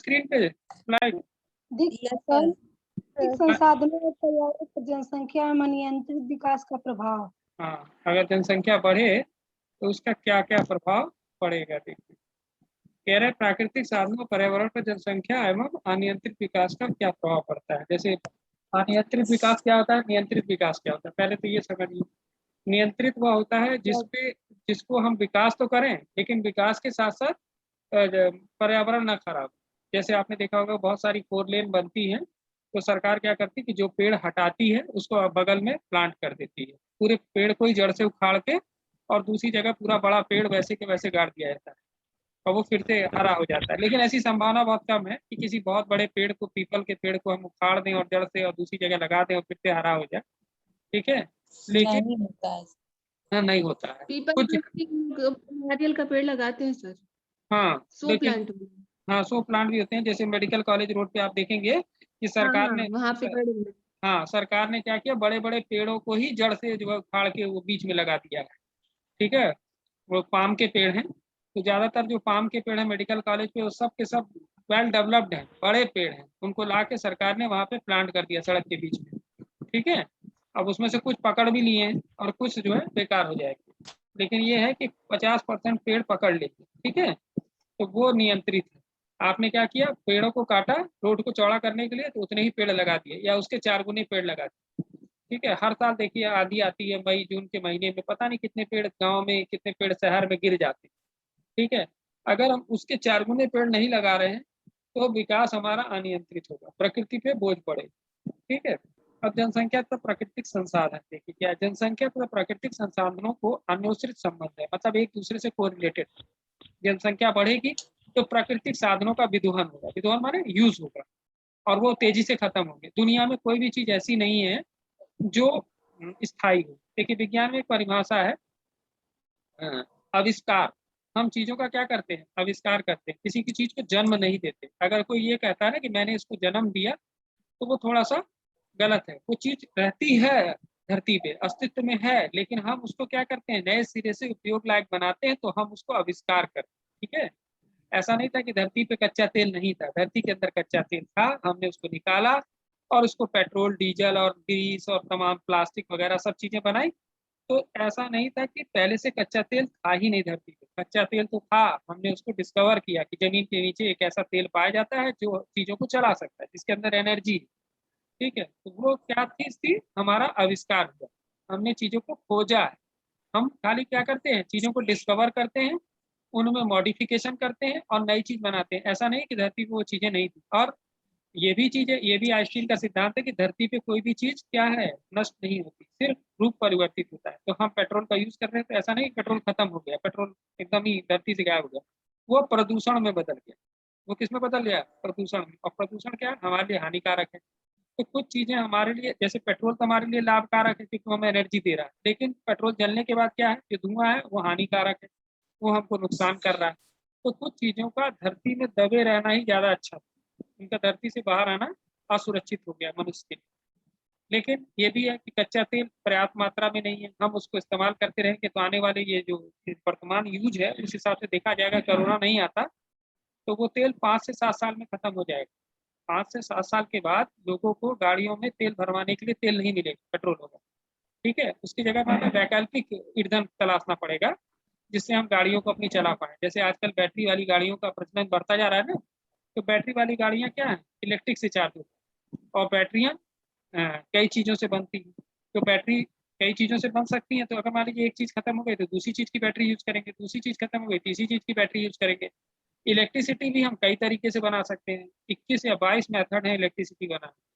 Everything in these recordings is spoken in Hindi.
स्क्रीन पे स्लाइड? संसाधनों और पर्यावरण पर जनसंख्या में नियंत्रित विकास का प्रभाव। हाँ, अगर जनसंख्या बढ़े तो उसका क्या क्या प्रभाव पड़ेगा। देखिए कह रहे प्राकृतिक साधनों पर्यावरण पर जनसंख्या एवं अनियंत्रित विकास का क्या प्रभाव पड़ता है। जैसे अनियंत्रित विकास क्या होता है, नियंत्रित विकास क्या होता है, पहले तो ये समझिए। नियंत्रित वह होता है जिसको हम विकास तो करें लेकिन विकास के साथ साथ पर्यावरण ना खराब। जैसे आपने देखा होगा बहुत सारी 4 लेन बनती हैं तो सरकार क्या करती है कि जो पेड़ हटाती है उसको बगल में प्लांट कर देती है, पूरे पेड़ को ही जड़ से उखाड़ के और दूसरी जगह पूरा बड़ा पेड़ वैसे के वैसे गाड़ दिया जाता है और वो फिर से हरा हो जाता है। लेकिन ऐसी संभावना बहुत कम है कि किसी बहुत बड़े पेड़ को, पीपल के पेड़ को हम उखाड़ दें और जड़ से और दूसरी जगह लगा दें और फिर से हरा हो जाए। ठीक है, लेकिन नहीं होता है। हाँ, नहीं होता है पीपल कुछ। नारियल का पेड़ लगाते हैं सर, हाँ सो लेकिन प्लांट। हाँ 100 प्लांट भी होते हैं। जैसे मेडिकल कॉलेज रोड पे आप देखेंगे कि सरकार ने, वहाँ पे बड़े हाँ सरकार ने क्या किया, बड़े बड़े पेड़ों को ही जड़ से जो है उखाड़ के वो बीच में लगा दिया है। ठीक है, वो पाम के पेड़ हैं तो ज्यादातर जो पाम के पेड़ हैं मेडिकल कॉलेज पे वो सब के सब वेल डेवलप्ड हैं, बड़े पेड़ हैं, उनको ला के सरकार ने वहाँ पे प्लांट कर दिया सड़क के बीच में। ठीक है, अब उसमें से कुछ पकड़ भी लिए हैं और कुछ जो है बेकार हो जाएगी, लेकिन ये है कि 50% पेड़ पकड़ लेते। ठीक है, तो वो नियंत्रित है। आपने क्या किया, पेड़ों को काटा रोड को चौड़ा करने के लिए तो उतने ही पेड़ लगा दिए या उसके 4 गुने पेड़ लगा दिए। ठीक है, हर साल देखिए आंधी आती है मई जून के महीने में, पता नहीं कितने पेड़ गांव में, कितने पेड़ शहर में गिर जाते हैं। ठीक है, अगर हम उसके 4 गुने पेड़ नहीं लगा रहे हैं तो विकास हमारा अनियंत्रित होगा, प्रकृति पे बोझ पड़ेगा। ठीक है, अब जनसंख्या तो प्राकृतिक संसाधन, देखिए क्या जनसंख्या तो प्राकृतिक संसाधनों को अन्योन्याश्रित संबंध है, मतलब एक दूसरे से कोरिलेटेड। जनसंख्या बढ़ेगी तो प्राकृतिक साधनों का विदोहन होगा, विदोहन माने यूज होगा और वो तेजी से खत्म होंगे। दुनिया में कोई भी चीज ऐसी नहीं है जो स्थायी हो। देखिए विज्ञान में एक परिभाषा है आविष्कार। हम चीजों का क्या करते हैं, आविष्कार करते हैं, किसी की चीज को जन्म नहीं देते। अगर कोई ये कहता है ना कि मैंने इसको जन्म दिया तो वो थोड़ा सा गलत है। वो चीज रहती है धरती पे, अस्तित्व में है, लेकिन हम उसको क्या करते हैं, नए सिरे से उपयोग लायक बनाते हैं, तो हम उसको आविष्कार करते हैं। ठीक है, ऐसा नहीं था कि धरती पे कच्चा तेल नहीं था, धरती के अंदर कच्चा तेल था, हमने उसको निकाला और उसको पेट्रोल डीजल और ग्रीस और तमाम प्लास्टिक वगैरह सब चीजें बनाई। तो ऐसा नहीं था कि पहले से कच्चा तेल था ही नहीं धरती पे, कच्चा तेल तो था, हमने उसको डिस्कवर किया कि जमीन के नीचे एक ऐसा तेल पाया जाता है जो चीजों को चला सकता है, जिसके अंदर एनर्जी है। ठीक है, तो वो क्या चीज थी, हमारा आविष्कार हुआ, हमने चीजों को खोजा है। हम खाली क्या करते हैं, चीजों को डिस्कवर करते हैं, उनमें मॉडिफिकेशन करते हैं और नई चीज बनाते हैं। ऐसा नहीं कि धरती पे वो चीजें नहीं थी। और ये भी चीज है, ये भी आइंस्टीन का सिद्धांत है कि धरती पे कोई भी चीज क्या है, नष्ट नहीं होती, सिर्फ रूप परिवर्तित होता है। तो हम पेट्रोल का यूज कर रहे हैं तो ऐसा नहीं पेट्रोल खत्म हो गया, पेट्रोल एकदम ही धरती से गायब हो गया, वो प्रदूषण में बदल गया। वो किस में बदल गया, प्रदूषण में। और प्रदूषण क्या है, हमारे लिए हानिकारक है। तो कुछ चीजें हमारे लिए, जैसे पेट्रोल तो हमारे लिए लाभकारक है क्योंकि हमें एनर्जी दे रहा है, लेकिन पेट्रोल जलने के बाद क्या है, जो धुआं है वो हानिकारक है, वो हमको नुकसान कर रहा है। तो कुछ चीजों का धरती में दबे रहना ही ज्यादा अच्छा है, उनका धरती से बाहर आना असुरक्षित हो गया मनुष्य के लिए। लेकिन ये भी है कि कच्चा तेल पर्याप्त मात्रा में नहीं है, हम उसको इस्तेमाल करते रहेंगे तो आने वाले ये जो वर्तमान यूज है उस हिसाब से देखा जाएगा, कोरोना नहीं आता तो वो तेल 5 से 7 साल में खत्म हो जाएगा। 5 से 7 साल के बाद लोगों को गाड़ियों में तेल भरवाने के लिए तेल नहीं मिलेगा, पेट्रोल होगा। ठीक है, उसकी जगह पर हमें वैकल्पिक ईंधन तलाशना पड़ेगा जिससे हम गाड़ियों को अपनी चला पाए। जैसे आजकल बैटरी वाली गाड़ियों का प्रचलन बढ़ता जा रहा है ना, तो बैटरी वाली गाड़ियां क्या है, इलेक्ट्रिक से चार्ज होती है और बैटरियां कई चीजों से बनती हैं। तो बैटरी कई चीजों से बन सकती हैं, तो अगर मान लीजिए एक चीज खत्म हो गई तो दूसरी चीज की बैटरी यूज करेंगे, दूसरी चीज खत्म हो गई तीसरी चीज की बैटरी यूज करेंगे। इलेक्ट्रिसिटी भी हम कई तरीके से बना सकते हैं, 21 या 22 मेथड है इलेक्ट्रिसिटी बनाने।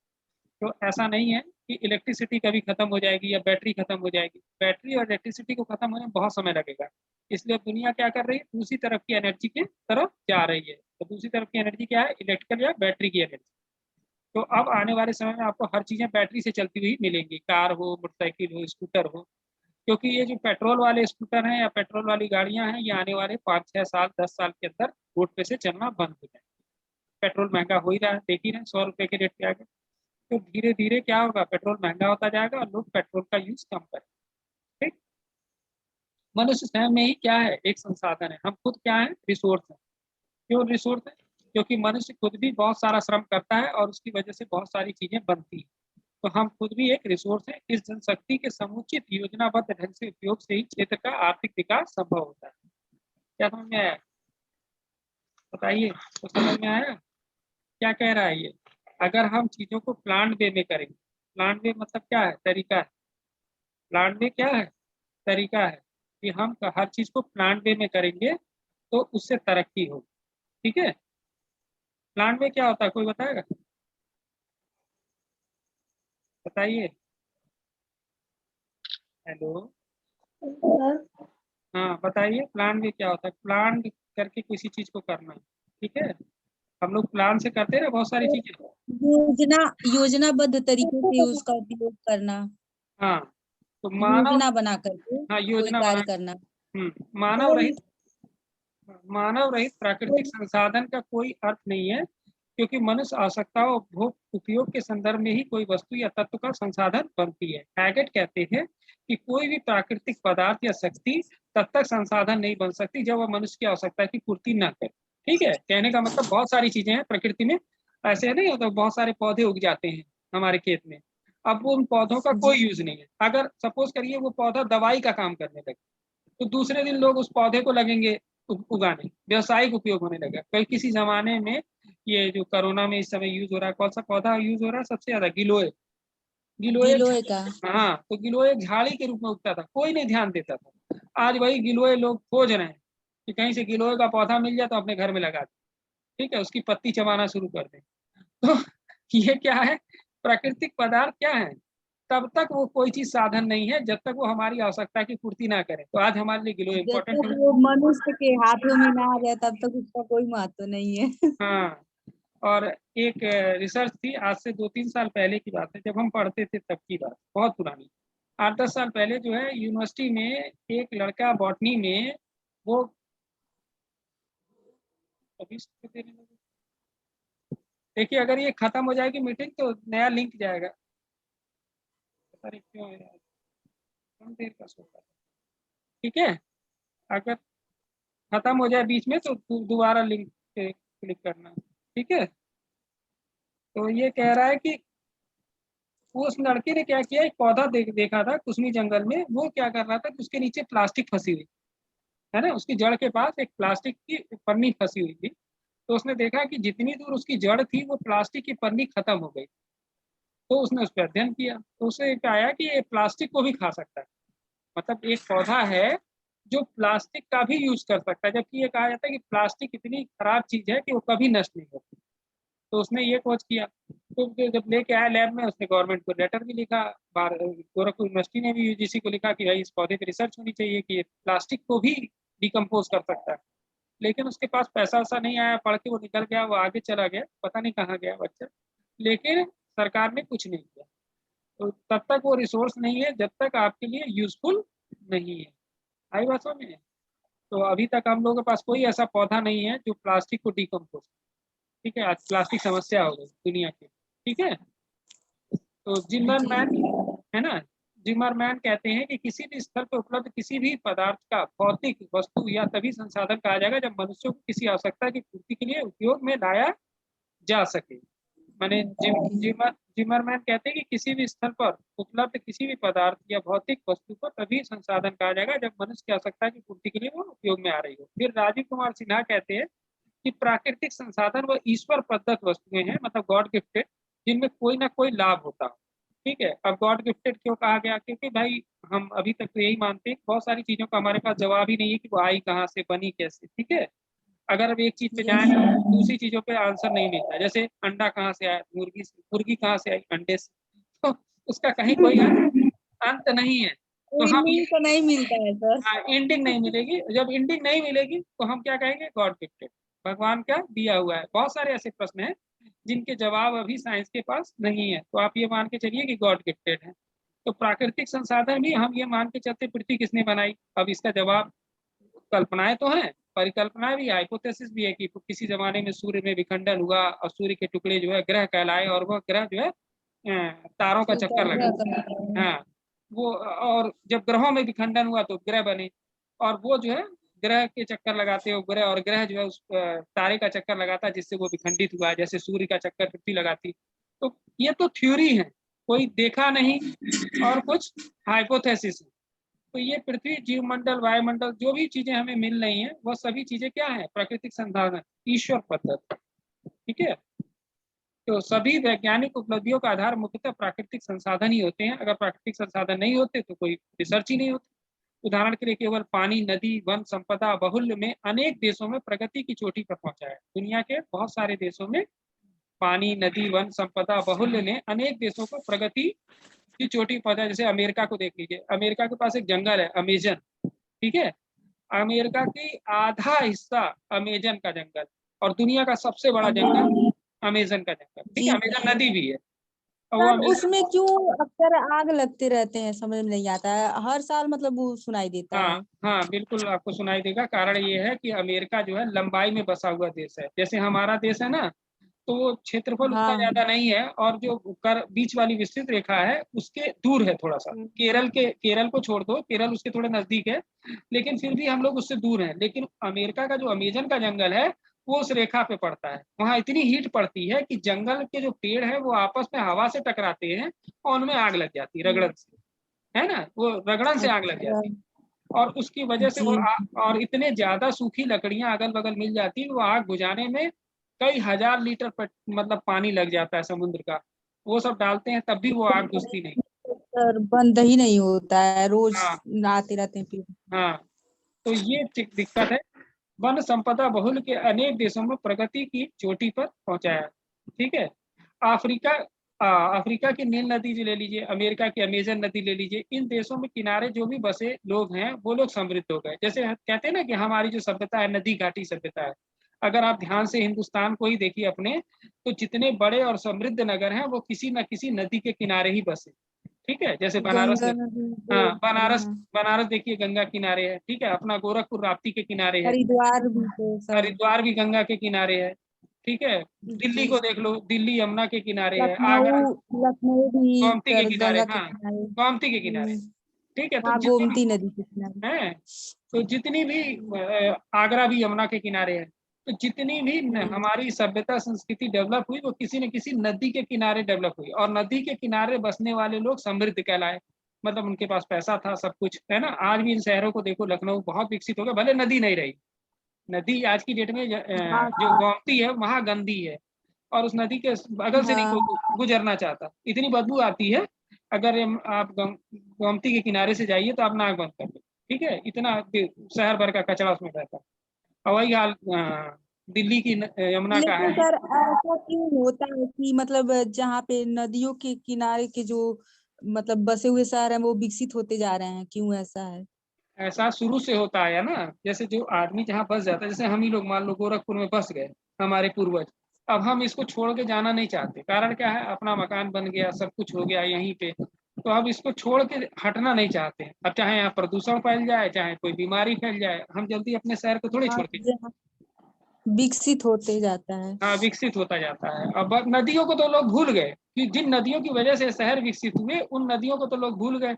तो ऐसा नहीं है कि इलेक्ट्रिसिटी कभी खत्म हो जाएगी या बैटरी खत्म हो जाएगी, बैटरी और इलेक्ट्रिसिटी को खत्म होने में बहुत समय लगेगा। इसलिए दुनिया क्या कर रही है, दूसरी तरफ की एनर्जी की तरफ जा रही है। तो दूसरी तरफ की एनर्जी क्या है, इलेक्ट्रिकल या बैटरी की एनर्जी। तो अब आने वाले समय में आपको हर चीजें बैटरी से चलती हुई मिलेंगी, कार हो, मोटरसाइकिल हो, स्कूटर हो। क्योंकि ये जो पेट्रोल वाले स्कूटर हैं या पेट्रोल वाली गाड़ियां हैं, ये आने वाले 5-6 साल 10 साल के अंदर रोड पे से चलना बंद हो जाए। पेट्रोल महंगा हो ही रहा है, देख ही रहे 100 रुपए के रेट पे आ गए। तो धीरे धीरे क्या होगा, पेट्रोल महंगा होता जाएगा और लोग पेट्रोल का यूज कम करें। ठीक, मनुष्य स्वयं में ही क्या है, एक संसाधन है, हम खुद क्या है, रिसोर्स है। क्यों रिसोर्स है, क्योंकि मनुष्य खुद भी बहुत सारा श्रम करता है और उसकी वजह से बहुत सारी चीजें बनती हैं। तो हम खुद भी एक रिसोर्स है। इस जनशक्ति के समुचित योजनाबद्ध ढंग से उपयोग से ही क्षेत्र का आर्थिक विकास संभव होता है। क्या समझ में आया? बताइए, तो समझ में आया क्या कह रहा है ये? अगर हम चीजों को प्लान वे में करेंगे, प्लान वे मतलब क्या है? तरीका है। प्लान वे क्या है? तरीका है कि हम हर चीज को प्लान वे में करेंगे तो उससे तरक्की होगी। ठीक है, प्लान वे क्या होता है, कोई बताएगा? बताइए। हेलो, सर हाँ बताइए, प्लान वे क्या होता है? प्लान करके किसी चीज को करना। ठीक है, हम लोग प्लान से करते हैं ना बहुत सारी चीजें। योजनाबद्ध तरीके से उसका उपयोग करना, हाँ, तो मानव, योजना बना करके हाँ कोई योजना कार्य बना, करना। मानव रहित प्राकृतिक संसाधन का कोई अर्थ नहीं है, क्योंकि मनुष्य आवश्यकताओं उपभोग उपयोग के संदर्भ में ही कोई वस्तु या तत्व का संसाधन बनती है। हैगेट कहते हैं कि कोई भी प्राकृतिक पदार्थ या शक्ति तब तक संसाधन नहीं बन सकती जब वह मनुष्य की आवश्यकता की पूर्ति न करे। ठीक है, कहने का मतलब बहुत सारी चीजें हैं प्रकृति में, ऐसे नहीं होता, बहुत सारे पौधे उग जाते हैं हमारे खेत में। अब वो उन पौधों का कोई यूज नहीं है। अगर सपोज करिए वो पौधा दवाई का काम करने लगे, तो दूसरे दिन लोग उस पौधे को लगेंगे उगाने, व्यावसायिक उपयोग होने लगा। कई किसी जमाने में, ये जो कोरोना में इस समय यूज हो रहा है, कौन सा पौधा यूज हो रहा है सबसे ज्यादा? गिलोय। गिलोय, गिलोय का। हाँ, तो गिलोय झाड़ी के रूप में उगता था, कोई नहीं ध्यान देता था। आज वही गिलोय लोग खोज रहे हैं कि कहीं से गिलोय का पौधा मिल जाए तो अपने घर में लगा दे। ठीक है, उसकी पत्ती चबाना शुरू कर दें। तो ये क्या है? प्राकृतिक पदार्थ क्या है? तब तक वो कोई चीज साधन नहीं है जब तक वो हमारी आवश्यकता की पूर्ति ना करे। तो आज हमारे लिए गिलोय जब इंपॉर्टेंट तक है। वो मनुष्य के हाथों में ना आ जाए तब तक उसका कोई महत्व नहीं है। हाँ, और एक रिसर्च थी, आज से 2-3 साल पहले की बात है, जब हम पढ़ते थे तब की बात, बहुत पुरानी, 8-10 साल पहले जो है, यूनिवर्सिटी में एक लड़का बॉटनी में, वो अभी देखिए, अगर ये खत्म हो जाएगी मीटिंग तो नया लिंक जाएगा। पता नहीं क्यों है यार, कम देर का सोता है। ठीक है, अगर खत्म हो जाए बीच में तो दोबारा लिंक पे क्लिक करना। ठीक है, तो ये कह रहा है कि उस लड़के ने क्या किया, एक पौधा देखा था कुसमी जंगल में। वो क्या कर रहा था कि उसके नीचे प्लास्टिक फंसी हुई है ना, उसकी जड़ के पास एक प्लास्टिक की पन्नी फंसी हुई थी। तो उसने देखा कि जितनी दूर उसकी जड़ थी वो प्लास्टिक की पन्नी खत्म हो गई। तो उसने उस पर अध्ययन किया, तो उसे पाया कि ये प्लास्टिक को भी खा सकता है। मतलब एक पौधा है जो प्लास्टिक का भी यूज कर सकता है, जबकि ये कहा जाता है कि प्लास्टिक इतनी खराब चीज है कि वो कभी नष्ट नहीं होती। तो उसने ये खोज किया। तो जब लेके आया लैब में, उसने गवर्नमेंट को लेटर भी लिखा, गोरखपुर यूनिवर्सिटी ने भी यूजीसी को लिखा कि भाई इस पौधे पर रिसर्च होनी चाहिए कि ये प्लास्टिक को भी डिकम्पोज कर सकता है। लेकिन उसके पास पैसा वैसा नहीं आया, पढ़ के वो निकल गया, वो आगे चला गया, पता नहीं कहाँ गया बच्चा। लेकिन सरकार ने कुछ नहीं किया। तो तब तक वो रिसोर्स नहीं है जब तक आपके लिए यूजफुल नहीं है। आई बात समझ में? तो अभी तक हम लोगों के पास कोई ऐसा पौधा नहीं है जो प्लास्टिक को डिकम्पोज। ठीक है, आज प्लास्टिक समस्या हो गई दुनिया की। ठीक है, तो जिमरमैन है ना, जिमरमैन कहते हैं कि किसी भी स्थल पर उपलब्ध किसी भी पदार्थ का भौतिक वस्तु या तभी संसाधन कहा जाएगा जब मनुष्यों को किसी आवश्यकता की पूर्ति के लिए उपयोग में लाया जा सके। माने जिमरमैन कहते हैं कि किसी भी स्थल पर उपलब्ध किसी भी पदार्थ या भौतिक वस्तु को तभी संसाधन कहा जाएगा जब मनुष्य की आवश्यकता की पूर्ति के लिए वो उपयोग में आ रही हो। फिर राजीव कुमार सिन्हा कहते हैं कि प्राकृतिक संसाधन व ईश्वर प्रदत्त वस्तुएं हैं, मतलब गॉड गिफ्टेड, जिनमें कोई ना कोई लाभ होता हो। ठीक है, अब गॉड गिफ्टेड क्यों कहा गया? क्योंकि भाई हम अभी तक तो यही मानते हैं, बहुत सारी चीजों का हमारे पास जवाब ही नहीं है कि वो आई कहाँ से, बनी कैसे। ठीक है, अगर अब एक चीज पे जाए तो दूसरी चीजों पे आंसर नहीं मिलता है। जैसे अंडा कहाँ से आया, मुर्गी से, मुर्गी कहाँ से आई, अंडे से। तो उसका कहीं कोई अंत नहीं है। तो कोई हम लिंक तो नहीं मिलता है सर। एंडिंग नहीं मिलेगी। जब एंडिंग नहीं मिलेगी तो हम क्या कहेंगे? गॉड गिफ्टेड, भगवान का दिया हुआ है। बहुत सारे ऐसे प्रश्न हैं जिनके जवाब अभी साइंस के पास नहीं है, तो आप ये मान के चलिए कि गॉड गिफ्टेड है। तो प्राकृतिक संसाधन भी हम ये मान के चलते पृथ्वी किसने बनाई? अब इसका जवाब कल्पनाएं तो हैं, परिकल्पना भी, हाइपोथेसिस भी है कि किसी जमाने में सूर्य में विखंडन हुआ और सूर्य के टुकड़े जो है ग्रह कहलाए, और वह ग्रह जो है तारों का चक्कर लगा। हाँ, वो, और जब ग्रहों में विखंडन हुआ तो ग्रह बने, और वो जो है ग्रह के चक्कर लगाते हैं, ग्रह और ग्रह जो है उस तारे का चक्कर लगाता है जिससे वो विखंडित हुआ है, जैसे सूर्य का चक्कर पृथ्वी लगाती। तो ये तो थ्योरी है, कोई देखा नहीं और कुछ हाइपोथेसिस है। तो ये पृथ्वी, जीवमंडल, वायुमंडल, जो भी चीजें हमें मिल रही हैं वह सभी चीजें क्या है, प्राकृतिक संसाधन, ईश्वर पद्धति। ठीक है, तो सभी वैज्ञानिक उपलब्धियों का आधार मुख्यतः प्राकृतिक संसाधन ही होते हैं। अगर प्राकृतिक संसाधन नहीं होते तो कोई रिसर्च ही नहीं होती। उदाहरण के लिए केवल पानी, नदी, वन संपदा बहुल्य में अनेक देशों में प्रगति की चोटी पर पहुंचा है। दुनिया के बहुत सारे देशों में पानी, नदी, वन संपदा बहुल्य ने अनेक देशों को प्रगति की चोटी पर पहुंचा। जैसे अमेरिका को देख लीजिए, अमेरिका के पास एक जंगल है अमेजन, ठीक है, अमेरिका की आधा हिस्सा अमेजन का जंगल, और दुनिया का सबसे बड़ा जंगल अमेजन का जंगल। ठीक है, जी अमेजन नदी भी है। और वो सर, अमेजन, उसमें क्यों अक्सर आग लगते रहते हैं, समझ में नहीं आता है, हर साल मतलब वो सुनाई देता हाँ है। हाँ बिल्कुल आपको सुनाई देगा। कारण ये है कि अमेरिका जो है लंबाई में बसा हुआ देश है। जैसे हमारा देश है ना, तो वो क्षेत्रफल उतना हाँ। ज्यादा नहीं है, और जो बीच वाली विस्तृत रेखा है उसके दूर है थोड़ा सा। केरल को छोड़ दो, केरल उसके थोड़े नजदीक है, लेकिन फिर भी हम लोग उससे दूर हैं। लेकिन अमेरिका का जो अमेजन का जंगल है वो उस रेखा पे पड़ता है। वहां इतनी हीट पड़ती है कि जंगल के जो पेड़ है वो आपस में हवा से टकराते हैं और उनमें आग लग जाती है, रगड़न से, है ना, वो रगड़न से आग लग अच्छा। जाती है। और उसकी वजह से वो जी। और इतने ज्यादा सूखी लकड़ियां अगल बगल मिल जाती है, वो आग बुझाने में कई हजार लीटर मतलब पानी लग जाता है समुद्र का। वो सब डालते हैं तब भी वो आग बुझती नहीं। सर बंद ही नहीं होता है, रोज हाँ आते रहते हैं फिर। हाँ, तो ये दिक्कत है। वन संपदा बहुल के अनेक देशों में प्रगति की चोटी पर पहुंचाया। ठीक है, अफ्रीका अफ्रीका की नील नदी जो ले लीजिए, अमेरिका की अमेजन नदी ले लीजिए, इन देशों में किनारे जो भी बसे लोग हैं वो लोग समृद्ध हो गए। जैसे कहते हैं ना कि हमारी जो सभ्यता है नदी घाटी सभ्यता है। अगर आप ध्यान से हिंदुस्तान को ही देखिए अपने, तो जितने बड़े और समृद्ध नगर हैं वो किसी न किसी नदी के किनारे ही बसे। ठीक है, जैसे बनारस गंगा देख, नदी हाँ के किनारे, बनारस, हाँ। बनारस देखिए गंगा किनारे है। ठीक है, अपना गोरखपुर राप्ती के किनारे है। हरिद्वार भी तो सब। हरिद्वार भी गंगा के किनारे है। ठीक है, दिल्ली जी। को देख लो, दिल्ली यमुना के किनारे है। लखनऊ, आगरा लखनऊ भी गोमती के सर किनारे, गंगा के हाँ किनारे। गोमती के किनारे। ठीक है, तो हाँ, जितनी गोमती नदी के किनारे। है, तो जितनी भी आगरा भी यमुना के किनारे है। तो जितनी भी हमारी सभ्यता संस्कृति डेवलप हुई वो किसी न किसी नदी के किनारे डेवलप हुई, और नदी के किनारे बसने वाले लोग समृद्ध कहलाए। मतलब उनके पास पैसा था, सब कुछ है ना। आज भी इन शहरों को देखो, लखनऊ बहुत विकसित हो गया, भले नदी नहीं रही। नदी आज की डेट में हाँ जो गोमती है वहां गंदी है, और उस नदी के बगल से नहीं हाँ। कोई गुजरना चाहता, इतनी बदबू आती है। अगर आप गोमती के किनारे से जाइए तो आप नाक बंद कर लो। ठीक है, इतना शहर भर का कचरा उसमें रहता है। और वही हाल दिल्ली की यमुना का लेकिन है। सर ऐसा क्यों होता है कि मतलब जहाँ पे नदियों के किनारे के जो मतलब बसे हुए शहर हैं वो विकसित होते जा रहे हैं, क्यों ऐसा है? ऐसा शुरू से होता आया ना। जैसे जो आदमी जहाँ बस जाता है, जैसे हम ही लोग मान लो गोरखपुर में बस गए, हमारे पूर्वज, अब हम इसको छोड़ के जाना नहीं चाहते। कारण क्या है, अपना मकान बन गया, सब कुछ हो गया यहीं पे, तो अब इसको छोड़ के हटना नहीं चाहते। अब चाहे यहाँ प्रदूषण फैल जाए, चाहे कोई बीमारी फैल जाए, हम जल्दी अपने शहर को थोड़ी हाँ, छोड़ के। जहाँ विकसित होते जाता है। हाँ विकसित होता जाता है। अब नदियों को तो लोग भूल गए कि जिन नदियों की वजह से शहर विकसित हुए, उन नदियों को तो लोग भूल गए।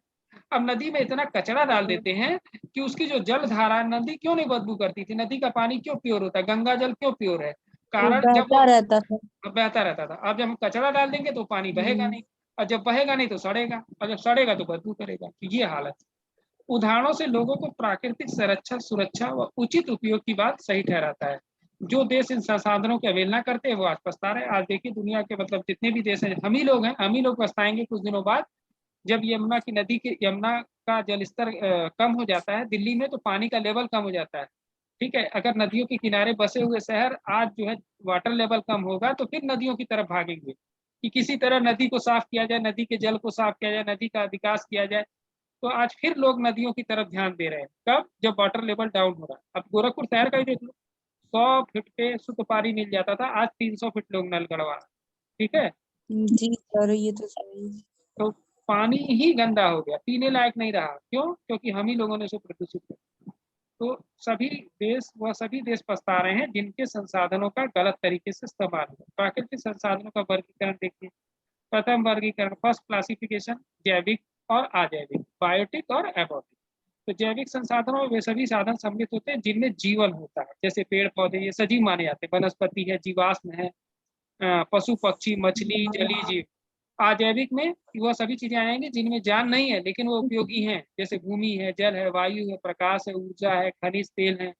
अब नदी में इतना कचरा डाल देते हैं कि उसकी जो जल धारा, नदी क्यों नहीं बदबू करती थी, नदी का पानी क्यों प्योर होता है, गंगा जल क्यों प्योर है? वो कारण जब बहता वो रहता था। बहता रहता था। अब जब हम कचरा डाल देंगे तो पानी बहेगा हम्म। नहीं, और जब बहेगा नहीं तो सड़ेगा, और जब सड़ेगा तो बदबू करेगा। तो ये हालत। उदाहरणों से लोगों को प्राकृतिक संरक्षण, सुरक्षा व उचित उपयोग की बात सही ठहराता है। जो देश इन संसाधनों की अवहेलना करते हैं वो आज पछता रहे। आज देखिए दुनिया के मतलब जितने भी देश हैं, हम ही लोग हैं, हम ही लोग पछताएंगे कुछ दिनों बाद, जब यमुना की नदी के, यमुना का जल स्तर कम हो जाता है दिल्ली में, तो पानी का लेवल कम हो जाता है। ठीक है, अगर नदियों के किनारे बसे हुए शहर आज जो है वाटर लेवल कम होगा तो फिर नदियों की तरफ भागेंगे कि किसी तरह नदी को साफ किया जाए, नदी के जल को साफ किया जाए, नदी का विकास किया जाए। तो आज फिर लोग नदियों की तरफ ध्यान दे रहे हैं। कब? जब वाटर लेवल डाउन हो रहा है। अब गोरखपुर शहर का ही देख लो, 100 फीट पे शुद्ध पानी मिल जाता था, आज 300 फीट लोग नल गड़वा रहे हैं। ठीक है, जी सर, ये तो सही है। तो पानी ही गंदा हो गया, पीने लायक नहीं रहा। क्यों? क्योंकि हम ही लोगों ने उसे प्रदूषित किया। तो सभी देश पछता रहे हैं जिनके संसाधनों का गलत तरीके से इस्तेमाल हुआ। प्राकृतिक संसाधनों का वर्गीकरण देखिए। प्रथम वर्गीकरण, फर्स्ट क्लासिफिकेशन, जैविक और अजैविक, बायोटिक और एबॉटिक। तो जैविक संसाधनों में वे सभी साधन सम्मिलित होते हैं जिनमें जीवन होता है, जैसे पेड़ पौधे, ये सजीव माने जाते हैं, वनस्पति है, जीवाश्म है, पशु पक्षी, मछली, जलीय जीव। अजैविक में वह सभी चीजें आएंगी जिनमें जान नहीं है लेकिन वो उपयोगी हैं, जैसे भूमि है, जल है, वायु है, प्रकाश है, ऊर्जा है, खनिज तेल है,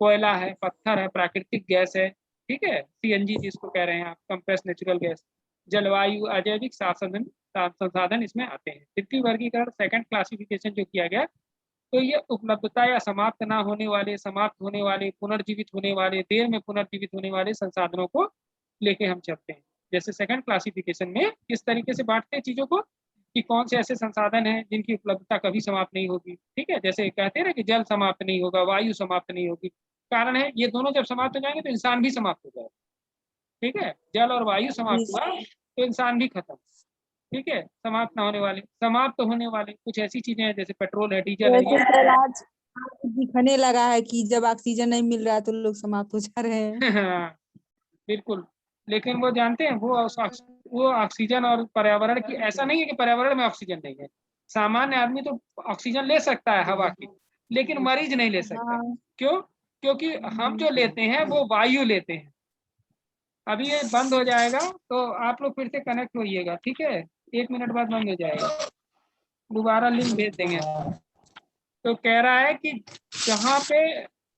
कोयला है, पत्थर है, प्राकृतिक गैस है, ठीक है, सीएनजी जिसको कह रहे हैं आप, कंप्रेस नेचुरल गैस, जलवायु, अजैविक संसाधन इसमें आते हैं। तृतीय वर्गीकरण, सेकंड क्लासिफिकेशन जो किया गया, तो ये उपलब्धता या समाप्त ना होने वाले, समाप्त होने वाले, पुनर्जीवित होने वाले, देर में पुनर्जीवित होने वाले संसाधनों को लेके हम चलते हैं। जैसे सेकंड क्लासिफिकेशन में किस तरीके से बांटते हैं चीजों को, कि कौन से ऐसे संसाधन हैं जिनकी उपलब्धता कभी समाप्त नहीं होगी, ठीक है, जैसे कहते हैं ना कि जल समाप्त नहीं होगा, वायु समाप्त नहीं होगी, कारण है ये दोनों जब समाप्त हो जाएंगे तो इंसान भी समाप्त हो जाएगा, ठीक है, जल और वायु समाप्त हुआ तो इंसान भी खत्म, ठीक है, समाप्त ना होने वाले, समाप्त होने वाले कुछ ऐसी चीजें हैं जैसे पेट्रोल है, डीजल है, वैसे सर आज दिखने लगा है कि जब ऑक्सीजन नहीं मिल रहा है तो लोग समाप्त हो जा रहे हैं। हाँ, बिल्कुल, लेकिन वो जानते हैं वो ऑक्सीजन और पर्यावरण की, ऐसा नहीं है कि पर्यावरण में ऑक्सीजन नहीं है, सामान्य आदमी तो ऑक्सीजन ले सकता है हवा की, लेकिन मरीज नहीं ले सकता। हाँ। क्यों? क्योंकि हम जो लेते हैं वो वायु लेते हैं। अभी ये बंद हो जाएगा तो आप लोग फिर से कनेक्ट होइएगा, ठीक है, 1 मिनट बाद बंद हो जाएगा, दोबारा लिंक भेज देंगे। तो कह रहा है कि जहाँ पे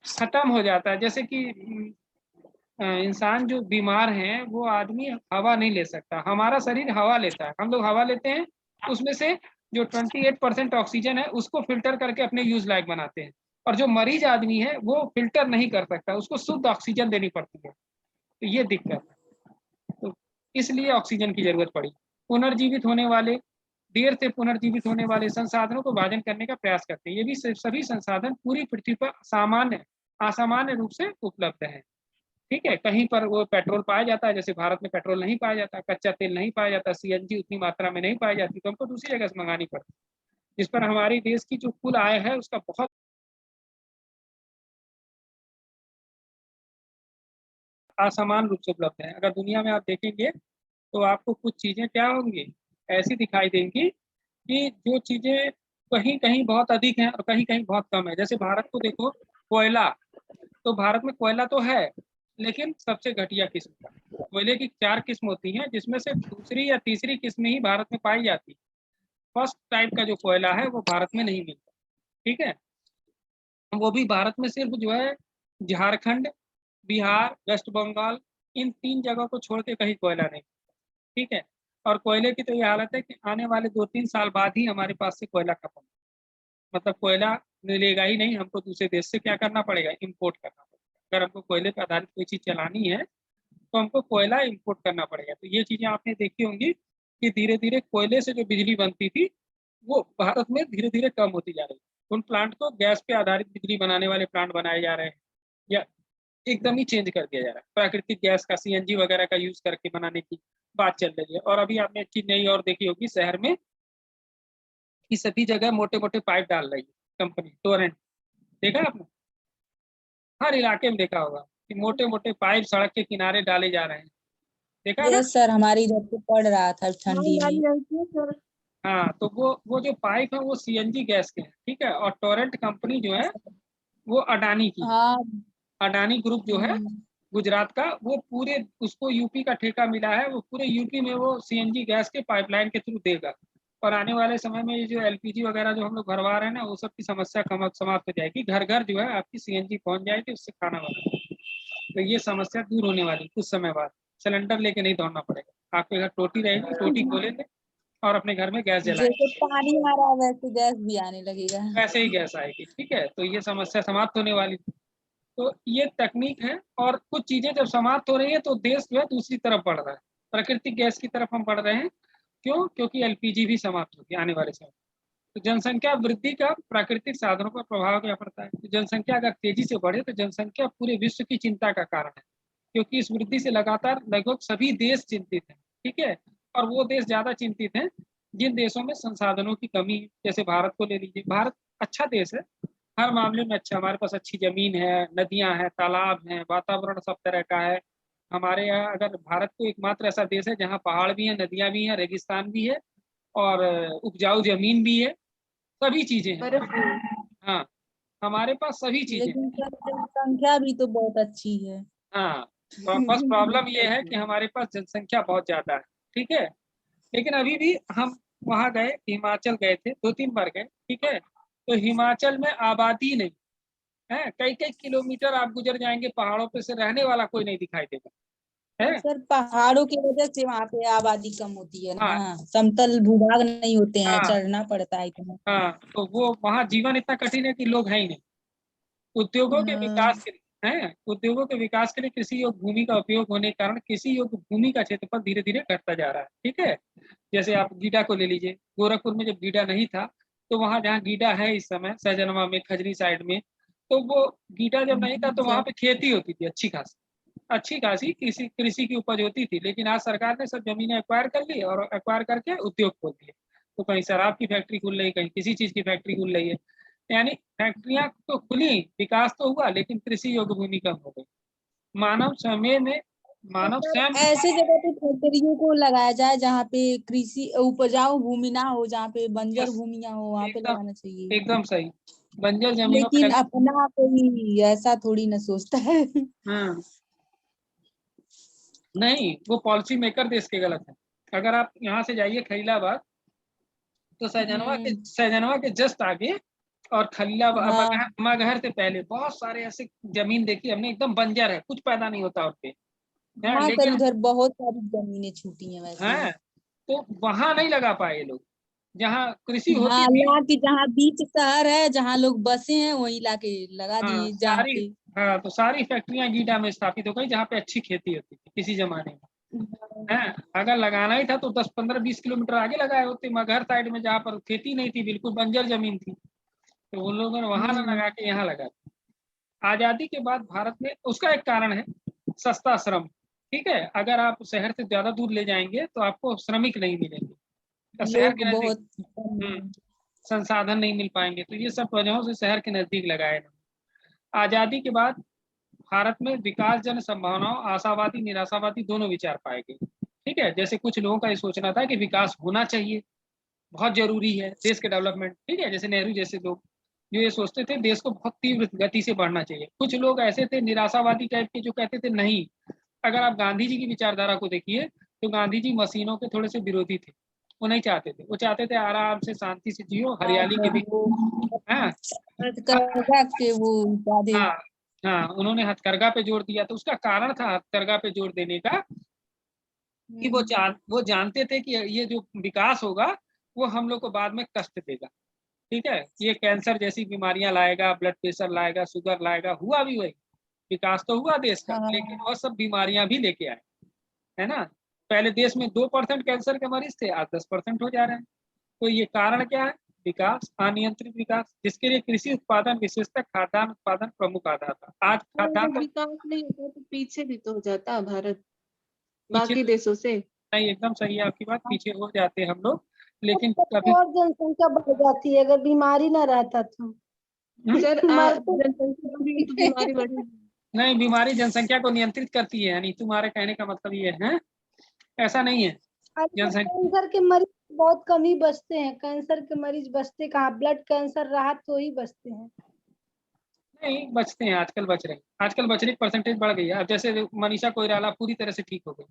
खत्म हो जाता है, जैसे कि इंसान जो बीमार हैं वो आदमी हवा नहीं ले सकता, हमारा शरीर हवा लेता है, हम लोग हवा लेते हैं, उसमें से जो 28% ऑक्सीजन है उसको फिल्टर करके अपने यूज लायक बनाते हैं, और जो मरीज आदमी है वो फिल्टर नहीं कर सकता, उसको शुद्ध ऑक्सीजन देनी पड़ती है, तो ये दिक्कत है, तो इसलिए ऑक्सीजन की जरूरत पड़ी। पुनर्जीवित होने वाले, देर से पुनर्जीवित होने वाले संसाधनों को भाजन करने का प्रयास करते हैं, ये भी सभी संसाधन पूरी पृथ्वी पर असामान्य रूप से उपलब्ध है, ठीक है, कहीं पर वो पेट्रोल पाया जाता है, जैसे भारत में पेट्रोल नहीं पाया जाता, कच्चा तेल नहीं पाया जाता, सीएनजी उतनी मात्रा में नहीं पाई जाती, तो हमको दूसरी जगह से मंगानी पड़ती, जिस पर हमारी देश की जो कुल आय है उसका बहुत असमान रूप से उपलब्ध है। अगर दुनिया में आप देखेंगे तो आपको कुछ चीजें क्या होंगी, ऐसी दिखाई देंगी कि जो चीजें कहीं कहीं बहुत अधिक हैं और कहीं कहीं बहुत कम है। जैसे भारत को देखो, कोयला, तो भारत में कोयला तो है लेकिन सबसे घटिया किस्म का, कोयले की 4 किस्म होती हैं जिसमें से दूसरी या तीसरी किस्म ही भारत में पाई जाती है, फर्स्ट टाइप का जो कोयला है वो भारत में नहीं मिलता, ठीक है, वो भी भारत में सिर्फ जो है झारखंड, बिहार, वेस्ट बंगाल, इन 3 जगह को छोड़ के कहीं कोयला नहीं, ठीक है, और कोयले की तो ये हालत है कि आने वाले 2-3 साल बाद ही हमारे पास से कोयला खत्म, मतलब कोयला मिलेगा ही नहीं, हमको दूसरे देश से क्या करना पड़ेगा, इम्पोर्ट करना पड़ेगा। अगर हमको कोयले पर आधारित कोई चीज़ चलानी है तो हमको कोयला इम्पोर्ट करना पड़ेगा। तो ये चीज़ें आपने देखी होंगी कि धीरे धीरे कोयले से जो बिजली बनती थी वो भारत में धीरे धीरे कम होती जा रही है, उन प्लांट को गैस पे आधारित बिजली बनाने वाले प्लांट बनाए जा रहे हैं, या एकदम ही चेंज कर दिया जा रहा है, प्राकृतिक गैस का, सीएनजी वगैरह का यूज करके बनाने की बात चल रही है। और अभी आपने एक चीज नई और देखी होगी शहर में कि सभी जगह मोटे मोटे पाइप डाल रही है कंपनी, टोरेंट, देखा आपने, हर इलाके में देखा होगा कि मोटे मोटे पाइप सड़क के किनारे डाले जा रहे हैं, देखा ना। यस सर, हमारे इधर पे पड़ रहा था ठंडी में। हाँ, तो वो जो पाइप है वो सीएनजी गैस के हैं, ठीक है, और टोरेंट कंपनी जो है वो अडानी की, हाँ। अडानी ग्रुप जो है गुजरात का, वो पूरे उसको यूपी का ठेका मिला है, वो पूरे यूपी में वो सीएनजी गैस के पाइपलाइन के थ्रू देगा, और आने वाले समय में ये जो एलपीजी वगैरह जो हम लोग भरवा रहे हैं ना, वो सब की समस्या समाप्त हो जाएगी, घर घर जो है आपकी सीएनजी पहुंच जाएगी, उससे खाना बना, तो ये समस्या दूर होने वाली कुछ समय बाद, सिलेंडर लेके नहीं दौड़ना पड़ेगा, आपके घर टोटी रहेगी, टोटी खोलेंगे और अपने घर में गैस जलाएंगे, जैसे पानी आ रहा है वैसे गैस भी आने लगेगा, वैसे ही गैस आएगी, ठीक है, तो ये समस्या समाप्त होने वाली। तो ये तकनीक है, और कुछ चीजें जब समाप्त हो रही है तो देश जो है दूसरी तरफ बढ़ रहा है, प्राकृतिक गैस की तरफ हम बढ़ रहे हैं। क्यों? क्योंकि एलपीजी भी समाप्त होगी आने वाले समय। तो जनसंख्या वृद्धि का प्राकृतिक साधनों पर प्रभाव क्या पड़ता है? तो जनसंख्या अगर तेजी से बढ़े तो जनसंख्या पूरे विश्व की चिंता का कारण है, क्योंकि इस वृद्धि से लगातार लगभग सभी देश चिंतित हैं, ठीक है, और वो देश ज्यादा चिंतित हैं जिन देशों में संसाधनों की कमी है। जैसे भारत को ले लीजिए, भारत अच्छा देश है, हर मामले में अच्छा, हमारे पास अच्छी जमीन है, नदियां हैं, तालाब हैं, वातावरण सब तरह का है। हमारे यहाँ, अगर भारत तो एकमात्र ऐसा देश है जहाँ पहाड़ भी है, नदियां भी हैं, रेगिस्तान भी है, और उपजाऊ जमीन भी है, सभी चीजें हैं। बर्फ भी। हाँ, हमारे पास सभी चीजें लेकिन हैं। सर जनसंख्या भी तो बहुत अच्छी है। हाँ, बस प्रॉब्लम ये है कि हमारे पास जनसंख्या बहुत ज्यादा है, ठीक है। लेकिन अभी भी हम वहां गए, हिमाचल गए थे, 2-3 बार गए, ठीक है। तो हिमाचल में आबादी नहीं है, कई कई किलोमीटर आप गुजर जाएंगे, पहाड़ों पे से रहने वाला कोई नहीं दिखाई देगा, है। सर पहाड़ों की वजह से वहाँ पे आबादी कम होती है हाँ ना, समतल भूभाग नहीं होते हैं, हाँ चढ़ना पड़ता है इतना। हाँ, तो वो वहाँ जीवन इतना कठिन है कि लोग हैं ही नहीं। उद्योगों के विकास के लिए, है, उद्योगों के विकास के लिए कृषि योग्य भूमि का उपयोग होने के कारण कृषि योग्य भूमि का क्षेत्रफल धीरे धीरे घटता जा रहा है, ठीक है। जैसे आप गीडा को ले लीजिए, गोरखपुर में जब गीडा नहीं था, तो वहां जहाँ गीडा है इस समय, सहजनवा में, खजरी साइड में, तो वो गीडा जब नहीं था तो वहां सर पे खेती होती थी, अच्छी खासी कृषि कृषि की उपज होती थी। लेकिन आज सरकार ने सब जमीनें एक्वायर कर ली और एक्वायर करके उद्योग खोल दिए। तो कहीं शराब की फैक्ट्री खुल रही, कहीं किसी चीज की फैक्ट्री खुल रही है। यानी फैक्ट्रियां तो खुली, विकास तो हुआ, लेकिन कृषि योग्य भूमि कम हो गई। मानव समय में, तो मानव सर स्वयं, ऐसे जगह पे फैक्ट्रियों को लगाया जाए जहाँ पे कृषि उपजाऊ भूमि ना हो, जहाँ पे बंजर यस, भूमियां हो, वहाँ पे एकदम लगाना चाहिए। एकदम सही, बंजर जमीनों पे लेकिन लगा। अपना कोई ऐसा थोड़ी ना सोचता है। हाँ, नहीं, वो पॉलिसी मेकर देश के गलत है। अगर आप यहाँ से जाइए खलीलाबाद, तो सहजनवा के जस्ट आगे और खलीलाबाद, हाँ मगहर से पहले बहुत सारे ऐसे जमीन देखी हमने, एकदम बंजर है, कुछ पैदा नहीं होता उस पे, है, हाँ सर, लेकिन उधर बहुत सारी जमीनें छूटी हैं वैसे। है, तो वहां नहीं लगा पाए लोग, जहाँ कृषि होती हाँ, थी। ला के जहाँ बीच शहर है, जहाँ लोग बसे हैं, वहीं लाके लगा हाँ दिए जहाँ सारी, पे। हाँ तो सारी फैक्ट्रियां गीडा में स्थापित हो गई, जहाँ पे अच्छी खेती होती थी किसी जमाने में, है। अगर लगाना ही था तो 10-15-20 किलोमीटर आगे लगाए होते, मगहर साइड में, जहाँ पर खेती नहीं थी, बिल्कुल बंजर जमीन थी, तो उन लोगों ने वहां ना लगा के यहाँ लगा दिया। आजादी के बाद भारत में उसका एक कारण है सस्ता श्रम, ठीक है। अगर आप शहर से ज्यादा दूर ले जाएंगे तो आपको श्रमिक नहीं मिलेंगे, तो शहर लोग के नजदीक, बहुत कम हैं। संसाधन नहीं मिल पाएंगे, तो ये सब वजहों से शहर के नजदीक लगाए। आजादी के बाद भारत में विकास जन संभावनाओं, आशावादी निराशावादी दोनों विचार पाए गए, ठीक है। जैसे कुछ लोगों का ये सोचना था कि विकास होना चाहिए, बहुत जरूरी है देश के डेवलपमेंट, ठीक है। जैसे नेहरू जैसे लोग जो ये सोचते थे देश को बहुत तीव्र गति से बढ़ना चाहिए। कुछ लोग ऐसे थे निराशावादी टाइप के, जो कहते थे नहीं। अगर आप गांधी जी की विचारधारा को देखिए, तो गांधी जी मशीनों के थोड़े से विरोधी थे, वो नहीं चाहते थे, वो चाहते थे आराम से शांति से जियो, हाँ हरियाली के सर, भी, वो हाँ हथकरघा के वो ज्यादा। हाँ हाँ, उन्होंने हथकरघा पे जोर दिया। तो उसका कारण था हथकरघा पे जोर देने का, कि वो जानते थे कि ये जो विकास होगा वो हम लोग को बाद में कष्ट देगा, ठीक है। ये कैंसर जैसी बीमारियां लाएगा, ब्लड प्रेशर लाएगा, शुगर लाएगा, हुआ भी वही। विकास तो हुआ देश का, लेकिन हाँ वह सब बीमारियां भी लेके आए, है ना। पहले देश में 2% कैंसर के मरीज थे, आज 10% हो जा रहे हैं। तो ये कारण क्या है? विकास, अनियंत्रित विकास, जिसके लिए कृषि उत्पादन, विशेषतः खाद्यान्न उत्पादन प्रमुख आधार था। आज और अगर खाद्यान्न विकास नहीं होता तो पीछे भी तो हो जाता भारत पीछे, बाकी देशों से। नहीं एकदम सही है आपकी बात, पीछे हो जाते हैं हम लोग, लेकिन तब कभी, तो और जनसंख्या बढ़ जाती है अगर बीमारी ना रहता तो। सर मरते जनसंख्या बढ़ेगी तो बीमारी बढ़ेगी। नहीं, बीमारी जनसंख्या को नियंत्रित करती है, यानी तुम्हारे कहने का मतलब ये है, ऐसा नहीं है। आजकल जनसंख्या, कैंसर के मरीज बहुत कम ही बचते हैं, कैंसर के मरीज बचते कहाँ, ब्लड कैंसर रहा तो ही बचते हैं। नहीं बचते हैं, आजकल बच रहे हैं, आजकल बचने की परसेंटेज बढ़ गई है। अब जैसे मनीषा कोइराला पूरी तरह से ठीक हो गई,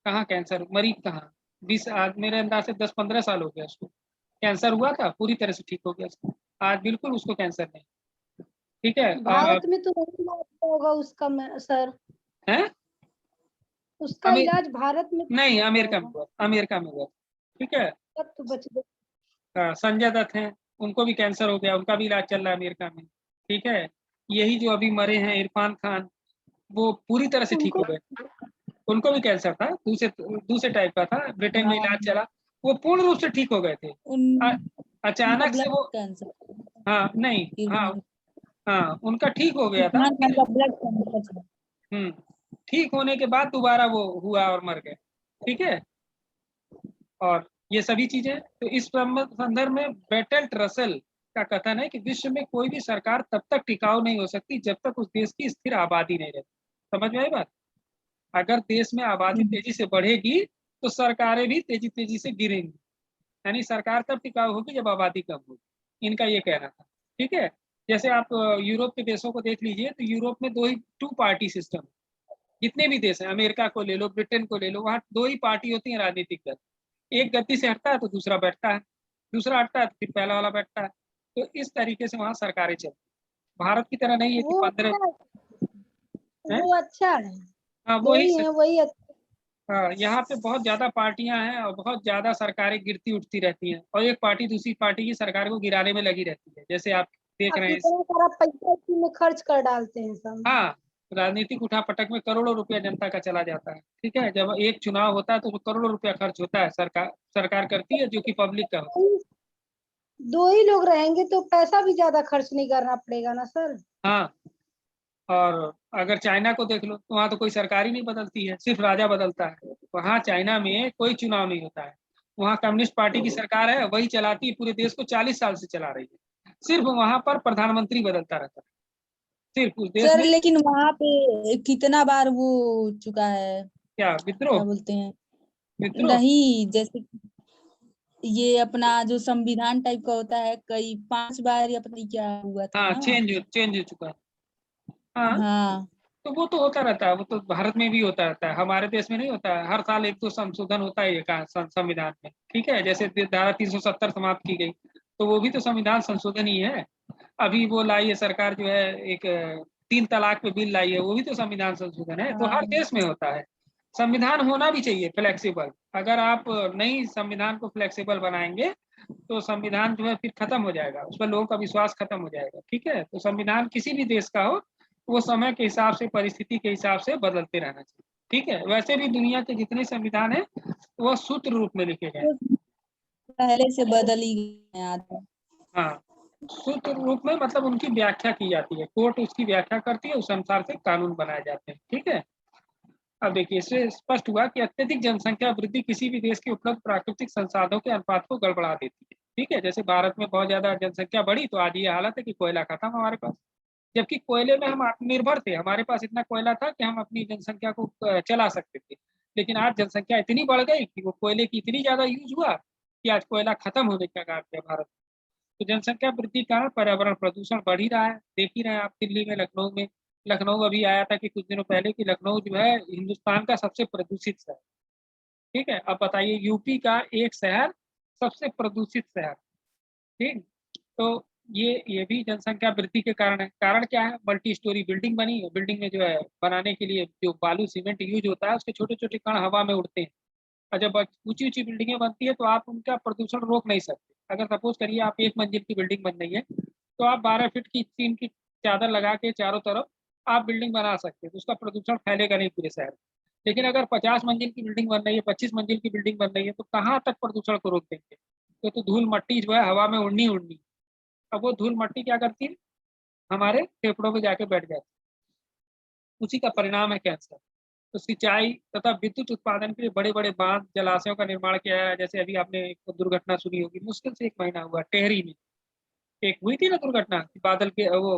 कहाँ कैंसर मरीज कहाँ, 20, आज मेरे अंदाज से 10-15 साल हो गया उसको, कैंसर हुआ था, पूरी तरह से ठीक हो गया उसको, आज बिल्कुल उसको कैंसर नहीं, ठीक है। भारत में तो नहीं इलाज होगा उसका सर, है उसका अमेर, इलाज भारत में तो नहीं नहीं अमेरिका में होगा। हुआ, अमेरिका में हुआ, ठीक है। तब तो बच गए। संजय दत्त हैं, उनको भी कैंसर हो गया, उनका भी इलाज चल रहा है अमेरिका में, ठीक है। यही जो अभी मरे हैं इरफान खान, वो पूरी तरह से ठीक उनको हो गए, उनको भी कैंसर था, दूसरे दूसरे टाइप का था, ब्रिटेन में इलाज हाँ, चला, वो पूर्ण रूप से ठीक हो गए थे। उनका अचानक से ब्लड वो, कैंसर। हाँ नहीं, हाँ इरफान हाँ, उनका ठीक हो गया था इरफान खान फिर, का ब्लड कैंसर था। हम्म, ठीक होने के बाद दोबारा वो हुआ और मर गए, ठीक है। और ये सभी चीजें, तो इस संदर्भ में बेर्टल्ट रसल का कथन है कि विश्व में कोई भी सरकार तब तक टिकाऊ नहीं हो सकती जब तक उस देश की स्थिर आबादी नहीं रहती। समझ में आई बात? अगर देश में आबादी हम्म, तेजी से बढ़ेगी तो सरकारें भी तेजी तेजी से गिरेंगी, यानी सरकार तब टिकाऊ होगी जब आबादी कम होगी, इनका ये कहना था, ठीक है। जैसे आप यूरोप के देशों को देख लीजिए, तो यूरोप में टू पार्टी सिस्टम, जितने भी देश हैं, अमेरिका को ले लो, ब्रिटेन को ले लो, वहाँ 2 ही पार्टी होती है राजनीतिक दल। एक गद्दी से हटता है तो दूसरा बैठता है, दूसरा हटता है तो फिर पहला वाला बैठता है। तो इस तरीके से वहाँ सरकारें चलती हैं। भारत की तरह नहीं है कि वो 15 अच्छा, वो अच्छा है, हाँ दो वही ही है वही अच्छा। हाँ, यहाँ पे बहुत ज्यादा पार्टियां हैं और बहुत ज्यादा सरकारें गिरती उठती रहती हैं, और एक पार्टी दूसरी पार्टी की सरकार को गिराने में लगी रहती है। जैसे आप देख रहे हैं कितना सारा पैसा इसी में खर्च कर डालते हैं सब। हाँ, राजनीतिक उठापटक में करोड़ों रुपया जनता का चला जाता है। ठीक है, जब एक चुनाव होता है तो करोड़ों रुपया खर्च होता है, सरकार करती है, जो कि पब्लिक का होता दो ही लोग रहेंगे तो पैसा भी ज्यादा खर्च नहीं करना पड़ेगा ना सर। है। हाँ, और अगर चाइना को देख लो तो वहाँ तो कोई सरकार ही नहीं बदलती है, सिर्फ राजा बदलता है। वहाँ चाइना में कोई चुनाव नहीं होता है, वहाँ कम्युनिस्ट पार्टी की सरकार है, वही चलाती है, पूरे देश को 40 साल से चला रही है। सिर्फ वहाँ पर प्रधानमंत्री बदलता रहता है, सिर्फ उस देश सर में। लेकिन वहां पे कितना बार वो हो चुका है, क्या क्या विद्रोह? बोलते हैं, विद्रोह नहीं जैसे कि ये अपना जो संविधान टाइप का होता है, कई 5 बार या पता नहीं क्या हुआ था हाँ, ना। चेंज हो चुका है। हाँ, हाँ तो वो तो होता रहता है, वो तो भारत में भी होता रहता है, हमारे देश में नहीं होता है। हर साल एक तो संशोधन होता है ये संविधान में। ठीक है, जैसे धारा 370 समाप्त की गई, तो वो भी तो संविधान संशोधन ही है। अभी वो लाई है सरकार जो है, एक 3 तलाक पे बिल लाई है, वो भी तो संविधान संशोधन है। तो हर हाँ देश में होता है। संविधान होना भी चाहिए फ्लेक्सिबल। अगर आप नहीं संविधान को फ्लेक्सिबल बनाएंगे तो संविधान जो है फिर खत्म हो जाएगा, उस पर लोगों का विश्वास खत्म हो जाएगा। ठीक है, तो संविधान किसी भी देश का हो, वो समय के हिसाब से, परिस्थिति के हिसाब से बदलते रहना चाहिए। ठीक है, वैसे भी दुनिया के जितने संविधान है वो सूत्र रूप में लिखे गए हैं। तो पहले से बदल ही गए हैं आधे। हाँ, सूत्र रूप में मतलब उनकी व्याख्या की जाती है, कोर्ट उसकी व्याख्या करती है, उस अनुसार से कानून बनाए जाते हैं। ठीक है, अब देखिए, इससे स्पष्ट हुआ कि अत्यधिक जनसंख्या वृद्धि किसी भी देश के उपलब्ध प्राकृतिक संसाधनों के अनुपात को गड़बड़ा देती है। ठीक है, जैसे भारत में बहुत ज्यादा जनसंख्या बढ़ी तो आज ये हालत है कि कोयला खत्म हमारे पास, जबकि कोयले में हम आत्मनिर्भर थे, हमारे पास इतना कोयला था कि हम अपनी जनसंख्या को चला सकते थे। लेकिन आज जनसंख्या इतनी बढ़ गई कि वो कोयले की इतनी ज्यादा यूज हुआ कि आज कोयला खत्म होने का कगार पे है भारत। तो जनसंख्या वृद्धि के कारण पर्यावरण प्रदूषण बढ़ ही रहा है। देख ही रहे हैं आप, दिल्ली में, लखनऊ में। लखनऊ अभी आया था कि कुछ दिनों पहले कि लखनऊ जो है हिंदुस्तान का सबसे प्रदूषित शहर। ठीक है, अब बताइए, यूपी का एक शहर सबसे प्रदूषित शहर। ठीक, तो ये भी जनसंख्या वृद्धि के कारण है। कारण क्या है? मल्टी स्टोरी बिल्डिंग बनी है, बिल्डिंग में जो है बनाने के लिए जो बालू सीमेंट यूज होता है, उसके छोटे छोटे कण हवा में उड़ते हैं। और जब ऊंची ऊंची बिल्डिंगें बनती है तो आप उनका प्रदूषण रोक नहीं सकते। अगर सपोज करिए आप 1 मंजिल की बिल्डिंग बन रही है, तो आप 12 फीट की टीन की चादर लगा के चारों तरफ आप बिल्डिंग बना सकते हैं, तो उसका प्रदूषण फैलेगा नहीं पूरे शहर में। लेकिन अगर 50 मंजिल की बिल्डिंग बन रही है, 25 मंजिल की बिल्डिंग बन रही है, तो कहाँ तक प्रदूषण को रोक देंगे? तो धूल मट्टी जो है हवा में उड़नी उड़नी। अब वो धूल मट्टी क्या करती है? हमारे फेफड़ों में जाके बैठ जाती है, उसी का परिणाम है कैंसर। तो सिंचाई तथा विद्युत उत्पादन के लिए बड़े बड़े बांध, जलाशयों का निर्माण किया है। जैसे अभी आपने एक दुर्घटना सुनी होगी, मुश्किल से 1 महीना हुआ, टेहरी में एक हुई थी ना दुर्घटना, कि बादल के वो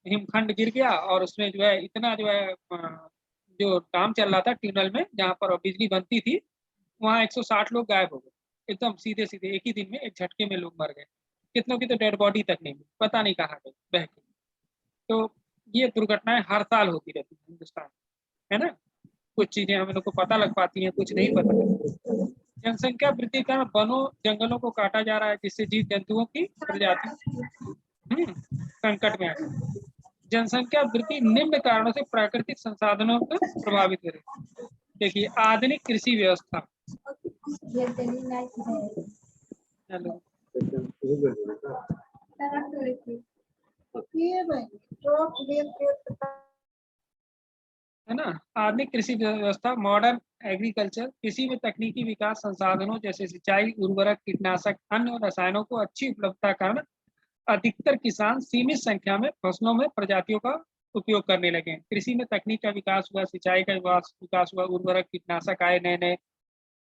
हिमखंड गिर गया, और उसमें जो है इतना जो है जो काम चल रहा था ट्यूनल में जहाँ पर बिजली बनती थी, वहाँ 160 लोग गायब हो गए, एकदम सीधे सीधे एक ही दिन में, एक झटके में लोग मर गए। कितनों की तो डेड बॉडी तक नहीं मिली, पता नहीं कहाँ गई बह के। तो ये दुर्घटनाएं हर साल होती रहती है हिंदुस्तान में, है ना। कुछ चीजें हम लोग को पता लग पाती हैं, कुछ नहीं पता लगती। जनसंख्या वृद्धि के कारण वनों जंगलों को काटा जा रहा है, जिससे जीव जंतुओं की प्रजाति संकट में आ गई। जनसंख्या वृद्धि निम्न कारणों से प्राकृतिक संसाधनों को प्रभावित हो रही है। देखिए, आधुनिक कृषि व्यवस्था। हेलो, है ना। आधुनिक कृषि व्यवस्था, मॉडर्न एग्रीकल्चर, कृषि में तकनीकी विकास, संसाधनों जैसे सिंचाई, उर्वरक, कीटनाशक, अन्य रसायनों को अच्छी उपलब्धता कारण अधिकतर किसान सीमित संख्या में फसलों में प्रजातियों का उपयोग करने लगे। कृषि में तकनीक का विकास हुआ, सिंचाई का विकास हुआ, उर्वरक, कीटनाशक आए नए नए।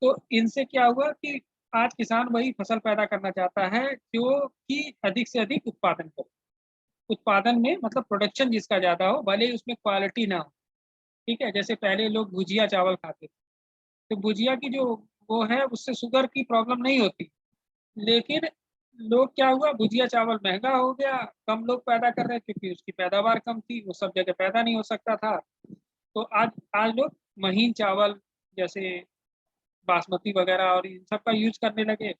तो इनसे क्या हुआ कि आज किसान वही फसल पैदा करना चाहता है जो कि अधिक से अधिक उत्पादन करे। उत्पादन में मतलब प्रोडक्शन जिसका ज्यादा हो, भले ही उसमें क्वालिटी ना हो। ठीक है, जैसे पहले लोग भुजिया चावल खाते थे, तो भुजिया की जो वो है उससे शुगर की प्रॉब्लम नहीं होती, लेकिन लोग क्या हुआ, भुजिया चावल महंगा हो गया, कम लोग पैदा कर रहे थे क्योंकि उसकी पैदावार कम थी, वो सब जगह पैदा नहीं हो सकता था। तो आज आज लोग महीन चावल जैसे बासमती वगैरह और इन सब का यूज करने लगे,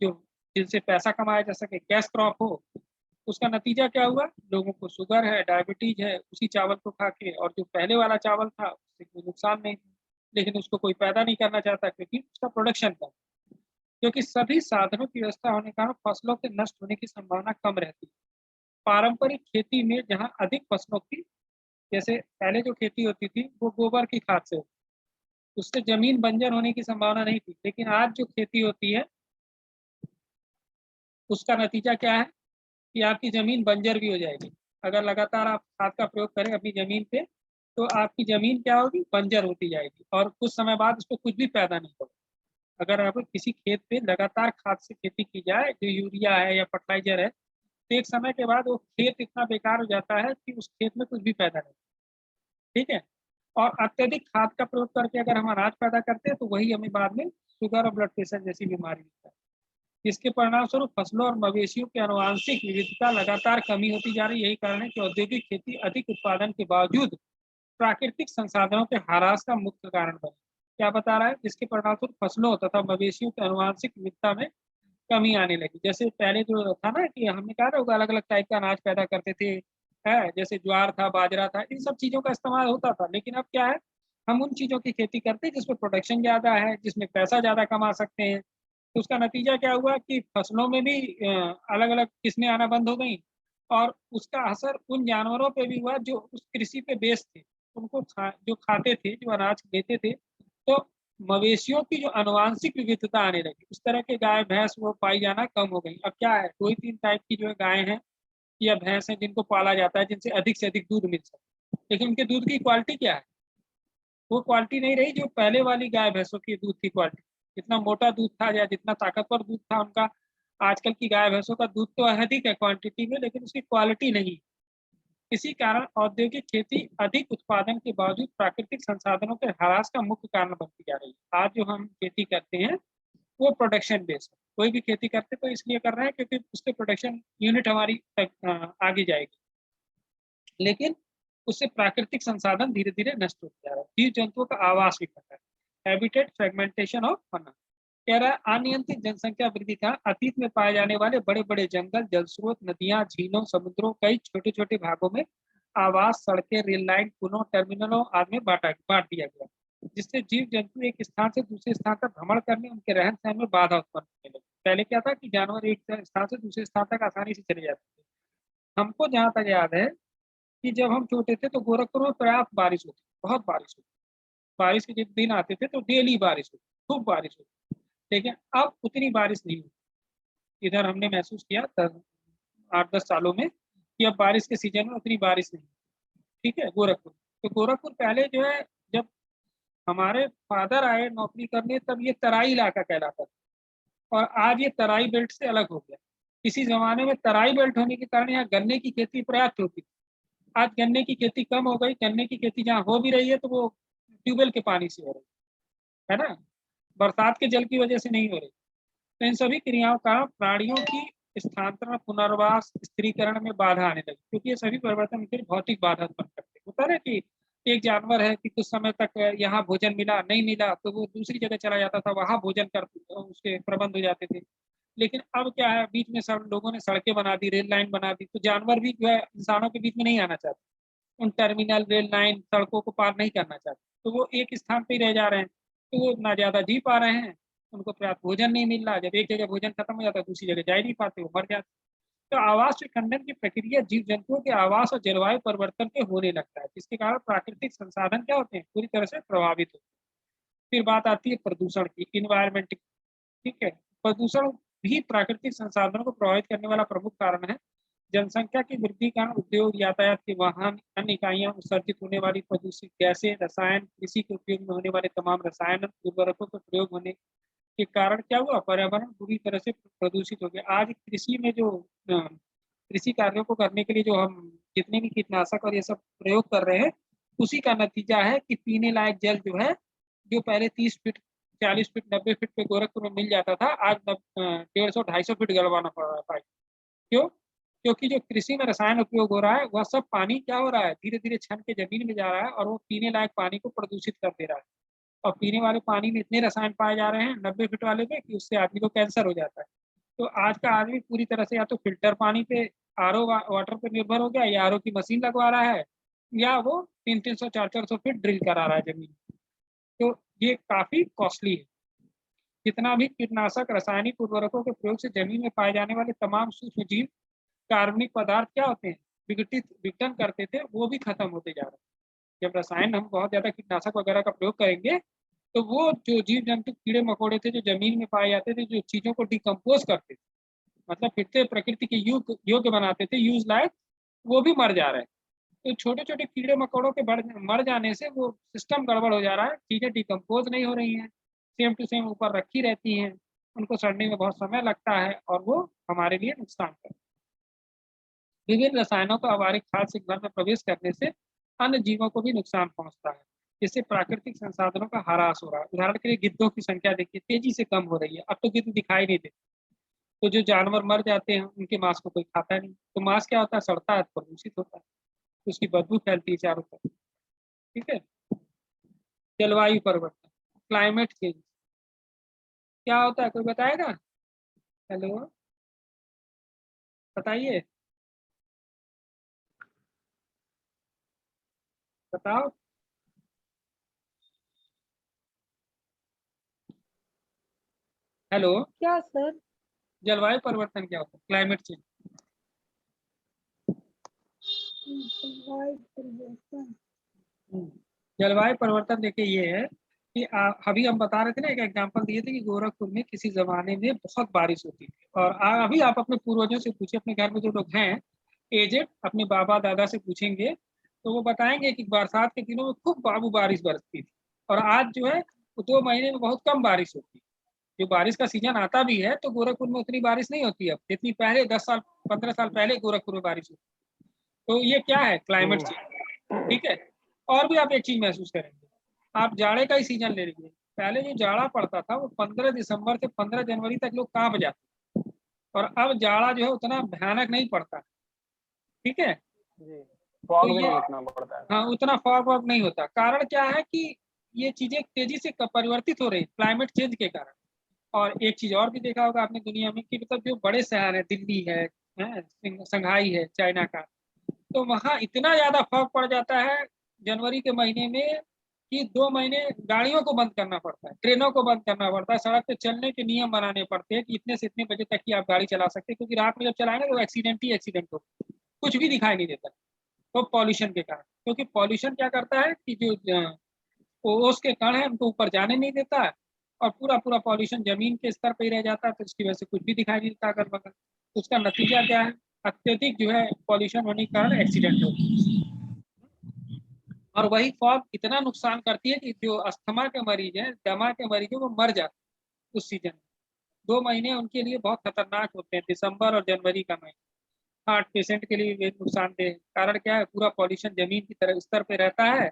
जो जिनसे पैसा कमाया जा सके, कैश क्रॉप हो। उसका नतीजा क्या हुआ, लोगों को शुगर है, डायबिटीज है उसी चावल को खा के, और जो पहले वाला चावल था उससे कोई नुकसान नहीं, लेकिन उसको कोई पैदा नहीं करना चाहता क्योंकि उसका प्रोडक्शन कम। क्योंकि सभी साधनों की व्यवस्था होने के कारण फसलों के नष्ट होने की संभावना कम रहती है। पारंपरिक खेती में जहाँ अधिक फसलों की, जैसे पहले जो खेती होती थी वो गोबर की खाद से होती, उससे जमीन बंजर होने की संभावना नहीं थी। लेकिन आज जो खेती होती है उसका नतीजा क्या है कि आपकी जमीन बंजर भी हो जाएगी। अगर लगातार आप खाद का प्रयोग करें अपनी जमीन पे, तो आपकी जमीन क्या होगी, बंजर होती जाएगी और कुछ समय बाद उसको कुछ भी पैदा नहीं होगा। अगर आप किसी खेत पे लगातार खाद से खेती की जाए, जो यूरिया है या फर्टिलाइजर है, तो एक समय के बाद वो खेत इतना बेकार हो जाता है कि उस खेत में कुछ भी पैदा नहीं। ठीक है। और अत्यधिक खाद का प्रयोग करके अगर हम अनाज पैदा करते हैं तो वही हमें बाद में शुगर और ब्लड प्रेशर जैसी बीमारी होता है। इसके परिणाम स्वरूप फसलों और मवेशियों की आनुवांशिक विविधता लगातार कमी होती जा रही है। यही कारण है कि औद्योगिक खेती अधिक उत्पादन के बावजूद प्राकृतिक संसाधनों के ह्रास का मुख्य कारण बने। क्या बता रहा है, जिसके परिणाम स्वरूप फसलों तथा मवेशियों की आनुवांशिक विविधता में कमी आने लगी। जैसे पहले जो था ना कि हमने कहा ना अलग अलग टाइप का अनाज पैदा करते थे, है जैसे ज्वार था, बाजरा था, इन सब चीजों का इस्तेमाल होता था। लेकिन अब क्या है, हम उन चीजों की खेती करते हैं जिसमें प्रोडक्शन ज्यादा है, जिसमें पैसा ज्यादा कमा सकते हैं। तो उसका नतीजा क्या हुआ कि फसलों में भी अलग अलग किस्में आना बंद हो गई, और उसका असर उन जानवरों पे भी हुआ जो उस कृषि पे बेस्ड थे, उनको जो खाते थे, जो अनाज लेते थे। तो मवेशियों की जो आनुवांशिक विविधता आने लगी, उस तरह के गाय भैंस वो पाई जाना कम हो गई। अब क्या है, 2 ही 3 टाइप की जो है गाय हैं या भैंस हैं जिनको पाला जाता है, जिनसे अधिक से अधिक दूध मिल सके। लेकिन उनके दूध की क्वालिटी क्या है, वो क्वालिटी नहीं रही जो पहले वाली गाय भैंसों की दूध की क्वालिटी। जितना मोटा दूध था या जितना ताकतवर दूध था उनका, आजकल की गाय भैंसों का दूध तो अधिक है क्वांटिटी में, लेकिन उसकी क्वालिटी नहीं। इसी कारण औद्योगिक खेती अधिक उत्पादन के बावजूद प्राकृतिक संसाधनों के ह्रास का मुख्य कारण बनती जा रही है। आज जो हम खेती करते हैं वो प्रोडक्शन बेस्ड है। कोई भी खेती करते तो इसलिए कर रहे हैं क्योंकि उसके प्रोडक्शन यूनिट हमारी आगे जाएगी, लेकिन उससे प्राकृतिक संसाधन धीरे धीरे नष्ट होते जा रहे हैं। जीव जंतुओं का आवास भी घटा है, हैबिटेट फ्रेगमेंटेशन ऑफ फना। कह रहा है अनियंत्रित जनसंख्या वृद्धि का अतीत में पाए जाने वाले बड़े बड़े जंगल, जल स्रोत, नदियां, झीलों, समुद्रों, कई छोटे छोटे भागों में आवास, सड़कें, रेल लाइन, पुलों, टर्मिनलों आदि में बांट दिया गया, जिससे जीव जंतु एक स्थान से दूसरे स्थान तक भ्रमण करने, उनके रहन सहन में बाधा उत्पन्न होने लगी। पहले क्या था कि जानवर एक स्थान से दूसरे स्थान तक आसानी से चले जाते थे। हमको जहां तक याद है कि जब हम छोटे थे तो गोरखपुर में पर्याप्त बारिश होती, बहुत बारिश होती। बारिश के जब दिन आते थे तो डेली बारिश होती, खूब बारिश होती। लेकिन अब उतनी बारिश नहीं होती। इधर हमने महसूस किया 8-10 सालों में कि अब बारिश के सीजन में उतनी बारिश नहीं। ठीक है। गोरखपुर, तो गोरखपुर पहले जो है, जब हमारे फादर आए नौकरी करने तब ये तराई इलाका कहलाता था, और आज ये तराई बेल्ट से अलग हो गया। इसी जमाने में तराई बेल्ट होने के कारण यहाँ गन्ने की खेती पर्याप्त होती थी। आज गन्ने की खेती कम हो गई। गन्ने की खेती जहाँ हो भी रही है तो वो ट्यूबवेल के पानी से हो रही है ना, बरसात के जल की वजह से नहीं हो रही। तो इन सभी क्रियाओं का प्राणियों की स्थानांतरण, पुनर्वास, स्थिरीकरण में बाधा आने लगी, क्योंकि ये सभी परिवर्तन उनके भौतिक बाधा उत्पन्न करते हैं। होता है कि एक जानवर है कि कुछ समय तक यहाँ भोजन मिला, नहीं मिला तो वो दूसरी जगह चला जाता था, वहां भोजन कर उसके प्रबंध हो जाते थे। लेकिन अब क्या है, बीच में सब लोगों ने सड़कें बना दी, रेल लाइन बना दी, तो जानवर भी जो है इंसानों के बीच में नहीं आना चाहते, उन टर्मिनल, रेल लाइन, सड़कों को पार नहीं करना चाहते, तो वो एक स्थान पे ही रह जा रहे हैं। तो वो ना ज्यादा जी पा रहे हैं, उनको पर्याप्त भोजन नहीं मिल रहा। जब एक जगह भोजन खत्म हो जाता है दूसरी जगह जा ही नहीं पाते, वो मर जाते। तो आवास विखंडन की प्रक्रिया जीव जंतुओं के आवास और जलवायु परिवर्तन के होने लगता है, जिसके कारण प्राकृतिक संसाधन क्या होते हैं, पूरी तरह से प्रभावित होते हैं। फिर बात आती है प्रदूषण की, इन्वायरमेंट की। ठीक है। प्रदूषण भी प्राकृतिक संसाधनों को प्रभावित करने वाला प्रमुख कारण है। जनसंख्या की वृद्धि का उद्योग, यातायात के वाहन, अन्य इकाइयां, उत्सर्जित होने वाली प्रदूषित गैसें, रसायन, कृषि के उपयोग में होने वाले तमाम रसायन, उर्वरकों के प्रयोग होने के कारण क्या हुआ, पर्यावरण बुरी तरह से प्रदूषित हो गया। आज कृषि में जो कृषि कार्यों को करने के लिए जो हम जितने भी कीटनाशक और ये सब प्रयोग कर रहे हैं, उसी का नतीजा है कि पीने लायक जल जो है, जो पहले 30 फीट 40 फीट 90 फीट पे गोरखपुर में मिल जाता था, आज 150-250 फीट गड़वाना पड़ रहा है पाइप। क्यों? क्योंकि जो कृषि में रसायन उपयोग हो रहा है वह सब पानी क्या हो रहा है, धीरे धीरे छन के जमीन में जा रहा है और वो पीने लायक पानी को प्रदूषित कर दे रहा है। और पीने वाले पानी में इतने रसायन पाए जा रहे हैं 90 फीट वाले में कि उससे आदमी को कैंसर हो जाता है। तो आज का आदमी पूरी तरह से या तो फिल्टर पानी पे, आरओ वाटर पे निर्भर हो गया, या आरओ की मशीन लगवा रहा है, या वो 300-300 400-400 फीट ड्रिल करा रहा है जमीन। तो ये काफी कॉस्टली है। जितना भी कीटनाशक रासायनिक उर्वरकों के प्रयोग से जमीन में पाए जाने वाले तमाम सूक्ष्म जीव, कार्बनिक पदार्थ क्या होते हैं, विघटन करते थे, वो भी खत्म होते जा रहे हैं। जब रसायन हम बहुत ज्यादा कीटनाशक वगैरह का प्रयोग करेंगे तो वो जो जीव जंतु कीड़े मकोड़े थे जो जमीन में पाए जाते थे, जो चीजों को डिकम्पोज करते थे, मतलब फिर से प्रकृति के योग्य बनाते थे, यूज लायक, वो भी मर जा रहे हैं। तो छोटे छोटे कीड़े मकोड़ों के मर जाने से वो सिस्टम गड़बड़ हो जा रहा है, चीजें डिकम्पोज नहीं हो रही हैं, सेम टू सेम ऊपर रखी रहती हैं, उनको सड़ने में बहुत समय लगता है और वो हमारे लिए नुकसान करता है। विभिन्न रसायनों का व्यावहारिक खाद्य से घर में प्रवेश करने से अन्य जीवों को भी नुकसान पहुंचता है, जिससे प्राकृतिक संसाधनों का ह्रास हो रहा है। उदाहरण के लिए गिद्धों की संख्या देखिए तेजी से कम हो रही है, अब तो गिद्ध दिखाई नहीं देते। तो जो जानवर मर जाते हैं उनके मांस को कोई खाता नहीं, तो मांस क्या होता है, सड़ता है, प्रदूषित होता है, तो उसकी बदबू फैलती है चारों तरफ। ठीक है। जलवायु परिवर्तन, क्लाइमेट चेंज क्या होता है, कोई बताएगा? हेलो, बताइए, बताओ। हेलो, क्या सर? जलवायु परिवर्तन क्या होता है, क्लाइमेट चेंज? जलवायु परिवर्तन। जलवायु परिवर्तन देखिए ये है कि अभी हम बता रहे थे ना, एक एग्जांपल दिए थे कि गोरखपुर में किसी जमाने में बहुत बारिश होती थी, और अभी आप अपने पूर्वजों से पूछिए, अपने घर में जो लोग हैं एजेड, अपने बाबा दादा से पूछेंगे तो वो बताएंगे कि बरसात के दिनों में खूब बाबू बारिश बरसती थी, और आज जो है वो 2 महीने में बहुत कम बारिश होती है। जो बारिश का सीजन आता भी है तो गोरखपुर में उतनी बारिश नहीं होती अब जितनी पहले 10 साल 15 साल पहले गोरखपुर में बारिश होती। तो ये क्या है, क्लाइमेट चेंज। ठीक है। और भी आप एक चीज महसूस करेंगे, आप जाड़े का ही सीजन ले लीजिए, पहले जो जाड़ा पड़ता था वो 15 दिसंबर से 15 जनवरी तक लोग कांप जाते, और अब जाड़ा जो है उतना भयानक नहीं पड़ता। ठीक है। जी, तो फॉग भी ये, नहीं उतना पड़ता है। हाँ, उतना फॉग वॉग नहीं होता। कारण क्या है कि ये चीजें तेजी से परिवर्तित हो रही है क्लाइमेट चेंज के कारण। और एक चीज और भी देखा होगा आपने दुनिया में कि मतलब जो बड़े शहर है, दिल्ली है, शंघाई है चाइना का, तो वहाँ इतना ज्यादा फॉग पड़ जाता है जनवरी के महीने में कि 2 महीने गाड़ियों को बंद करना पड़ता है, ट्रेनों को बंद करना पड़ता है, सड़क पे चलने के नियम बनाने पड़ते हैं कि इतने से इतने बजे तक ही आप गाड़ी चला सकते हैं, क्योंकि रात में जब चलाएंगे तो एक्सीडेंट ही एक्सीडेंट हो, कुछ भी दिखाई नहीं देता। तो पॉल्यूशन के कारण, क्योंकि पॉल्यूशन क्या करता है कि जो ओस के कण है उनको ऊपर जाने नहीं देता है, और पूरा पूरा पॉल्यूशन जमीन के स्तर पर ही रह जाता है, तो इसकी वजह से कुछ भी दिखाई नहीं देता अगल बगल। उसका नतीजा क्या है, अत्यधिक जो है पॉल्यूशन होने के कारण एक्सीडेंट होते हैं। और वही फॉग इतना नुकसान करती है कि जो अस्थमा के मरीज हैं, दमा के मरीज हैं, वो मर जाते हैं उस सीजन में। 2 महीने उनके लिए बहुत खतरनाक होते हैं, दिसंबर और जनवरी का महीना हार्ट पेशेंट के लिए भी नुकसानदेह है। कारण क्या है, पूरा पॉल्यूशन जमीन की तरह स्तर पे रहता है,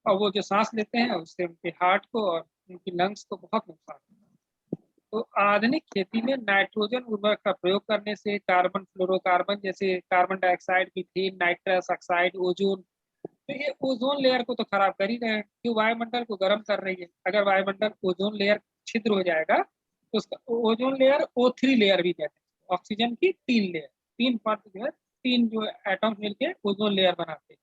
और वो जो सांस लेते हैं उससे उनके हार्ट को और उनकी लंग्स को बहुत नुकसान होता है। तो आधुनिक खेती में नाइट्रोजन उर्वरक का प्रयोग करने से कार्बन फ्लोरोकार्बन जैसे carbon dioxide, methane, nitrous oxide, ozone, तो ये ओजोन लेयर को तो खराब कर ही रहे हैं, जो वायुमंडल को गर्म कर रही है। अगर वायुमंडल ओजोन लेयर छिद्र हो जाएगा तो उसका ओजोन लेयर O3 लेयर भी कहते हैं, ऑक्सीजन की 3 लेयर, 3 परत जो है, 3 जो एटम्स मिलके ओजोन लेयर बनाते हैं,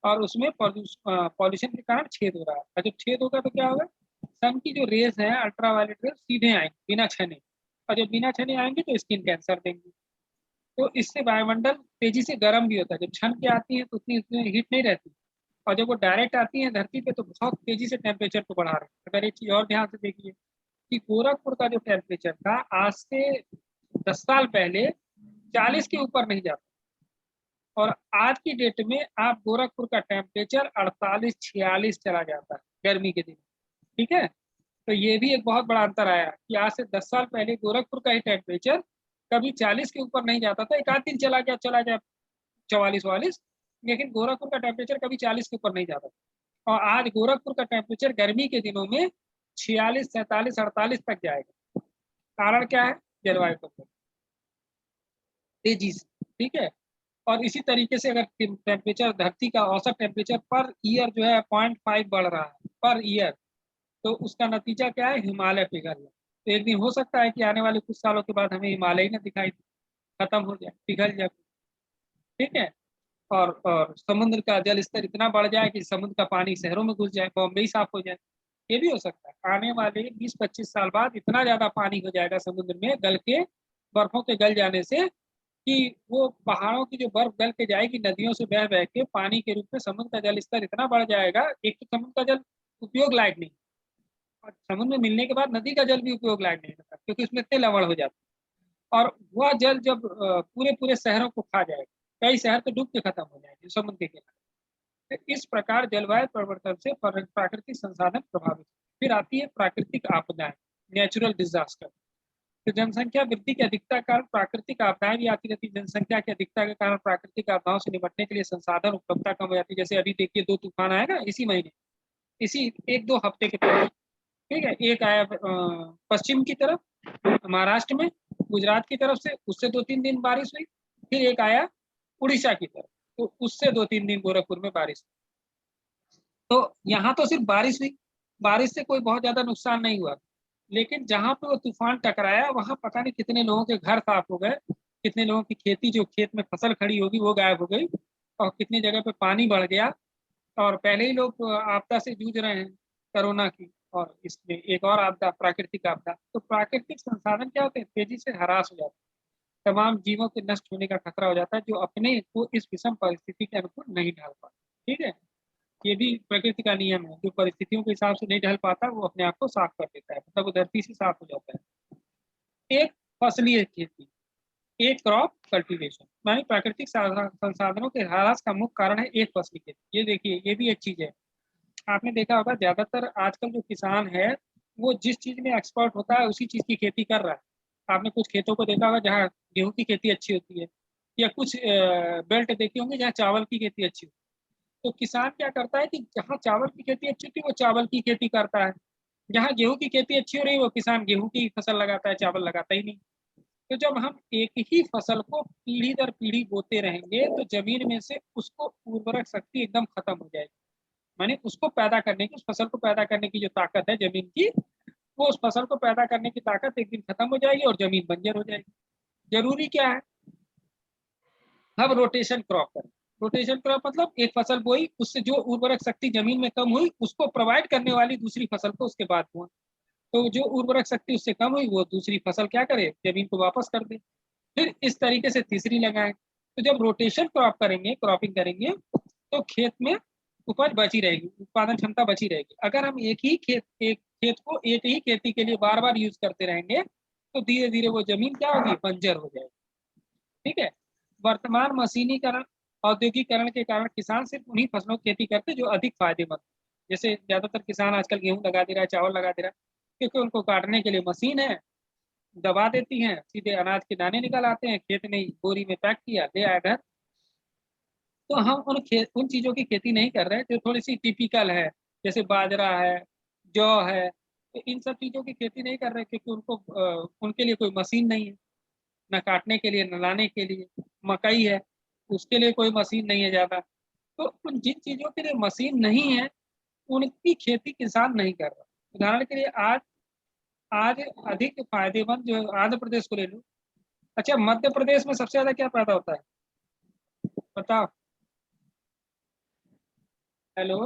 और उसमें पॉल्यूशन के कारण छेद हो रहा है। और जब छेद होगा तो क्या होगा, सन की जो रेज है, अल्ट्रावायलेट रेज सीधे आएंगे बिना छने, और जब बिना छने आएंगे तो स्किन कैंसर देंगे। तो इससे वायुमंडल तेजी से गर्म भी होता है, जब छन के आती है तो उतनी हीट नहीं रहती, और जब वो डायरेक्ट आती है धरती पे तो बहुत तेजी से टेम्परेचर को बढ़ा रहे हैं। अगर एक चीज और ध्यान से देखिए कि गोरखपुर का जो टेम्परेचर था आज से 10 साल पहले 40 के ऊपर नहीं जाता, और आज की डेट में आप गोरखपुर का टेम्परेचर 48-46 चला जाता है गर्मी के दिन। ठीक है। तो ये भी एक बहुत बड़ा अंतर आया कि आज से 10 साल पहले गोरखपुर का ही टेम्परेचर कभी 40 के ऊपर नहीं जाता था, एक आध दिन चला गया 44-44, लेकिन गोरखपुर का टेम्परेचर कभी 40 के ऊपर नहीं जाता था। और आज गोरखपुर का टेम्परेचर गर्मी के दिनों में 46, 47, 48 तक जाएगा। कारण क्या है? जलवायु परिवर्तन तेजी से, ठीक है। और इसी तरीके से अगर टेम्परेचर, धरती का औसत टेम्परेचर पर ईयर जो है 0.5 बढ़ रहा है पर ईयर, तो उसका नतीजा क्या है? हिमालय पिघल रहा है। तो एक दिन हो सकता है कि आने वाले कुछ सालों के बाद हमें हिमालय ही ना दिखाई दे, खत्म हो जाए, पिघल जाए, ठीक है। और समुद्र का जल स्तर इतना बढ़ जाए कि समुद्र का पानी शहरों में घुस जाए, बॉम्बे ही साफ हो जाए, ये भी हो सकता है। आने वाले 20-25 साल बाद इतना ज्यादा पानी हो जाएगा समुद्र में गल के, बर्फों के गल जाने से, कि वो पहाड़ों की जो बर्फ गल के जाएगी नदियों से बह बह के पानी के रूप में समुद्र का जल स्तर इतना बढ़ जाएगा, एक तो समुद्र का जल उपयोग लायक नहीं, और समुद्र में मिलने के बाद नदी का जल भी उपयोग लायक नहीं रहता, क्योंकि उसमें इतने लवण हो जाते हैं। और वह जल जब पूरे पूरे शहरों को खा जाएगा, कई शहर तो डूब के खत्म हो जाएंगे समुद्र के किनारे। तो इस प्रकार जलवायु परिवर्तन से प्राकृतिक संसाधन प्रभावित। फिर आती है प्राकृतिक आपदाएं, नेचुरल डिजास्टर। तो जनसंख्या वृद्धि की अधिकता के कारण प्राकृतिक आपदाएं भी आती रहती है। जनसंख्या की अधिकता के कारण प्राकृतिक आपदाओं से निपटने के लिए संसाधन उपलब्धता कम हो जाती है। जैसे अभी देखिए 2 तूफान आए ना इसी महीने, इसी 1-2 हफ्ते के पहले, ठीक है। एक आया पश्चिम की तरफ महाराष्ट्र में, गुजरात की तरफ से, उससे 2-3 दिन बारिश हुई। फिर एक आया उड़ीसा की तरफ, तो उससे 2-3 दिन गोरखपुर में बारिश। तो यहाँ तो सिर्फ बारिश हुई, बारिश से कोई बहुत ज्यादा नुकसान नहीं हुआ, लेकिन जहां पे वो तूफान टकराया वहां पता नहीं कितने लोगों के घर साफ हो गए, कितने लोगों की खेती, जो खेत में फसल खड़ी होगी वो गायब हो गई, और कितनी जगह पे पानी बढ़ गया। और पहले ही लोग आपदा से जूझ रहे हैं, कोरोना की, और इसमें एक और आपदा, प्राकृतिक आपदा। तो प्राकृतिक संसाधन क्या होते हैं? तेजी से ह्रास हो जाते हैं, तमाम जीवों के नष्ट होने का खतरा हो जाता है, जो अपने को इस विषम परिस्थिति के अनुकूल नहीं ढाल पाते, ठीक है। ये भी प्रकृति का नियम है, जो परिस्थितियों के हिसाब से नहीं ढल पाता वो अपने आप को साफ कर देता है, मतलब वो धरती से साफ हो जाता है। एक फसलीय खेती, एक क्रॉप कल्टीवेशन, यानी प्राकृतिक संसाधनों के ह्रास का मुख्य कारण है एक फसली खेती। ये देखिए, ये भी एक चीज है। आपने देखा होगा ज्यादातर आजकल जो किसान है वो जिस चीज में एक्सपर्ट होता है उसी चीज की खेती कर रहा है। आपने कुछ खेतों को देखा होगा जहाँ गेहूं की खेती अच्छी होती है, या कुछ बेल्ट देखे होंगे जहाँ चावल की खेती अच्छी होती है। तो किसान क्या करता है कि जहाँ चावल की खेती अच्छी होती है वो चावल की खेती करता है, जहाँ गेहूं की खेती अच्छी हो रही है वो किसान गेहूं की फसल लगाता है, चावल लगाता ही नहीं। तो जब हम एक ही फसल को पीढ़ी दर पीढ़ी बोते रहेंगे तो जमीन में से उसको उर्वरक शक्ति एकदम खत्म हो जाएगी, माने उसको पैदा करने की, उस फसल को पैदा करने की जो ताकत है जमीन की, वो उस फसल को पैदा करने की ताकत एक दिन खत्म हो जाएगी और जमीन बंजर हो जाएगी। जरूरी क्या है? हम रोटेशन क्रॉप करें। रोटेशन क्रॉप मतलब एक फसल बोई, उससे जो उर्वरक शक्ति जमीन में कम हुई उसको प्रोवाइड करने वाली दूसरी फसल को उसके बाद बोए। तो जो उर्वरक शक्ति उससे कम हुई वो दूसरी फसल क्या करे? जमीन को वापस कर दे। फिर इस तरीके से तीसरी लगाएं। तो जब रोटेशन क्रॉप करेंगे, क्रॉपिंग करेंगे, तो खेत में उपज बची रहेगी, उत्पादन क्षमता बची रहेगी। अगर हम एक खेत को एक ही खेती के लिए बार बार यूज करते रहेंगे तो धीरे धीरे वो जमीन क्या होगी? बंजर हो जाएगी, ठीक है। वर्तमान मशीनीकरण, औद्योगिकरण के कारण किसान सिर्फ उन्हीं फसलों की खेती करते जो अधिक फायदेमंद। जैसे ज्यादातर किसान आजकल गेहूं लगा दे रहा है, चावल लगा दे रहा है, क्योंकि उनको काटने के लिए मशीन है, दबा देती हैं, सीधे अनाज के दाने निकल आते हैं, खेत में बोरी में पैक किया, ले आया घर। तो हम उन चीजों की खेती नहीं कर रहे जो थोड़ी सी टिपिकल है, जैसे बाजरा है, जौ है। तो इन सब चीजों की खेती नहीं कर रहे क्योंकि उनके लिए कोई मशीन नहीं है, न काटने के लिए न लाने के लिए। मकई है, उसके लिए कोई मशीन नहीं है ज्यादा। तो उन जिन चीजों के लिए मशीन नहीं है उनकी खेती किसान नहीं कर रहा। उदाहरण के लिए आज आज अधिक फायदेमंद जो आंध्र प्रदेश को ले लो। अच्छा, मध्य प्रदेश में सबसे ज्यादा क्या पैदा होता है बताओ? हेलो,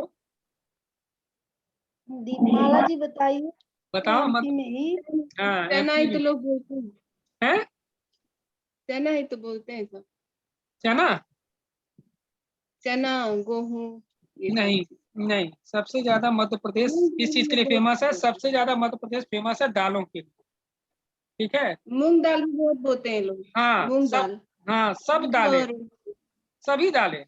दीपमाला जी बताइए। बताओ एमपी में ही। हाँ, चना एमपी ही तो में लोग बोलते हैं, है चना ही तो बोलते हैं सब। चना। चना, गेहूं, ये सब। नहीं नहीं, सबसे ज्यादा मध्य प्रदेश किस चीज के लिए फेमस है? सबसे ज्यादा मध्य प्रदेश फेमस है दालों के लिए, ठीक है। मूंग दाल भी बहुत बोते हैं लोग। हाँ मूंग सब, दाल हाँ सब दालें, और सभी दालें,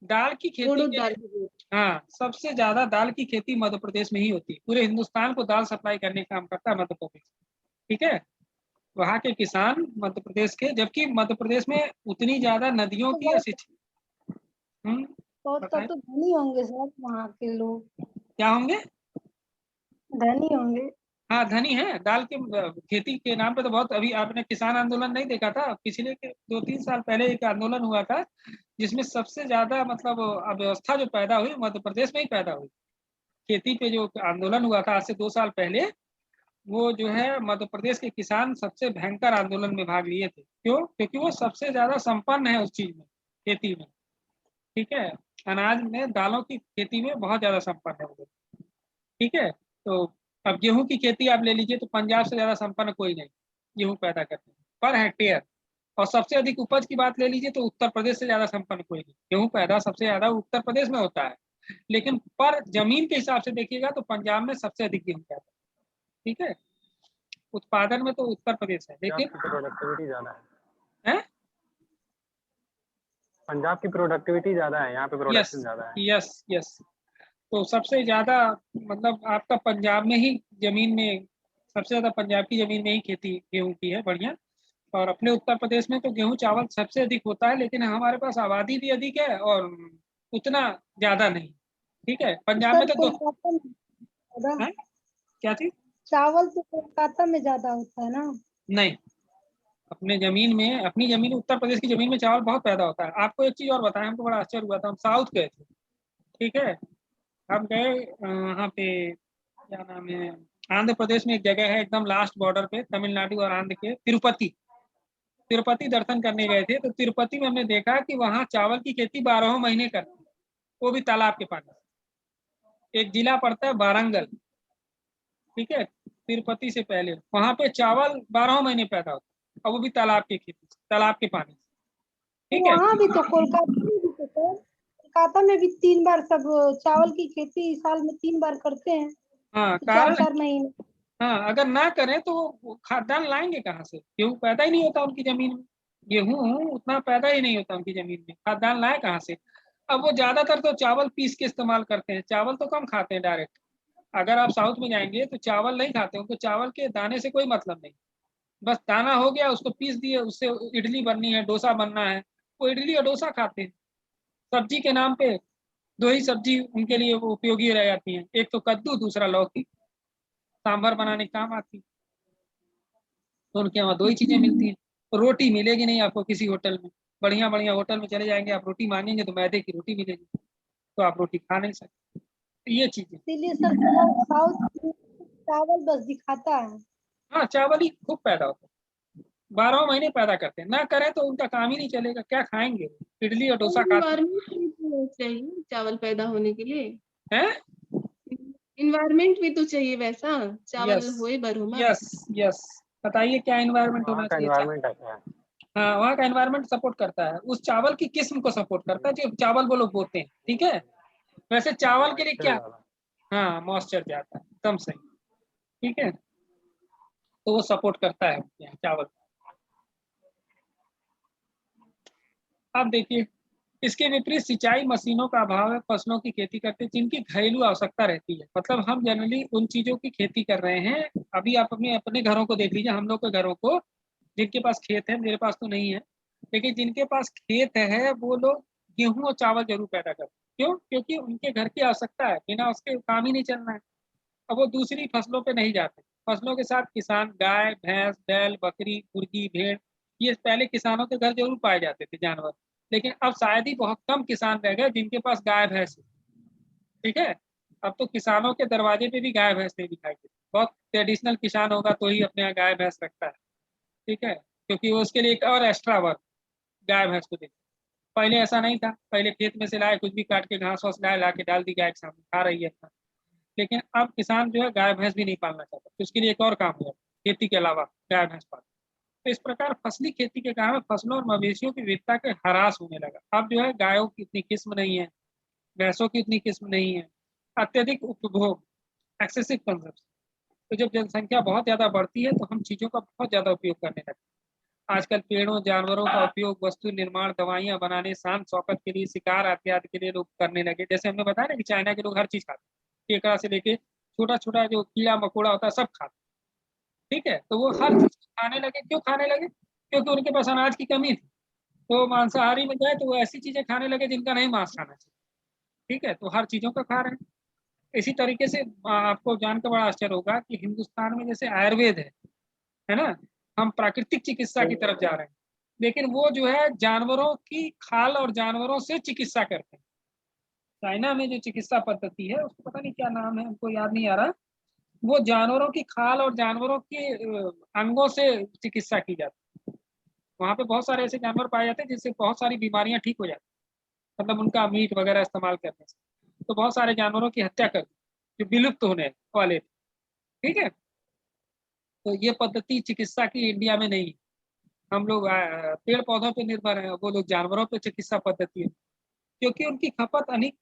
दाल की खेती उड़द के दाल लिए। भी बोते हाँ, सबसे ज्यादा दाल की खेती मध्य प्रदेश में ही होती है। पूरे हिंदुस्तान को दाल सप्लाई करने का काम करता है मध्य प्रदेश, ठीक है। वहाँ के किसान मध्य प्रदेश के, जबकि मध्य प्रदेश में उतनी ज्यादा नदियों तो की बहुत बहुत बताएं तब तो धनी होंगे सर वहाँ के लोग। क्या होंगे? धनी होंगे। हाँ धनी है, दाल के खेती के नाम पे तो बहुत। अभी आपने किसान आंदोलन नहीं देखा था, पिछले 2-3 साल पहले एक आंदोलन हुआ था जिसमें सबसे ज्यादा मतलब अव्यवस्था जो पैदा हुई मध्य प्रदेश में ही पैदा हुई। खेती पे जो आंदोलन हुआ था आज से 2 साल पहले, वो जो है मध्य प्रदेश के किसान सबसे भयंकर आंदोलन में भाग लिए थे। क्यों? क्योंकि वो सबसे ज्यादा संपन्न है उस चीज में, खेती में। ठीक है, अनाज में, दालों की खेती में बहुत ज्यादा संपन्न है वो लोग। ठीक है, तो अब गेहूं की खेती आप ले लीजिए तो पंजाब से ज्यादा संपन्न कोई नहीं गेहूं पैदा करते हैं पर हेक्टेयर। और सबसे अधिक उपज की बात ले लीजिए तो उत्तर प्रदेश से ज्यादा संपन्न कोई नहीं। गेहूं पैदा सबसे ज्यादा उत्तर प्रदेश में होता है, लेकिन पर जमीन के हिसाब से देखिएगा तो पंजाब में सबसे अधिक गेहूं पैदा है। ठीक है, उत्पादन में तो उत्तर प्रदेश है, लेकिन प्रोडक्टिविटी ज्यादा है पंजाब की प्रोडक्टिविटी ज्यादा है, यहाँ पे यस प्रोडक्शन ज्यादा है। Yes yes. तो सबसे ज्यादा मतलब आपका पंजाब में ही जमीन में, सबसे ज्यादा पंजाब की जमीन में ही खेती गेहूं की है बढ़िया। और अपने उत्तर प्रदेश में तो गेहूं चावल सबसे अधिक होता है, लेकिन हमारे पास आबादी भी अधिक है और उतना ज्यादा नहीं। ठीक है, पंजाब में सर तो कोलकाता में ज्यादा, है? क्या चीज? चावल तो कोलकाता में ज्यादा होता है ना। नहीं, अपने जमीन में, अपनी जमीन उत्तर प्रदेश की जमीन में चावल बहुत पैदा होता है। आपको एक चीज और बताएं, हमको बड़ा आश्चर्य हुआ था, हम साउथ गए थे। ठीक है, हम गए वहाँ पे, क्या नाम है, आंध्र प्रदेश में एक जगह है एकदम लास्ट बॉर्डर पे, तमिलनाडु और आंध्र के, तिरुपति। तिरुपति दर्शन करने गए थे, तो तिरुपति में हमने देखा कि वहाँ चावल की खेती 12 महीने करते हैं, वो भी तालाब के पानी से। एक जिला पड़ता है वारंगल, ठीक है, तिरुपति से पहले, वहां पे चावल 12 महीने पैदा होता है और वो भी तालाब की खेती से, तालाब के पानी से। ठीक है, वहाँ भी तो कोलकाता में भी तो सर, कोलकाता में भी 3 बार सब चावल की खेती साल में 3 बार करते हैं, हाँ तो कारण, 4-4 महीने। हाँ अगर ना करें तो वो खाद्यान्न लाएंगे कहाँ से? गेहूं पैदा ही नहीं होता उनकी जमीन में, गेहूं उतना पैदा ही नहीं होता उनकी जमीन में, खाद्यान्न लाए कहाँ से? अब वो ज्यादातर तो चावल पीस के इस्तेमाल करते हैं, चावल तो कम खाते हैं डायरेक्ट। अगर आप साउथ में जाएंगे तो चावल नहीं खाते, उनको चावल के दाने से कोई मतलब नहीं। बस दाना हो गया, उसको पीस दिए, उससे इडली बननी है, डोसा बनना है, वो इडली और डोसा खाते हैं। सब्जी के नाम पे 2 ही सब्जी उनके लिए वो उपयोगी रह जाती हैं, एक तो कद्दू, दूसरा लौकी, सांभर बनाने के काम आती है। तो उनके यहाँ 2 ही चीजें मिलती हैं। तो रोटी मिलेगी नहीं आपको किसी होटल में, बढ़िया बढ़िया होटल में चले जाएंगे आप, रोटी मांगेंगे तो मैदे की रोटी मिलेगी, तो आप रोटी खा नहीं सकते। तो ये चीजें, इसीलिए सर साउथ में चावल बस दिखाता है। हाँ चावल ही खूब पैदा होता है, 12 महीने पैदा करते हैं, ना करें तो उनका काम ही नहीं चलेगा, क्या खाएंगे? इडली और डोसा खाते इन्वायरमेंट भी तो चाहिए चावल पैदा होने के लिए। हैं। इन्वायरमेंट भी तो चाहिए वैसा, चावल यस होए बरहुमा। Yes yes. बताइए क्या एनवायरनमेंट वहाँ होना का चाहिए? एनवायरनमेंट अच्छा है। हाँ वहाँ का एनवायरनमेंट सपोर्ट करता है, उस चावल की किस्म को सपोर्ट करता है जो चावल वो लोग बोते हैं। ठीक है, वैसे चावल के लिए मॉइस्चर क्या, ज्यादा। हाँ मॉइस्चर जाता है, एकदम सही। ठीक है, तो वो सपोर्ट करता है यहाँ चावल। अब देखिए, इसके विपरीत सिंचाई मशीनों का अभाव है, फसलों की खेती करते हैं जिनकी घरेलू आवश्यकता रहती है। मतलब हम जनरली उन चीजों की खेती कर रहे हैं। अभी आप अपने अपने घरों को देख लीजिए, हम लोग के घरों को, जिनके पास खेत है, मेरे पास तो नहीं है, लेकिन जिनके पास खेत है वो लोग गेहूं और चावल जरूर पैदा करते हैं। क्यों? क्योंकि उनके घर की आवश्यकता है, बिना उसके काम ही नहीं चलना है। अब वो दूसरी फसलों पे नहीं जाते। फसलों के साथ किसान गाय, भैंस, बैल, बकरी, मुर्गी, भेड़, ये पहले किसानों के घर जरूर पाए जाते थे जानवर, लेकिन अब शायद ही बहुत कम किसान रह गए जिनके पास गाय भैंस है। ठीक है, अब तो किसानों के दरवाजे पे भी गाय भैंस नहीं दिखाई देती। बहुत ट्रेडिशनल किसान होगा तो ही अपने यहाँ गाय भैंस रखता है। ठीक है, क्योंकि वो उसके लिए एक और एक्स्ट्रा वर्क, गाय भैंस को देख। पहले ऐसा नहीं था, पहले खेत में से लाए, कुछ भी काट के घास वास लाए, ला के डाल दी गाय के सामने, खा रही है अपना। लेकिन अब किसान जो है गाय भैंस भी नहीं पालना चाहता, तो उसके लिए एक और काम है खेती के अलावा, गाय भैंस पालना। तो इस प्रकार फसली खेती के कारण फसलों और मवेशियों की विविधता के ह्रास होने लगा। अब जो है गायों की इतनी किस्म नहीं है, भैंसों की इतनी किस्म नहीं है, अत्यधिक उपभोग, एक्सेसिव कंजप्शन। तो जब जनसंख्या बहुत ज्यादा बढ़ती है तो हम चीजों का बहुत ज्यादा उपयोग करने लगते हैं। आजकल पेड़ों जानवरों का उपयोग वस्तु निर्माण, दवाइयां बनाने, शान शौकत के लिए, शिकार इत्यादि के लिए लोग करने लगे। जैसे हमने बताया ना कि चाइना के लोग हर चीज खाते हैं, केकड़ा से लेके छोटा छोटा जो कीड़ा मकोड़ा होता है सब खाते हैं। ठीक है, तो वो हर चीज खाने लगे। क्यों खाने लगे? क्योंकि उनके पास अनाज की कमी थी। तो मांसाहारी में गए तो वो ऐसी चीजें खाने लगे जिनका नहीं मांस खाना चाहिए। ठीक है, तो हर चीजों का खा रहे हैं। इसी तरीके से आपको जानकर बड़ा आश्चर्य होगा कि हिंदुस्तान में जैसे आयुर्वेद है ना, हम प्राकृतिक चिकित्सा की तरफ जा रहे हैं, लेकिन वो जो है जानवरों की खाल और जानवरों से चिकित्सा करते हैं। चाइना में जो चिकित्सा पद्धति है उसको पता नहीं क्या नाम है, हमको याद नहीं आ रहा, वो जानवरों की खाल और जानवरों के अंगों से चिकित्सा की जाती है। वहाँ पे बहुत सारे ऐसे जानवर पाए जाते हैं जिससे बहुत सारी बीमारियां ठीक हो जाती, मतलब उनका मीट वगैरह इस्तेमाल करने से। तो बहुत सारे जानवरों की हत्या कर दी जो विलुप्त होने वाले थे, ठीक है। तो ये पद्धति चिकित्सा की इंडिया में नहीं, हम लोग पेड़ पौधों पे निर्भर हैं, वो लोग जानवरों पे चिकित्सा पद्धति है, क्योंकि उनकी खपत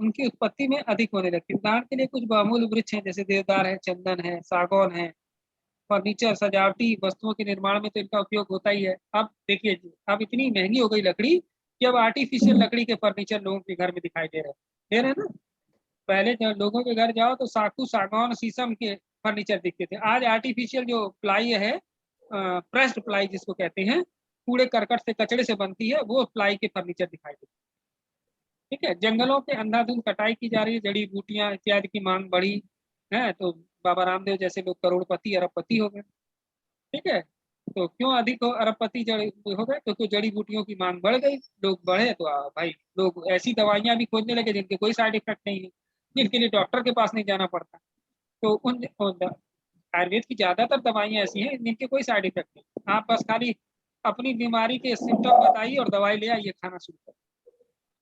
उनकी उत्पत्ति में अधिक होने लगती है। उदाहरण के लिए कुछ बहुमूल्य वृक्ष हैं, जैसे देवदार है, चंदन है, सागौन है, फर्नीचर सजावटी वस्तुओं के निर्माण में तो इनका उपयोग होता ही है। अब देखिए जी, अब इतनी महंगी हो गई लकड़ी कि अब आर्टिफिशियल लकड़ी के फर्नीचर लोगों के घर में दिखाई दे रहे हैं ना। पहले जब लोगों के घर जाओ तो साखू, सागौन, शीशम के फर्नीचर दिखते थे। आज आर्टिफिशियल जो प्लाई है, प्रेस्ड प्लाई जिसको कहते हैं, कूड़े करकट से, कचड़े से बनती है, वो प्लाई के फर्नीचर दिखाई देते हैं। ठीक है, जंगलों के अंधाधुंध कटाई की जा रही है, जड़ी बूटियां इत्यादि की मांग बढ़ी है, तो बाबा रामदेव जैसे लोग करोड़पति अरबपति हो गए। ठीक है, तो क्यों अधिक हो अरबपति हो गए? क्योंकि जड़ी बूटियों की मांग बढ़ गई, लोग बढ़े तो भाई लोग ऐसी दवाइयां भी खोजने लगे जिनके कोई साइड इफेक्ट नहीं है, जिनके लिए डॉक्टर के पास नहीं जाना पड़ता। तो आयुर्वेद की ज्यादातर दवाइयां ऐसी हैं जिनके कोई साइड इफेक्ट नहीं, आप बस खाली अपनी बीमारी के सिम्टम बताइए और दवाई ले आइए, खाना शुरू करिए,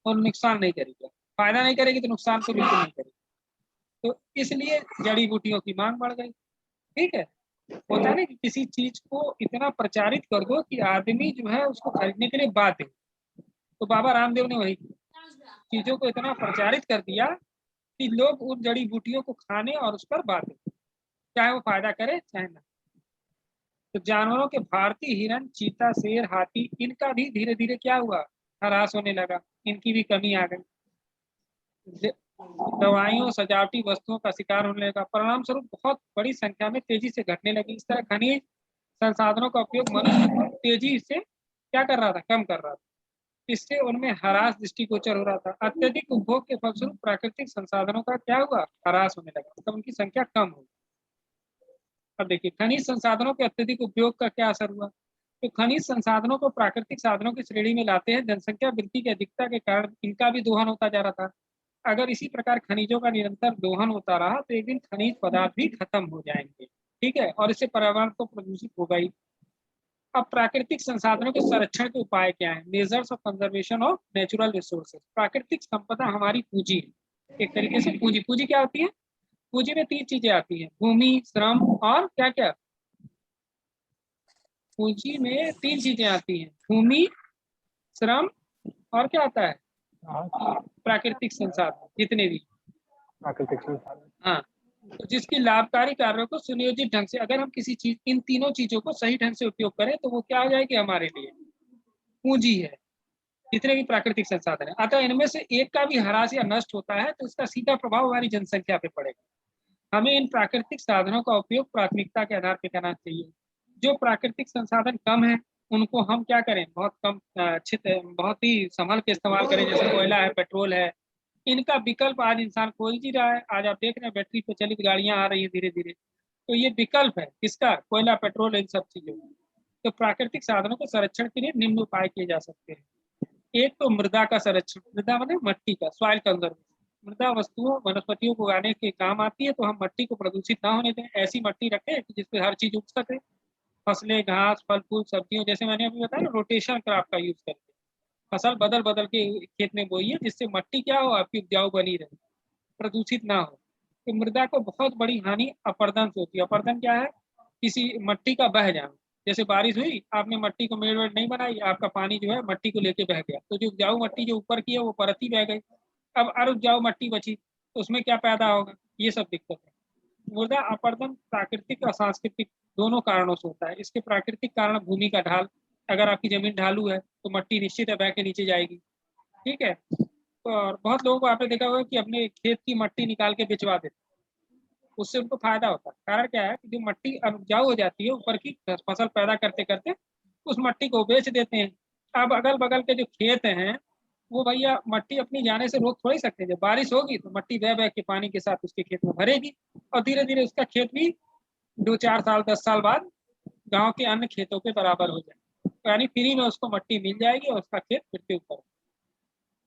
और नुकसान नहीं करेगी। फायदा नहीं करेगी तो नुकसान तो बिल्कुल नहीं करेगी। तो इसलिए जड़ी बूटियों की मांग बढ़ गई। ठीक है, होता है ना कि किसी चीज को इतना प्रचारित कर दो कि आदमी जो है उसको खरीदने के लिए बाध्य है। तो बाबा रामदेव ने वही चीजों को इतना प्रचारित कर दिया कि लोग उन जड़ी बूटियों को खाने और उस पर बाध्य, चाहे वो फायदा करे चाहे ना। तो जानवरों के भारतीय हिरण, चीता, शेर, हाथी, इनका भी धीरे धीरे क्या हुआ, ह्रास होने लगा, इनकी भी कमी आ गई। दवाइयों, सजावटी वस्तुओं का शिकार होने लगा, परिणाम स्वरूप बहुत बड़ी संख्या में तेजी से घटने लगी। इस तरह खनिज संसाधनों का उपयोग मनुष्य तेजी से क्या कर रहा था, कम कर रहा था। इससे उनमें ह्रास दृष्टिगोचर हो रहा था। अत्यधिक उपभोग के फलस्वरूप प्राकृतिक संसाधनों का क्या हुआ, ह्रास होने लगा, मतलब उनकी संख्या कम हो। अब देखिए खनिज संसाधनों के अत्यधिक उपयोग का क्या असर हुआ। तो खनिज संसाधनों को प्राकृतिक साधनों की श्रेणी में लाते हैं। जनसंख्या वृद्धि की अधिकता के कारण इनका भी दोहन होता जा रहा था। अगर इसी प्रकार खनिजों का निरंतर दोहन होता रहा तो एक दिन खनिज पदार्थ भी खत्म हो जाएंगे। ठीक है, और इससे पर्यावरण तो प्रदूषित होगा ही। अब प्राकृतिक संसाधनों के संरक्षण के उपाय क्या है? Measures of conservation of natural resources. प्राकृतिक संपदा हमारी पूंजी है, एक तरीके से पूंजी। पूंजी क्या होती है? पूंजी में 3 चीजें आती हैं, भूमि, श्रम और क्या क्या। पूंजी में 3 चीजें आती हैं, भूमि, श्रम और क्या आता है, प्राकृतिक संसाधन जितने भी। प्राकृतिक संसाधन। हाँ, तो जिसकी लाभकारी कार्यों को सुनियोजित ढंग से, अगर हम किसी चीज, इन तीनों चीजों को सही ढंग से उपयोग करें तो वो क्या हो जाएगी, हमारे लिए पूंजी है, जितने भी प्राकृतिक संसाधन है। अतः इनमें से एक का भी ह्रास या नष्ट होता है तो इसका सीधा प्रभाव हमारी जनसंख्या पे पड़ेगा। हमें इन प्राकृतिक साधनों का उपयोग प्राथमिकता के आधार पर करना चाहिए। जो प्राकृतिक संसाधन कम है उनको हम क्या करें, बहुत कम बहुत ही संभल के इस्तेमाल करें, जैसे कोयला है, पेट्रोल है। इनका विकल्प आज इंसान खोज ही रहा है। आज आप देख रहे हैं बैटरी पर चलित गाड़ियां आ रही हैं धीरे धीरे, तो ये विकल्प है किसका, कोयला, पेट्रोल, इन सब चीजों का। तो प्राकृतिक साधनों के संरक्षण के लिए निम्न उपाय किए जा सकते हैं। एक तो मृदा का संरक्षण, मृदा माने मट्टी का, सॉइल कंजर्वेशन। मृदा वस्तुओं, वनस्पतियों को उगाने के काम आती है, तो हम मट्टी को प्रदूषित ना होने दें। ऐसी मट्टी रखें जिसपे हर चीज उग सके, फसलें, घास, फल फूल, सब्जियों, जैसे मैंने अभी बताया ना, रोटेशन क्रॉप का यूज करके फसल बदल बदल के खेत में बोइए, जिससे मट्टी क्या हो, आपकी उपजाऊ बनी रहे, प्रदूषित ना हो। तो मृदा को बहुत बड़ी हानि अपरदन से होती है। अपरदन क्या है, किसी मट्टी का बह जाना। जैसे बारिश हुई, आपने मट्टी को मेड़ वेड़ नहीं बनाई, आपका पानी जो है मट्टी को लेके बह गया, तो जो उपजाऊ मट्टी जो ऊपर की है वो परत ही बह गई। अब उपजाऊ मट्टी बची तो उसमें क्या पैदा होगा, ये सब दिक्कत है। मृदा अपरदन प्राकृतिक और सांस्कृतिक दोनों कारणों से होता है। इसके प्राकृतिक कारण भूमि का ढाल, अगर आपकी जमीन ढालू है तो मट्टी निश्चित है बह के नीचे जाएगी। ठीक है, और बहुत लोगों को आपने देखा होगा कि अपने खेत की मट्टी निकाल के बिचवा देते, उससे उनको फायदा होता है। कारण क्या है कि जो मट्टी उपजाऊ हो जाती है ऊपर की फसल पैदा करते करते, उस मट्टी को बेच देते हैं। अब अगल बगल के जो खेत हैं वो भैया मट्टी अपनी जाने से रोक थोड़ी सकते हैं। जब बारिश होगी तो मट्टी बह बह के पानी के साथ उसके खेत में भरेगी और धीरे धीरे उसका खेत भी 2-4 साल 10 साल बाद गांव के अन्य खेतों के बराबर हो जाए। तो यानी फ्री में उसको मट्टी मिल जाएगी और उसका खेत फिर से ऊपर।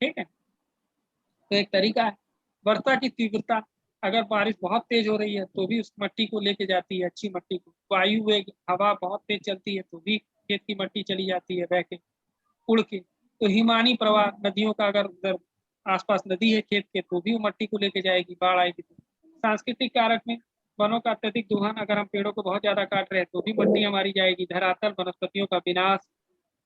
ठीक है, तो एक तरीका है। वर्षा की तीव्रता, अगर बारिश बहुत तेज हो रही है तो भी उस मट्टी को लेके जाती है, अच्छी मट्टी को। वायु वेग, हवा बहुत तेज चलती है तो भी खेत की मट्टी चली जाती है बह के, उड़ के। तो हिमानी प्रवाह नदियों का, अगर उधर आसपास नदी है खेत के तो भी वो मट्टी को लेके जाएगी, बाढ़ आएगी तो। सांस्कृतिक कारक में वनों का अत्यधिक दोहन, अगर हम पेड़ों को बहुत ज्यादा काट रहे हैं तो भी मट्टी हमारी जाएगी। धरातल वनस्पतियों का विनाश।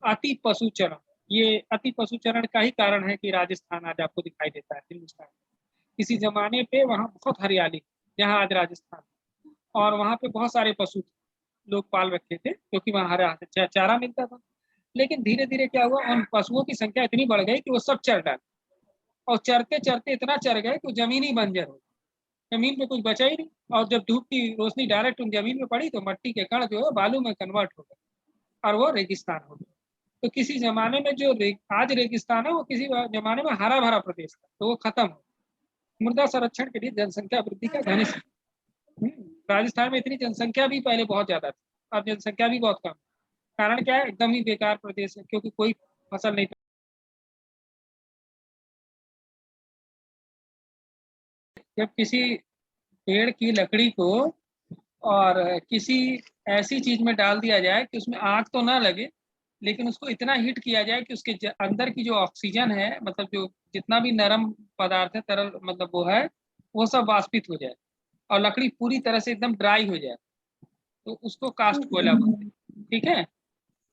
अति पशुचरण, ये अति पशुचरण का ही कारण है कि राजस्थान आज आपको दिखाई देता है हिंदुस्तान। किसी जमाने पे वहाँ बहुत हरियाली, जहाँ आज राजस्थान, और वहाँ पे बहुत सारे पशु लोग पाल रखे थे क्योंकि वहाँ हरा चारा मिलता था। लेकिन धीरे धीरे क्या हुआ, उन पशुओं की संख्या इतनी बढ़ गई कि वो सब चर डाले, और चरते चरते इतना चर गए कि जमीन ही बंजर हो, जमीन पे कुछ बचा ही नहीं। और जब धूप की रोशनी डायरेक्ट उन जमीन में पड़ी तो मट्टी के कण जो है बालू में कन्वर्ट हो गए और वो रेगिस्तान हो गया। तो किसी जमाने में जो आज रेगिस्तान है वो किसी जमाने में हरा भरा प्रदेश था, तो वो खत्म हो। मृदा संरक्षण के लिए जनसंख्या वृद्धि का घनिष्ठ। राजस्थान में इतनी जनसंख्या भी पहले बहुत ज्यादा थी, अब जनसंख्या भी बहुत कम। कारण क्या है, एकदम ही बेकार प्रदेश है क्योंकि कोई फसल नहीं। जब किसी पेड़ की लकड़ी को और किसी ऐसी चीज में डाल दिया जाए कि उसमें आग तो ना लगे, लेकिन उसको इतना हीट किया जाए कि उसके अंदर की जो ऑक्सीजन है, मतलब जो जितना भी नरम पदार्थ है, तरल मतलब वो है, वो सब वाष्पित हो जाए और लकड़ी पूरी तरह से एकदम ड्राई हो जाए, तो उसको कास्ट कोयला बोलते हैं। ठीक है,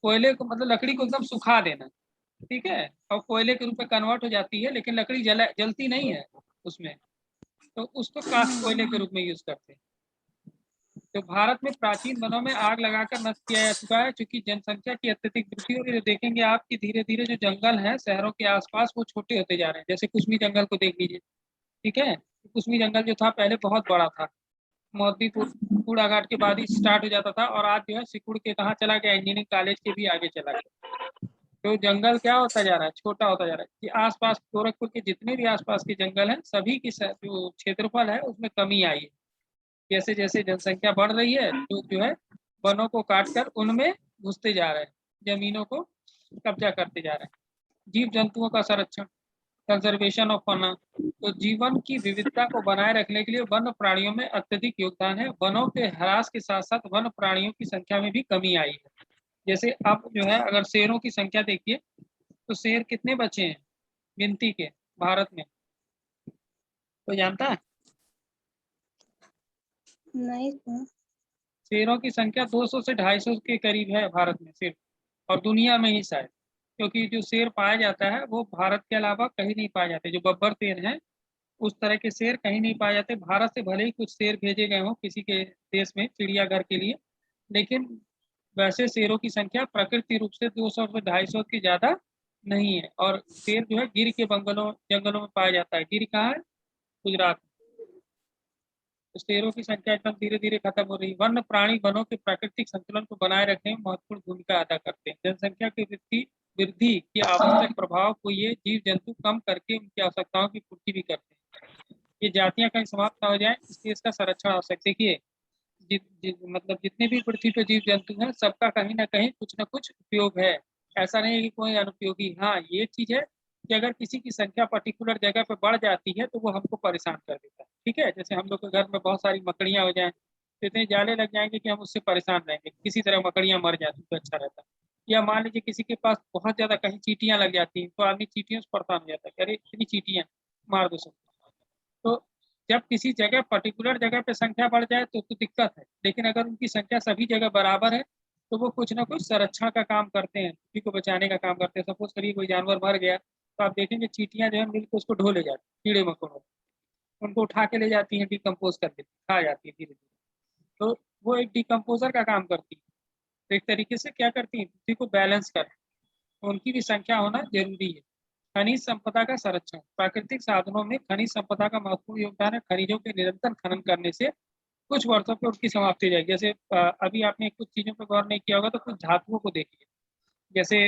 कोयले को मतलब लकड़ी को एकदम सुखा देना। ठीक है, और कोयले के रूप में कन्वर्ट हो जाती है, लेकिन लकड़ी जलती नहीं है उसमें, तो उसको कास्ट कोयले के रूप में यूज करते हैं। तो भारत में प्राचीन वनों में आग लगाकर नष्ट किया जा चुका है, क्योंकि जनसंख्या की अत्यधिक वृद्धि हो रही है। देखेंगे आप कि धीरे धीरे जो जंगल है शहरों के आसपास वो छोटे होते जा रहे हैं। जैसे कुसमी जंगल को देख लीजिए। ठीक है, कुसमी जंगल जो था पहले बहुत बड़ा था, मोतीपुर कूड़ा घाट के बाद ही स्टार्ट हो जाता था, और आज जो है सिकुड़ के कहाँ चला गया, इंजीनियरिंग कॉलेज के भी आगे चला गया। तो जंगल क्या होता जा रहा है, छोटा होता जा रहा है। कि आसपास गोरखपुर के जितने भी आसपास के जंगल हैं सभी की जो क्षेत्रफल है उसमें कमी आई है। जैसे जैसे जनसंख्या बढ़ रही है लोग जो है वनों को काट कर उनमें घुसते जा रहे हैं, जमीनों को कब्जा करते जा रहे हैं। जीव जंतुओं का संरक्षण, कंजर्वेशन ऑफ फना, तो जीवन की विविधता को बनाए रखने के लिए वन्य प्राणियों में अत्यधिक योगदान है। वनों के ह्रास के साथ साथ वन्य प्राणियों की संख्या में भी कमी आई है। जैसे अब जो है अगर शेरों की संख्या देखिए तो शेर कितने बचे हैं गिनती के भारत में, कोई जानता है? नहीं सुना। शेरों की संख्या 200 से 250 के करीब है भारत में सिर्फ, और दुनिया में ही शायद। क्योंकि जो शेर पाया जाता है वो भारत के अलावा कहीं नहीं पाए जाते। जो बब्बर शेर है उस तरह के शेर कहीं नहीं पाए जाते। भारत से भले ही कुछ शेर भेजे गए हों किसी के देश में चिड़ियाघर के लिए, लेकिन वैसे शेरों की संख्या प्रकृति रूप से 200 से 250 की ज्यादा नहीं है। और शेर जो है गिर के जंगलों में पाया जाता है। गिर कहाँ है? गुजरात। तो शेरों की संख्या एकदम धीरे धीरे खत्म हो रही है। वन्य प्राणी वनों के प्राकृतिक संतुलन को बनाए रखने में महत्वपूर्ण भूमिका अदा करते हैं। जनसंख्या की वृद्धि के आवश्यक प्रभाव को ये जीव जंतु कम करके उनकी आवश्यकताओं की पूर्ति भी करते हैं। ये जातियां कहीं समाप्त न हो जाए इसलिए इसका संरक्षण आवश्यक। देखिए मतलब जितने भी पृथ्वी पे जीव जंतु हैं सबका कहीं ना कहीं कुछ ना कुछ उपयोग है। ऐसा नहीं है कि कोई अनुपयोगी। हाँ ये चीज है कि अगर किसी की संख्या पर्टिकुलर जगह पे बढ़ जाती है तो वो हमको परेशान कर देता है। ठीक है, जैसे हम लोग के घर में बहुत सारी मकड़ियां हो जाएं तो इतने जाले लग जाएंगे कि हम उससे परेशान रहेंगे। किसी तरह मकड़ियां मर जाती तो अच्छा रहता। या मान लीजिए किसी के पास बहुत ज्यादा कहीं चींटियां लग जाती हैं तो आदमी चींटियों से परेशान हो जाता है कि अरे इतनी चींटियां, मार दो सब। तो जब किसी जगह पर्टिकुलर जगह पे संख्या बढ़ जाए तो दिक्कत है, लेकिन अगर उनकी संख्या सभी जगह बराबर है तो वो कुछ ना कुछ संरक्षण का काम करते हैं, पृथ्वी को बचाने का काम करते हैं। सपोज करिए कोई जानवर मर गया तो आप देखेंगे चींटियां जो है मिलकर उसको ढो ले जाती, कीड़े मकोड़ों उनको उठा के ले जाती हैं, डिकम्पोज कर देती, खा जाती है धीरे धीरे। तो वो एक डिकम्पोजर का काम करती है। तो एक तरीके से क्या करती है, पृथ्वी को बैलेंस कर, तो उनकी भी संख्या होना जरूरी है। खनिज संपदा का संरक्षण, प्राकृतिक साधनों में खनिज संपदा का महत्वपूर्ण योगदान है। खनिजों के निरंतर खनन करने से कुछ वर्षों पे उनकी समाप्ति हो जाएगी। जैसे अभी आपने कुछ चीजों पर गौर नहीं किया होगा तो कुछ धातुओं को देखिए, जैसे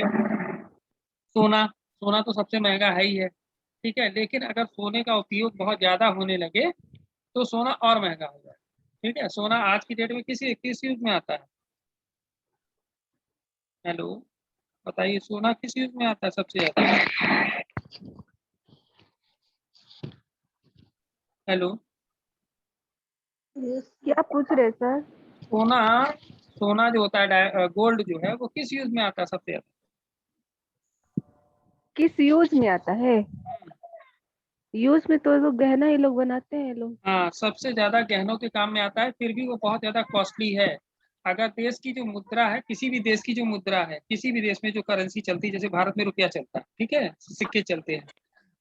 सोना, सोना तो सबसे महंगा है ही है, ठीक है, लेकिन अगर सोने का उपयोग बहुत ज्यादा होने लगे तो सोना और महंगा हो जाए। ठीक है, सोना आज की डेट में किस यूज में आता है? हेलो, बताइए, सोना किस यूज में आता है सबसे ज्यादा? हेलो, क्या पूछ रहे सर? सोना सोना जो होता है, गोल्ड जो है, वो किस यूज में आता है सबसे ज्यादा? किस यूज में आता है? यूज में तो लोग गहना ही लोग बनाते हैं लोग। हाँ, सबसे ज्यादा गहनों के काम में आता है, फिर भी वो बहुत ज्यादा कॉस्टली है। अगर देश की जो मुद्रा है, किसी भी देश की जो मुद्रा है, किसी भी देश में जो करेंसी चलती है, जैसे भारत में रुपया चलता है, ठीक है, सिक्के चलते हैं,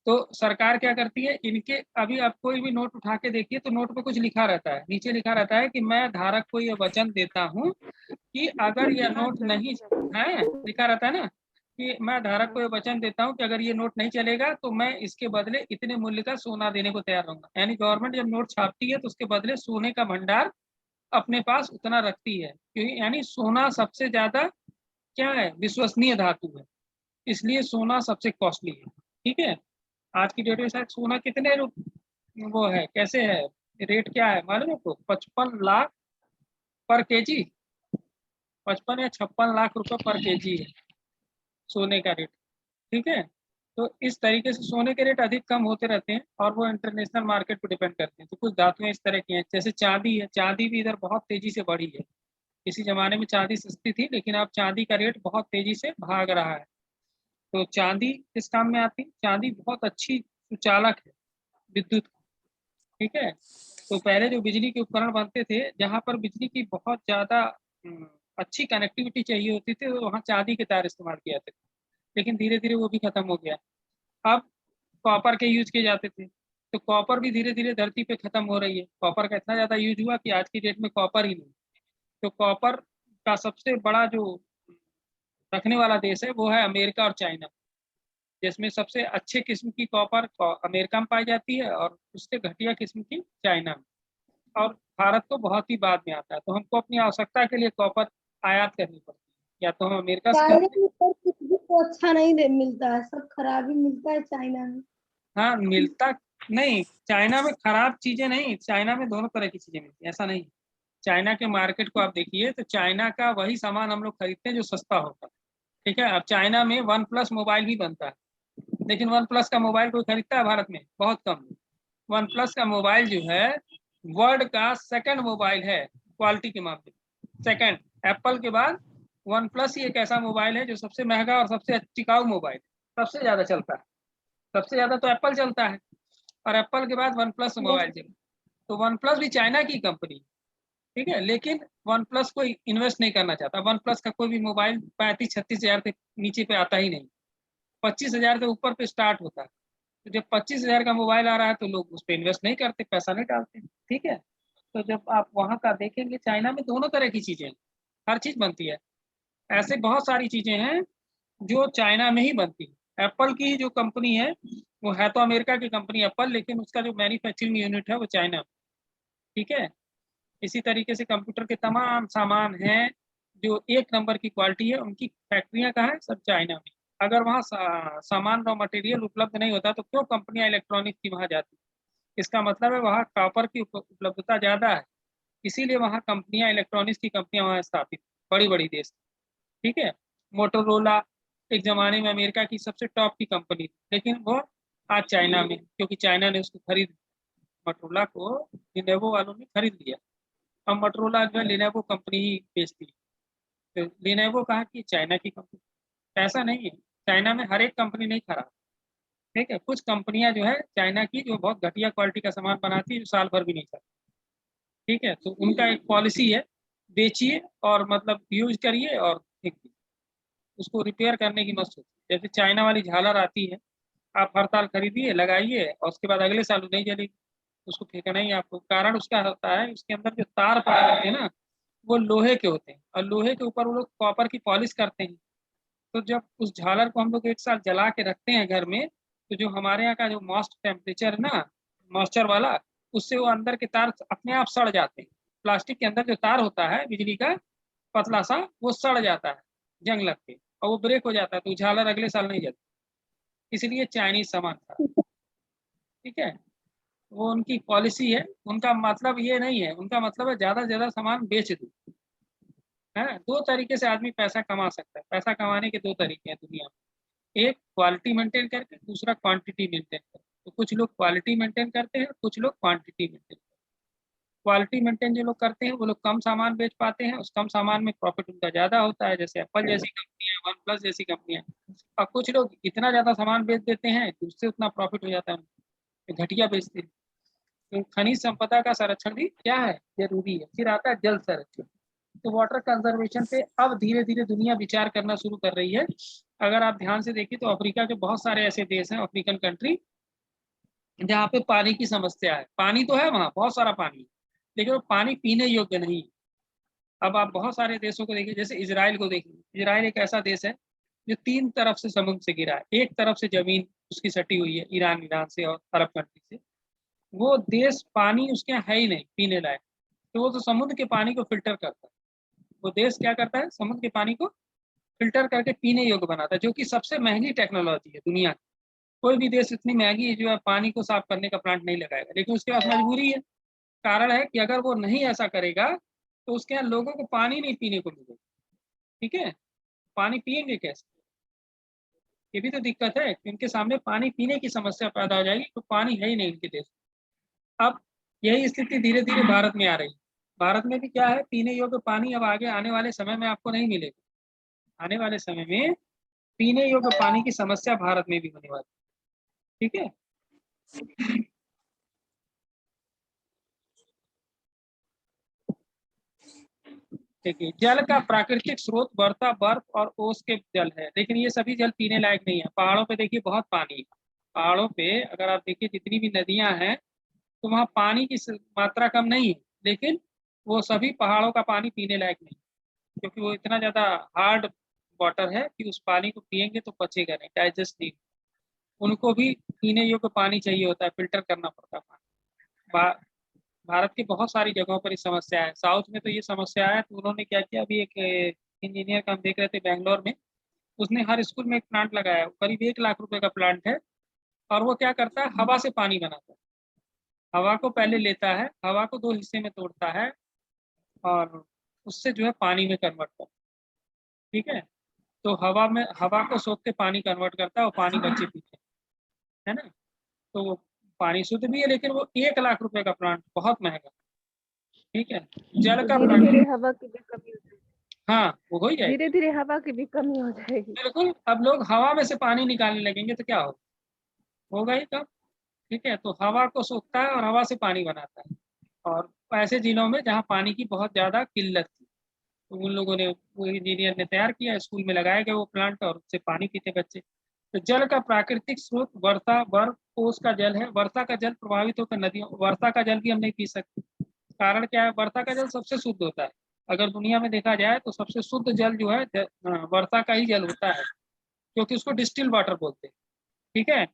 तो सरकार क्या करती है, इनके अभी आप कोई भी नोट उठा के देखिए तो नोट पे कुछ लिखा रहता है, नीचे लिखा रहता है कि मैं धारक को यह वचन देता हूँ कि अगर यह नोट नहीं है, लिखा रहता है ना, कि मैं धारक को यह वचन देता हूँ कि अगर ये नोट नहीं चलेगा तो मैं इसके बदले इतने मूल्य का सोना देने को तैयार रहूंगा। यानी गवर्नमेंट जब नोट छापती है तो उसके बदले सोने का भंडार अपने पास उतना रखती है, क्योंकि यानी सोना सबसे ज्यादा क्या है, विश्वसनीय धातु है, इसलिए सोना सबसे कॉस्टली है। ठीक है, आज की डेट में शायद सोना कितने वो है, कैसे है, रेट क्या है मालूम है आपको? 55 लाख पर केजी, 55 या 56 लाख रुपए पर केजी है सोने का रेट। ठीक है, तो इस तरीके से सोने के रेट अधिक कम होते रहते हैं और वो इंटरनेशनल मार्केट पर डिपेंड करते हैं। तो कुछ धातुएं इस तरह की हैं, जैसे चांदी है, चांदी भी इधर बहुत तेजी से बढ़ी है। किसी जमाने में चांदी सस्ती थी, लेकिन अब चांदी का रेट बहुत तेजी से भाग रहा है। तो चांदी किस काम में आती है? चांदी बहुत अच्छी सुचालक है विद्युत। ठीक है, तो पहले जो बिजली के उपकरण बनते थे, जहाँ पर बिजली की बहुत ज्यादा अच्छी कनेक्टिविटी चाहिए होती थी, तो वहाँ चांदी के तार इस्तेमाल किया जाते थे, लेकिन धीरे धीरे वो भी खत्म हो गया। अब कॉपर के यूज किए जाते थे, तो कॉपर भी धीरे धीरे धरती पे खत्म हो रही है। कॉपर का इतना ज्यादा यूज हुआ कि आज की डेट में कॉपर ही नहीं। तो कॉपर का सबसे बड़ा जो रखने वाला देश है वो है अमेरिका और चाइना, जिसमें सबसे अच्छे किस्म की कॉपर अमेरिका में पाई जाती है और उससे घटिया किस्म की चाइना में। और भारत तो बहुत ही बाद में आता है, तो हमको अपनी आवश्यकता के लिए कॉपर आयात करनी पड़ती है, या तो हम अमेरिका से चाइना करते हैं। में सर कुछ भी तो अच्छा नहीं मिलता है, सब खराब ही मिलता है चाइना में। हाँ, मिलता नहीं, चाइना में खराब चीजें नहीं, चाइना में दोनों तरह की चीजें मिलती हैं, ऐसा नहीं। चाइना के मार्केट को आप देखिए तो चाइना का वही सामान हम लोग खरीदते हैं जो सस्ता होता है। ठीक है, अब चाइना में वन प्लस मोबाइल भी बनता है, लेकिन वन प्लस का मोबाइल कोई खरीदता है भारत में? बहुत कम। वन प्लस का मोबाइल जो है वर्ल्ड का सेकंड मोबाइल है क्वालिटी के मामले में, सेकंड। एप्पल के बाद वन प्लस ही एक ऐसा मोबाइल है जो सबसे महंगा और सबसे टिकाऊ मोबाइल, सबसे ज्यादा चलता है। सबसे ज्यादा तो एप्पल चलता है, और एप्पल के बाद वन प्लस मोबाइल चलता है। तो वन प्लस भी चाइना की कंपनी है, ठीक है, लेकिन वन प्लस कोई इन्वेस्ट नहीं करना चाहता। वन प्लस का कोई भी मोबाइल 35-36 हजार से नीचे पे आता ही नहीं, 25 हजार से ऊपर पे स्टार्ट होता है। तो जब 25 हजार का मोबाइल आ रहा है तो लोग उस पर इन्वेस्ट नहीं करते, पैसा नहीं डालते। ठीक है, तो जब आप वहाँ का देखेंगे, चाइना में दोनों तरह की चीजें हैं, हर चीज बनती है। ऐसे बहुत सारी चीजें हैं जो चाइना में ही बनती है। एप्पल की जो कंपनी है वो है तो अमेरिका की कंपनी एप्पल, लेकिन उसका जो मैन्युफैक्चरिंग यूनिट है वो चाइना में। ठीक है, इसी तरीके से कंप्यूटर के तमाम सामान हैं जो एक नंबर की क्वालिटी है, उनकी फैक्ट्रियां कहाँ है? सब चाइना में। अगर वहाँ सामान रॉ मटेरियल उपलब्ध नहीं होता तो क्यों कंपनियां इलेक्ट्रॉनिक की वहाँ जाती? इसका मतलब है वहाँ कॉपर की उपलब्धता ज्यादा है, इसीलिए वहाँ कंपनियां, इलेक्ट्रॉनिक्स की कंपनियां वहाँ स्थापित, बड़ी बड़ी देश। ठीक है, मोटोरोला एक जमाने में अमेरिका की सबसे टॉप की कंपनी थी, लेकिन वो आज चाइना में, क्योंकि चाइना ने उसको खरीद, मोटोरोला को लिनोवो वालों ने खरीद लिया। अब मोटोरोला जो है लिनोवो कंपनी ही बेचती है। तो लिनोवो कहा कि चाइना की कंपनी, ऐसा नहीं है, चाइना में हर एक कंपनी नहीं खराब। ठीक है, कुछ कंपनियां जो है चाइना की जो बहुत घटिया क्वालिटी का सामान बनाती है, जो साल भर भी नहीं चलती। ठीक है, तो उनका एक पॉलिसी है, बेचिए और मतलब यूज करिए और फेंक दीजिए, उसको रिपेयर करने की मत सोचिए। जैसे चाइना वाली झालर आती है, आप हर साल खरीदिए, लगाइए और उसके बाद अगले साल नहीं जलेगी, उसको फेंकना ही आपको। कारण उसका होता है उसके अंदर जो तार पड़े होते हैं ना, वो लोहे के होते हैं, और लोहे के ऊपर वो लोग कॉपर की पॉलिश करते हैं। तो जब उस झालर को हम लोग एक साल जला के रखते हैं घर में, तो जो हमारे यहाँ का जो मॉइस्ट टेम्परेचर है ना, मॉइस्चर वाला, उससे वो अंदर के तार अपने आप सड़ जाते हैं। प्लास्टिक के अंदर जो तार होता है बिजली का पतला सा, वो सड़ जाता है जंग लग के, और वो ब्रेक हो जाता है, तो झालर अगले साल नहीं जलती। इसलिए चाइनीज सामान था। ठीक है, वो उनकी पॉलिसी है। उनका मतलब ये नहीं है, उनका मतलब है ज्यादा से ज्यादा सामान बेच दो। है, दो तरीके से आदमी पैसा कमा सकता है। पैसा कमाने के दो तरीके हैं दुनिया में, एक क्वालिटी मेंटेन करके, दूसरा क्वांटिटी मेंटेन करके। तो कुछ लोग क्वालिटी मेंटेन करते हैं, कुछ लोग क्वांटिटी मेंटेन करते हैं। क्वालिटी मेंटेन जो लोग करते हैं वो लोग कम सामान बेच पाते हैं, उस कम सामान में प्रॉफिट उनका ज्यादा होता है, जैसे एप्पल जैसी कंपनियां, वन प्लस जैसी कंपनियां। और कुछ लोग इतना ज्यादा सामान बेच देते हैं कि उससे उतना प्रॉफिट हो जाता है, तो घटिया बेचते हैं। तो खनिज संपदा का संरक्षण भी क्या है, जरूरी है। फिर आता है जल संरक्षण। तो वाटर कंजर्वेशन पे अब धीरे धीरे दुनिया विचार करना शुरू कर रही है। अगर आप ध्यान से देखिए तो अफ्रीका के बहुत सारे ऐसे देश हैं, अफ्रीकन कंट्री, जहाँ पे पानी की समस्या है। पानी तो है वहाँ, बहुत सारा पानी है, लेकिन वो पानी पीने योग्य नहीं। अब आप बहुत सारे देशों को देखिए, जैसे इजराइल को देखिए। इजराइल एक ऐसा देश है जो 3 तरफ से समुद्र से घिरा है। एक तरफ से जमीन उसकी सटी हुई है ईरान से और अरब कंट्री से। वो देश पानी उसके यहाँ है ही नहीं पीने लायक, तो वो तो समुद्र के पानी को फिल्टर करता है। वो देश क्या करता है, समुद्र के पानी को फिल्टर करके पीने योग्य बनाता है, जो कि सबसे महंगी टेक्नोलॉजी है दुनिया की। कोई भी देश इतनी महंगी जो है पानी को साफ करने का प्लांट नहीं लगाएगा, लेकिन उसके पास मजबूरी है। कारण है कि अगर वो नहीं ऐसा करेगा तो उसके यहाँ लोगों को पानी नहीं पीने को मिलेगा। ठीक है, पानी पिएंगे कैसे, ये भी तो दिक्कत है कि उनके सामने पानी पीने की समस्या पैदा हो जाएगी, तो पानी है ही नहीं उनके देश। अब यही स्थिति धीरे धीरे भारत में आ रही है। भारत में भी क्या है, पीने योग्य पानी अब आगे आने वाले समय में आपको नहीं मिलेगा। आने वाले समय में पीने योग्य पानी की समस्या भारत में भी होने वाली। ठीक है, देखिए जल का प्राकृतिक स्रोत वर्षा, बर्फ और ओस के जल है, लेकिन ये सभी जल पीने लायक नहीं है। पहाड़ों पे देखिए बहुत पानी है। पहाड़ों पे अगर आप देखिए जितनी भी नदियां हैं, तो वहाँ पानी की मात्रा कम नहीं है, लेकिन वो सभी पहाड़ों का पानी पीने लायक नहीं, क्योंकि वो इतना ज्यादा हार्ड वाटर है कि उस पानी को पिएंगे तो पचेगा नहीं, डाइजेस्ट नहीं। उनको भी पीने योग्य पानी चाहिए होता है, फिल्टर करना पड़ता है पानी। भारत की बहुत सारी जगहों पर इस समस्या है। साउथ में तो ये समस्या है, तो उन्होंने क्या किया, अभी एक इंजीनियर का हम देख रहे थे बैंगलोर में, उसने हर स्कूल में एक प्लांट लगाया, करीब 1 लाख रुपए का प्लांट है। और वो क्या करता है, हवा से पानी बनाता है। हवा को पहले लेता है, हवा को 2 हिस्से में तोड़ता है और उससे जो है पानी में कन्वर्ट करता है। ठीक है, तो हवा को सोख के पानी कन्वर्ट करता है और पानी बच्चे पीते हैं, है ना। तो वो पानी शुद्ध भी है, लेकिन वो 1 लाख रुपए का प्लांट, बहुत महंगा। ठीक है, जल का धीरे धीरे हवा की भी कमी हो जाएगी। हाँ, वो हो ही जाएगी। धीरे धीरे हवा की भी कमी हो जाएगी। बिल्कुल, अब लोग हवा में से पानी निकालने लगेंगे तो क्या होगा ही कब। ठीक है, तो हवा को सोखता है और हवा से पानी बनाता है। और ऐसे जिलों में जहाँ पानी की बहुत ज्यादा किल्लत थी, तो उन लोगों ने, वो इंजीनियर ने तैयार किया, स्कूल में लगाया गया वो प्लांट, और उससे पानी पीते बच्चे। तो जल का प्राकृतिक स्रोत वर्षा, बर्फ, ओस का जल है। वर्षा का जल प्रभावित होकर नदियों, वर्षा का जल भी हम नहीं पी सकते। कारण क्या है, वर्षा का जल सबसे शुद्ध होता है। अगर दुनिया में देखा जाए तो सबसे शुद्ध जल जो है वर्षा का ही जल होता है, क्योंकि उसको डिस्टिल वाटर बोलते हैं। ठीक है,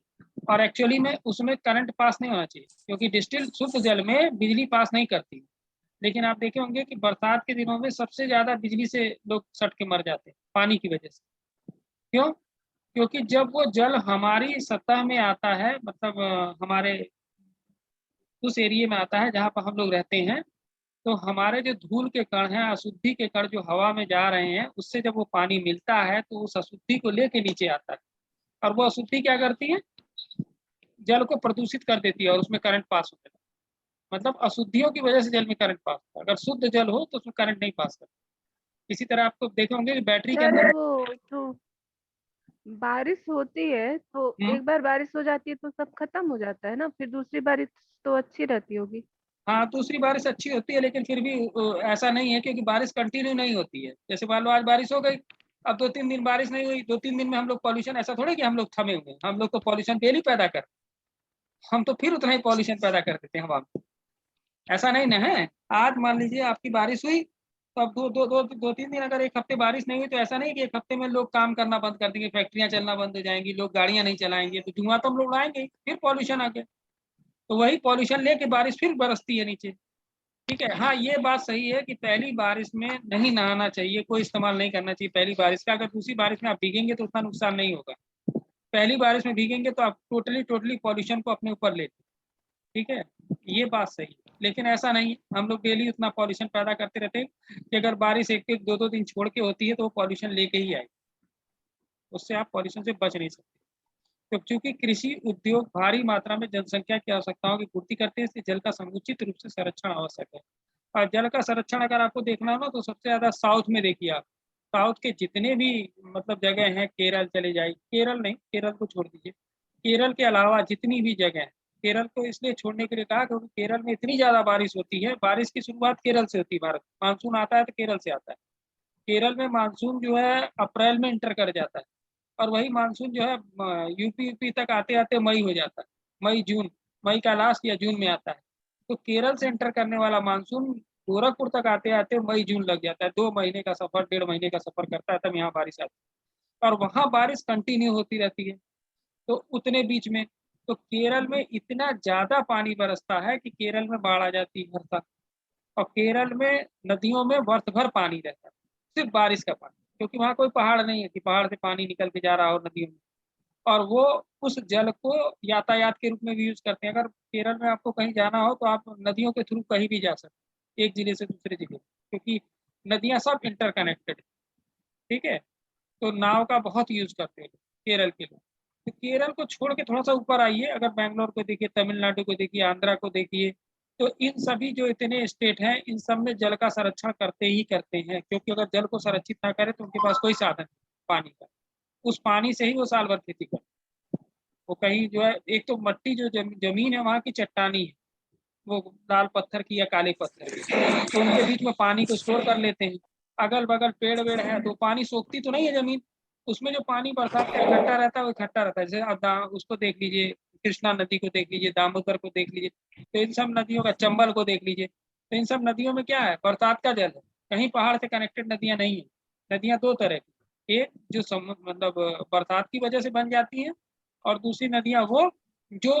और एक्चुअली में उसमें करंट पास नहीं होना चाहिए, क्योंकि डिस्टिल शुद्ध जल में बिजली पास नहीं करती। लेकिन आप देखे होंगे कि बरसात के दिनों में सबसे ज्यादा बिजली से लोग सट के मर जाते हैं, पानी की वजह से। क्यों? क्योंकि जब वो जल हमारी सतह में आता है, मतलब हमारे उस एरिया में आता है जहाँ पर हम लोग रहते हैं, तो हमारे जो धूल के कण हैं, अशुद्धि के कण जो हवा में जा रहे हैं, उससे जब वो पानी मिलता है तो उस अशुद्धि को लेके नीचे आता है। और वो अशुद्धि क्या करती है, जल को प्रदूषित कर देती है और उसमें करंट पास होता है। मतलब अशुद्धियों की वजह से जल में करंट पास होता है। अगर शुद्ध जल हो तो उसमें करंट नहीं पास करता। इसी तरह आपको देखे होंगे कि बैटरी के सर अंदर, वो तो बारिश होती है तो एक बार बारिश हो जाती है तो सब खत्म हो जाता है ना, फिर दूसरी बारिश तो अच्छी रहती होगी। हाँ, दूसरी बारिश अच्छी होती है, लेकिन फिर भी ऐसा नहीं है, क्योंकि बारिश कंटिन्यू नहीं होती है। जैसे मान लो आज बारिश हो गई, अब 2-3 दिन बारिश नहीं हुई, 2-3 दिन में हम लोग पॉल्यूशन, ऐसा थोड़ा कि हम लोग थमे हुए हैं। हम लोग तो पॉल्यूशन डेली पैदा कर, हम तो फिर उतना ही पॉल्यूशन पैदा कर देते हैं हवा में। ऐसा नहीं ना है। आज मान लीजिए आपकी बारिश हुई, तो अब 2-3 दिन अगर 1 हफ्ते बारिश नहीं हुई, तो ऐसा नहीं कि 1 हफ्ते में लोग काम करना बंद कर देंगे, फैक्ट्रियां चलना बंद हो जाएंगी, लोग गाड़ियां नहीं चलाएंगे, तो धुआं तो हम लोग उड़ाएंगे, फिर पॉल्यूशन आ गया। तो वही पॉल्यूशन लेके बारिश फिर बरसती है नीचे। ठीक है, हाँ ये बात सही है कि पहली बारिश में नहीं नहाना चाहिए, कोई इस्तेमाल नहीं करना चाहिए पहली बारिश का। अगर दूसरी बारिश में आप भीगेंगे तो उतना नुकसान नहीं होगा। पहली बारिश में भीगेंगे तो आप टोटली पॉल्यूशन को अपने ऊपर लेते, ठीक है, ये बात सही है। लेकिन ऐसा नहीं है, हम लोग डेली उतना पॉल्यूशन पैदा करते रहते हैं कि अगर बारिश एक दो दो दिन छोड़ के होती है तो वो पॉल्यूशन लेके ही आएगी, उससे आप पॉल्यूशन से बच नहीं सकते। तो चूंकि कृषि उद्योग भारी मात्रा में जनसंख्या की आवश्यकताओं की पूर्ति करते हैं, इसलिए जल का समुचित रूप से संरक्षण आवश्यक है। और जल का संरक्षण अगर आपको देखना हो ना तो सबसे ज्यादा साउथ में देखिए आप, साउथ के जितने भी मतलब जगह हैं, केरल चले जाइए, केरल नहीं, केरल को छोड़ दीजिए, केरल के अलावा जितनी भी जगह है, केरल को इसलिए छोड़ने के लिए कहा क्योंकि केरल में इतनी ज्यादा बारिश होती है, बारिश की शुरुआत केरल से होती है, भारत मानसून आता है तो केरल से आता है। केरल में मानसून जो है अप्रैल में इंटर कर जाता है, और वही मानसून जो है यूपी तक आते आते मई हो जाता है, मई जून, मई का लास्ट या जून में आता है। तो केरल से एंटर करने वाला मानसून गोरखपुर तक आते आते मई जून लग जाता है, 2 महीने का सफर, 1.5 महीने का सफर करता है, तब यहाँ बारिश आती है, और वहाँ बारिश कंटिन्यू होती रहती है। तो उतने बीच में तो केरल में इतना ज्यादा पानी बरसता है कि केरल में बाढ़ आ जाती है हर साल, और केरल में नदियों में वर्ष भर पानी रहता है, सिर्फ बारिश का पानी, क्योंकि वहाँ कोई पहाड़ नहीं है कि पहाड़ से पानी निकल के जा रहा हो नदियों में। और वो उस जल को यातायात के रूप में भी यूज करते हैं। अगर केरल में आपको कहीं जाना हो तो आप नदियों के थ्रू कहीं भी जा सकते, एक जिले से दूसरे जिले, क्योंकि नदियां सब इंटरकनेक्टेड, ठीक है। तो नाव का बहुत यूज करते हैं केरल के लोग। तो केरल को छोड़ के थोड़ा सा ऊपर आइए, अगर बैंगलोर को देखिए, तमिलनाडु को देखिए, आंध्रा को देखिए, तो इन सभी जो इतने स्टेट हैं, इन सब में जल का संरक्षण करते ही करते हैं, क्योंकि अगर जल को संरक्षित ना करें तो उनके पास कोई साधन नहीं पानी का, उस पानी से ही वो साल भर खेती करते। वो कहीं जो है, एक तो मट्टी जो जमीन है वहाँ की चट्टानी है, वो लाल पत्थर की या काले पत्थर की, तो उनके बीच में पानी को स्टोर कर लेते हैं। अगल बगल पेड़ वेड़ है तो पानी सोखती तो नहीं है जमीन, उसमें जो पानी बरसात का इकट्ठा रहता है वो इकट्ठा रहता है। जैसे अब उसको देख लीजिए, कृष्णा नदी को देख लीजिए, दामोदर को देख लीजिए, तो इन सब नदियों का, चंबल को देख लीजिए, तो इन सब नदियों में क्या है, बरसात का जल है, कहीं पहाड़ से कनेक्टेड नदियां नहीं है। नदियां दो तरह की, एक जो मतलब बरसात की वजह से बन जाती है, और दूसरी नदियां वो जो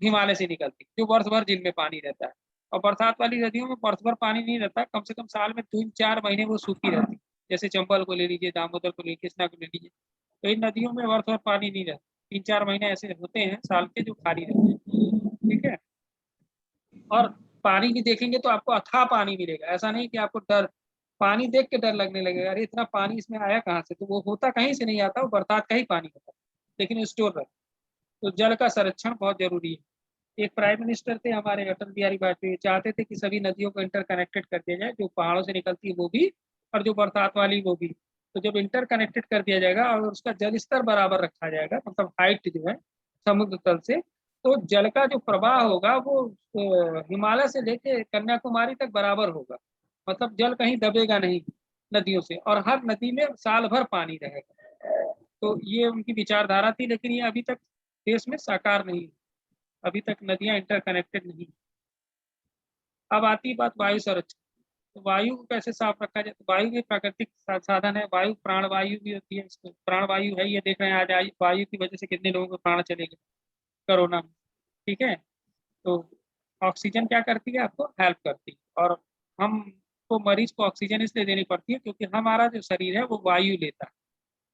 हिमालय से निकलती, जो वर्ष भर जिनमें पानी रहता है। और बरसात वाली नदियों में वर्ष भर पानी नहीं रहता, कम से कम साल में 3-4 महीने वो सूखी रहती, जैसे चंबल को ले लीजिए, दामोदर को ले लीजिए, कृष्णा को ले लीजिए, तो इन नदियों में वर्ष भर पानी नहीं रहता, 3-4 महीने ऐसे होते हैं साल के जो खाली रहते हैं, ठीक है। और पानी भी देखेंगे तो आपको अथाह पानी मिलेगा, ऐसा नहीं कि आपको डर, पानी देख के डर लगने लगेगा, अरे इतना पानी इसमें आया कहाँ से, तो वो होता कहीं से नहीं आता, वो बरसात का ही पानी होता है, लेकिन स्टोर रहता है। तो जल का संरक्षण बहुत जरूरी है। एक प्राइम मिनिस्टर थे हमारे, अटल बिहारी वाजपेयी, चाहते थे कि सभी नदियों को इंटरकनेक्टेड कर दिया जाए, जो पहाड़ों से निकलती है वो भी, और जो बरसात वाली वो भी। तो जब इंटरकनेक्टेड कर दिया जाएगा और उसका जल स्तर बराबर रखा जाएगा, मतलब हाइट जो है समुद्र तल से, तो जल का जो प्रवाह होगा वो हिमालय से लेके कन्याकुमारी तक बराबर होगा, मतलब जल कहीं दबेगा नहीं नदियों से, और हर नदी में साल भर पानी रहेगा। तो ये उनकी विचारधारा थी, लेकिन ये अभी तक देश में साकार नहीं, अभी तक नदियां इंटरकनेक्टेड नहीं। अब आती है बात वायु संरक्षण। तो वायु को कैसे साफ रखा जाए, तो वायु भी प्राकृतिक साधन है, वायु प्राणवायु भी होती है, इसको प्राणवायु है, ये देख रहे हैं आज वायु की वजह से कितने लोगों के प्राण चले गए कोरोना में, ठीक है। तो ऑक्सीजन क्या करती है, आपको हेल्प करती है, और हमको मरीज को ऑक्सीजन इसलिए देनी पड़ती है क्योंकि हमारा जो शरीर है वो वायु लेता है,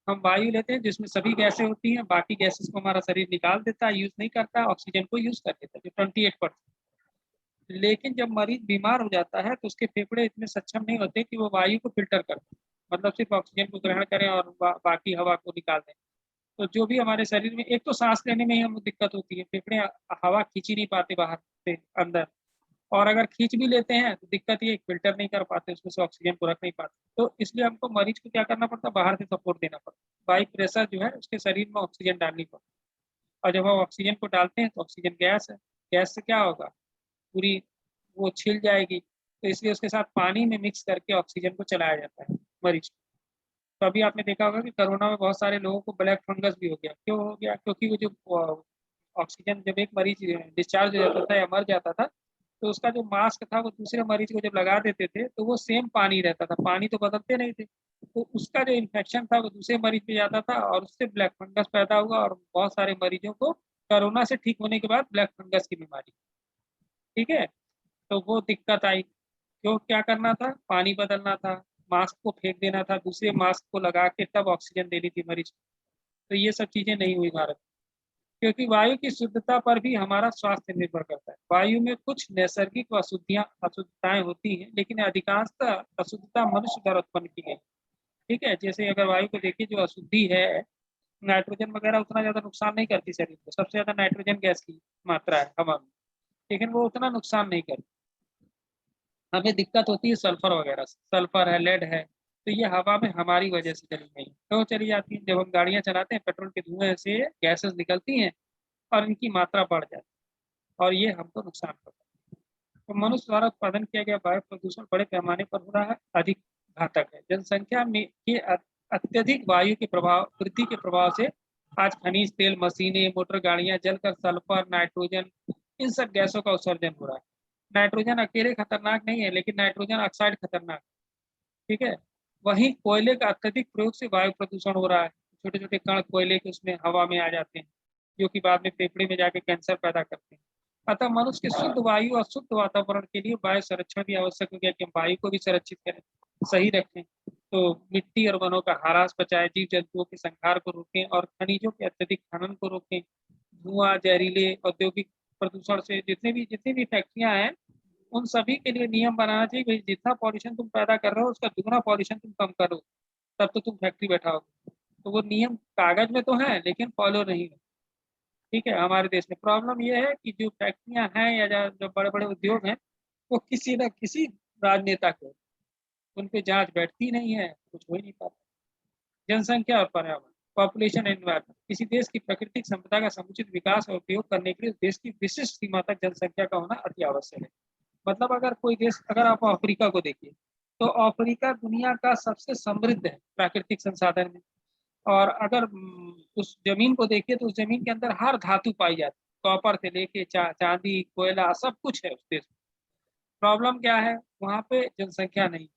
हम वायु लेते हैं जिसमें सभी गैसें होती हैं, बाकी गैसेस को हमारा शरीर निकाल देता है, यूज नहीं करता, ऑक्सीजन को यूज कर देता है जो 28%। लेकिन जब मरीज बीमार हो जाता है तो उसके फेफड़े इतने सक्षम नहीं होते कि वो वायु को फिल्टर कर दें, मतलब सिर्फ ऑक्सीजन को ग्रहण करें और बाकी हवा को निकाल दें। तो जो भी हमारे शरीर में, एक तो सांस लेने में ही हमें दिक्कत होती है, फेफड़े हवा खींच ही नहीं पाते बाहर से अंदर, और अगर खींच भी लेते हैं तो दिक्कत ये फिल्टर नहीं कर पाते, उसमें से ऑक्सीजन को रख नहीं पाते। तो इसलिए हमको मरीज को क्या करना पड़ता है, बाहर से सपोर्ट देना पड़ता है, बाई प्रेशर जो है उसके शरीर में ऑक्सीजन डालनी पड़ती है। और जब हम ऑक्सीजन को डालते हैं तो ऑक्सीजन गैस है, गैस से क्या होगा, पूरी वो छिल जाएगी, तो इसलिए उसके साथ पानी में मिक्स करके ऑक्सीजन को चलाया जाता है मरीज को। तो अभी आपने देखा होगा कि कोरोना में बहुत सारे लोगों को ब्लैक फंगस भी हो गया, क्यों हो गया, क्योंकि वो जो ऑक्सीजन, जब एक मरीज डिस्चार्ज हो जाता था या मर जाता था, तो उसका जो मास्क था वो दूसरे मरीज को जब लगा देते थे तो वो सेम पानी रहता था, पानी तो बदलते नहीं थे, तो उसका जो इन्फेक्शन था वो दूसरे मरीज पे जाता था, और उससे ब्लैक फंगस पैदा हुआ, और बहुत सारे मरीजों को कोरोना से ठीक होने के बाद ब्लैक फंगस की बीमारी, ठीक है। तो वो दिक्कत आई, क्यों, क्या करना था, पानी बदलना था, मास्क को फेंक देना था, दूसरे मास्क को लगा के तब ऑक्सीजन देनी थी मरीज को। तो ये सब चीजें नहीं हुई भारत में। क्योंकि वायु की शुद्धता पर भी हमारा स्वास्थ्य निर्भर करता है। वायु में कुछ नैसर्गिक अशुद्धताएं होती हैं, लेकिन अधिकांशतः अशुद्धता मनुष्य द्वारा उत्पन्न की गई। ठीक है, जैसे अगर वायु को देखिए, जो अशुद्धि है, नाइट्रोजन वगैरह उतना ज्यादा नुकसान नहीं करती शरीर को। सबसे ज्यादा नाइट्रोजन गैस की मात्रा है हवा में, लेकिन वो उतना नुकसान नहीं करती। हमें दिक्कत होती है सल्फर वगैरह से, सल्फर है, लेड है, तो ये हवा में हमारी वजह से चली गई। क्यों चली जाती है? जब हम गाड़ियां चलाते हैं, पेट्रोल के धुएं से गैसेस निकलती हैं और इनकी मात्रा बढ़ जाती है, और ये हमको नुकसान करता है। तो मनुष्य द्वारा उत्पादन किया गया वायु प्रदूषण बड़े पैमाने पर हो रहा है, अधिक घातक है। जनसंख्या में के अत्यधिक वायु के प्रभाव, वृद्धि के प्रभाव से आज खनिज तेल, मशीनें, मोटर गाड़ियां जलकर सल्फर, नाइट्रोजन, इन सब गैसों का उत्सर्जन हो रहा है। नाइट्रोजन अकेले खतरनाक नहीं है, लेकिन नाइट्रोजन ऑक्साइड खतरनाक है। ठीक है, वहीं कोयले का अत्यधिक प्रयोग से वायु प्रदूषण हो रहा है। छोटे छोटे कण कोयले के उसमें हवा में आ जाते हैं, जो कि बाद में फेफड़े में जाके कैंसर पैदा करते हैं। अतः मनुष्य के शुद्ध वायु और शुद्ध वातावरण के लिए वायु संरक्षण भी आवश्यक हो गया कि हम वायु को भी संरक्षित करें, सही रखें। तो मिट्टी और वनों का ह्रास बचाएं, जीव जंतुओं के संहार को रोकें और खनिजों के अत्यधिक खनन को रोकें। धुआं, जहरीले औद्योगिक प्रदूषण से जितनी भी फैक्ट्रियां हैं, उन सभी के लिए नियम बनाना चाहिए। भाई जितना पॉल्यूशन तुम पैदा कर रहे हो, उसका दुगना पॉल्यूशन तुम कम करो, तब तो तुम फैक्ट्री बैठाओगे। तो वो नियम कागज में तो है, लेकिन फॉलो नहीं है। ठीक है, हमारे देश में प्रॉब्लम ये है कि जो फैक्ट्रियां हैं या जो बड़े बड़े उद्योग हैं, वो किसी न किसी राजनेता के, उन पे जांच बैठती नहीं है, कुछ हो ही नहीं पाता। जनसंख्या और पर्यावरण, पॉपुलेशन एनवायरमेंट, किसी देश की प्राकृतिक संपदा का समुचित विकास और उपयोग करने के लिए देश की विशिष्ट सीमा तक जनसंख्या का होना अति आवश्यक है। मतलब अगर कोई देश, अगर आप अफ्रीका को देखिए, तो अफ्रीका दुनिया का सबसे समृद्ध है प्राकृतिक संसाधन में। और अगर उस जमीन को देखिए, तो उस जमीन के अंदर हर धातु पाई जाती है, कॉपर से लेके चांदी, कोयला, सब कुछ है उस देश में। प्रॉब्लम क्या है? वहाँ पे जनसंख्या नहीं,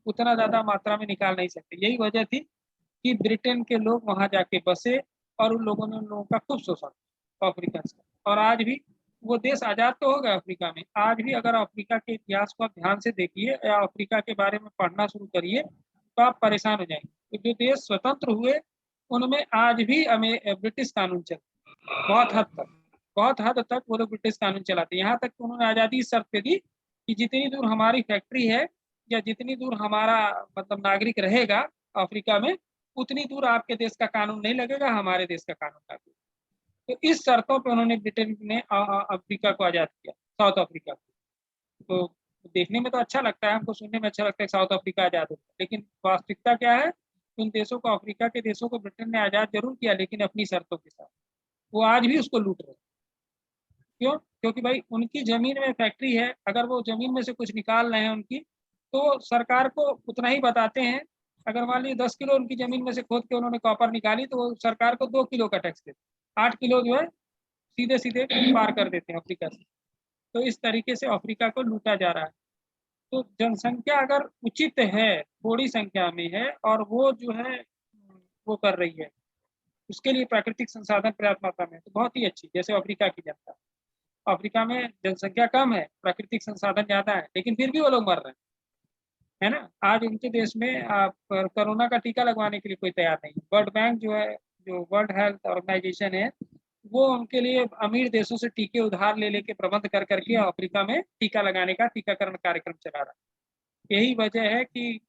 उतना ज्यादा मात्रा में निकाल नहीं सकते। यही वजह थी कि ब्रिटेन के लोग वहां जाके बसे, और उन लोगों ने उन लोगों का खूब शोषण अफ्रीका से। और आज भी वो देश आजाद तो हो गया अफ्रीका में, आज भी अगर अफ्रीका के इतिहास को आप ध्यान से देखिए या अफ्रीका के बारे में पढ़ना शुरू करिए, तो आप परेशान हो जाएंगे। तो जो देश स्वतंत्र हुए, उनमें आज भी ब्रिटिश कानून चलते, बहुत हद तक वो लोग ब्रिटिश कानून चलाते। यहाँ तक कि उन्होंने आज़ादी इस शर्त पे दी कि जितनी दूर हमारी फैक्ट्री है या जितनी दूर हमारा मतलब नागरिक रहेगा अफ्रीका में, उतनी दूर आपके देश का कानून नहीं लगेगा, हमारे देश का कानून लगेगा। तो इस शर्तों पे उन्होंने, ब्रिटेन ने अफ्रीका को आजाद किया, साउथ अफ्रीका को। तो देखने में तो अच्छा लगता है, हमको सुनने में अच्छा लगता है साउथ अफ्रीका आजाद हो, लेकिन वास्तविकता क्या है? उन देशों को, अफ्रीका के देशों को ब्रिटेन ने आजाद जरूर किया, लेकिन अपनी शर्तों के साथ। वो आज भी उसको लूट रहे हैं। क्यों? क्योंकि भाई उनकी जमीन में फैक्ट्री है, अगर वो जमीन में से कुछ निकाल रहे हैं उनकी, तो सरकार को उतना ही बताते हैं। अगर मान लीजिए 10 किलो उनकी जमीन में से खोद के उन्होंने कॉपर निकाली, तो वो सरकार को 2 किलो का टैक्स देते, 8 किलो जो है सीधे सीधे पार कर देते हैं अफ्रीका से। तो इस तरीके से अफ्रीका को लूटा जा रहा है। तो जनसंख्या अगर उचित है, थोड़ी संख्या में है, और वो जो है वो कर रही है, उसके लिए प्राकृतिक संसाधन पर्याप्त मात्रा में, तो बहुत ही अच्छी। जैसे अफ्रीका की जनता, अफ्रीका में जनसंख्या कम है, प्राकृतिक संसाधन ज्यादा है, लेकिन फिर भी वो लोग मर रहे हैं, है ना। आज उनके देश में कोरोना का टीका लगवाने के लिए कोई तैयार नहीं। वर्ल्ड बैंक जो है, जो वर्ल्ड हेल्थ ऑर्गेनाइजेशन है, वो उनके लिए अमीर देशों से टीके उधार ले लेके प्रबंध कर करके अफ्रीका में टीका लगाने का, टीकाकरण कार्यक्रम चला रहा है। यही वजह है कि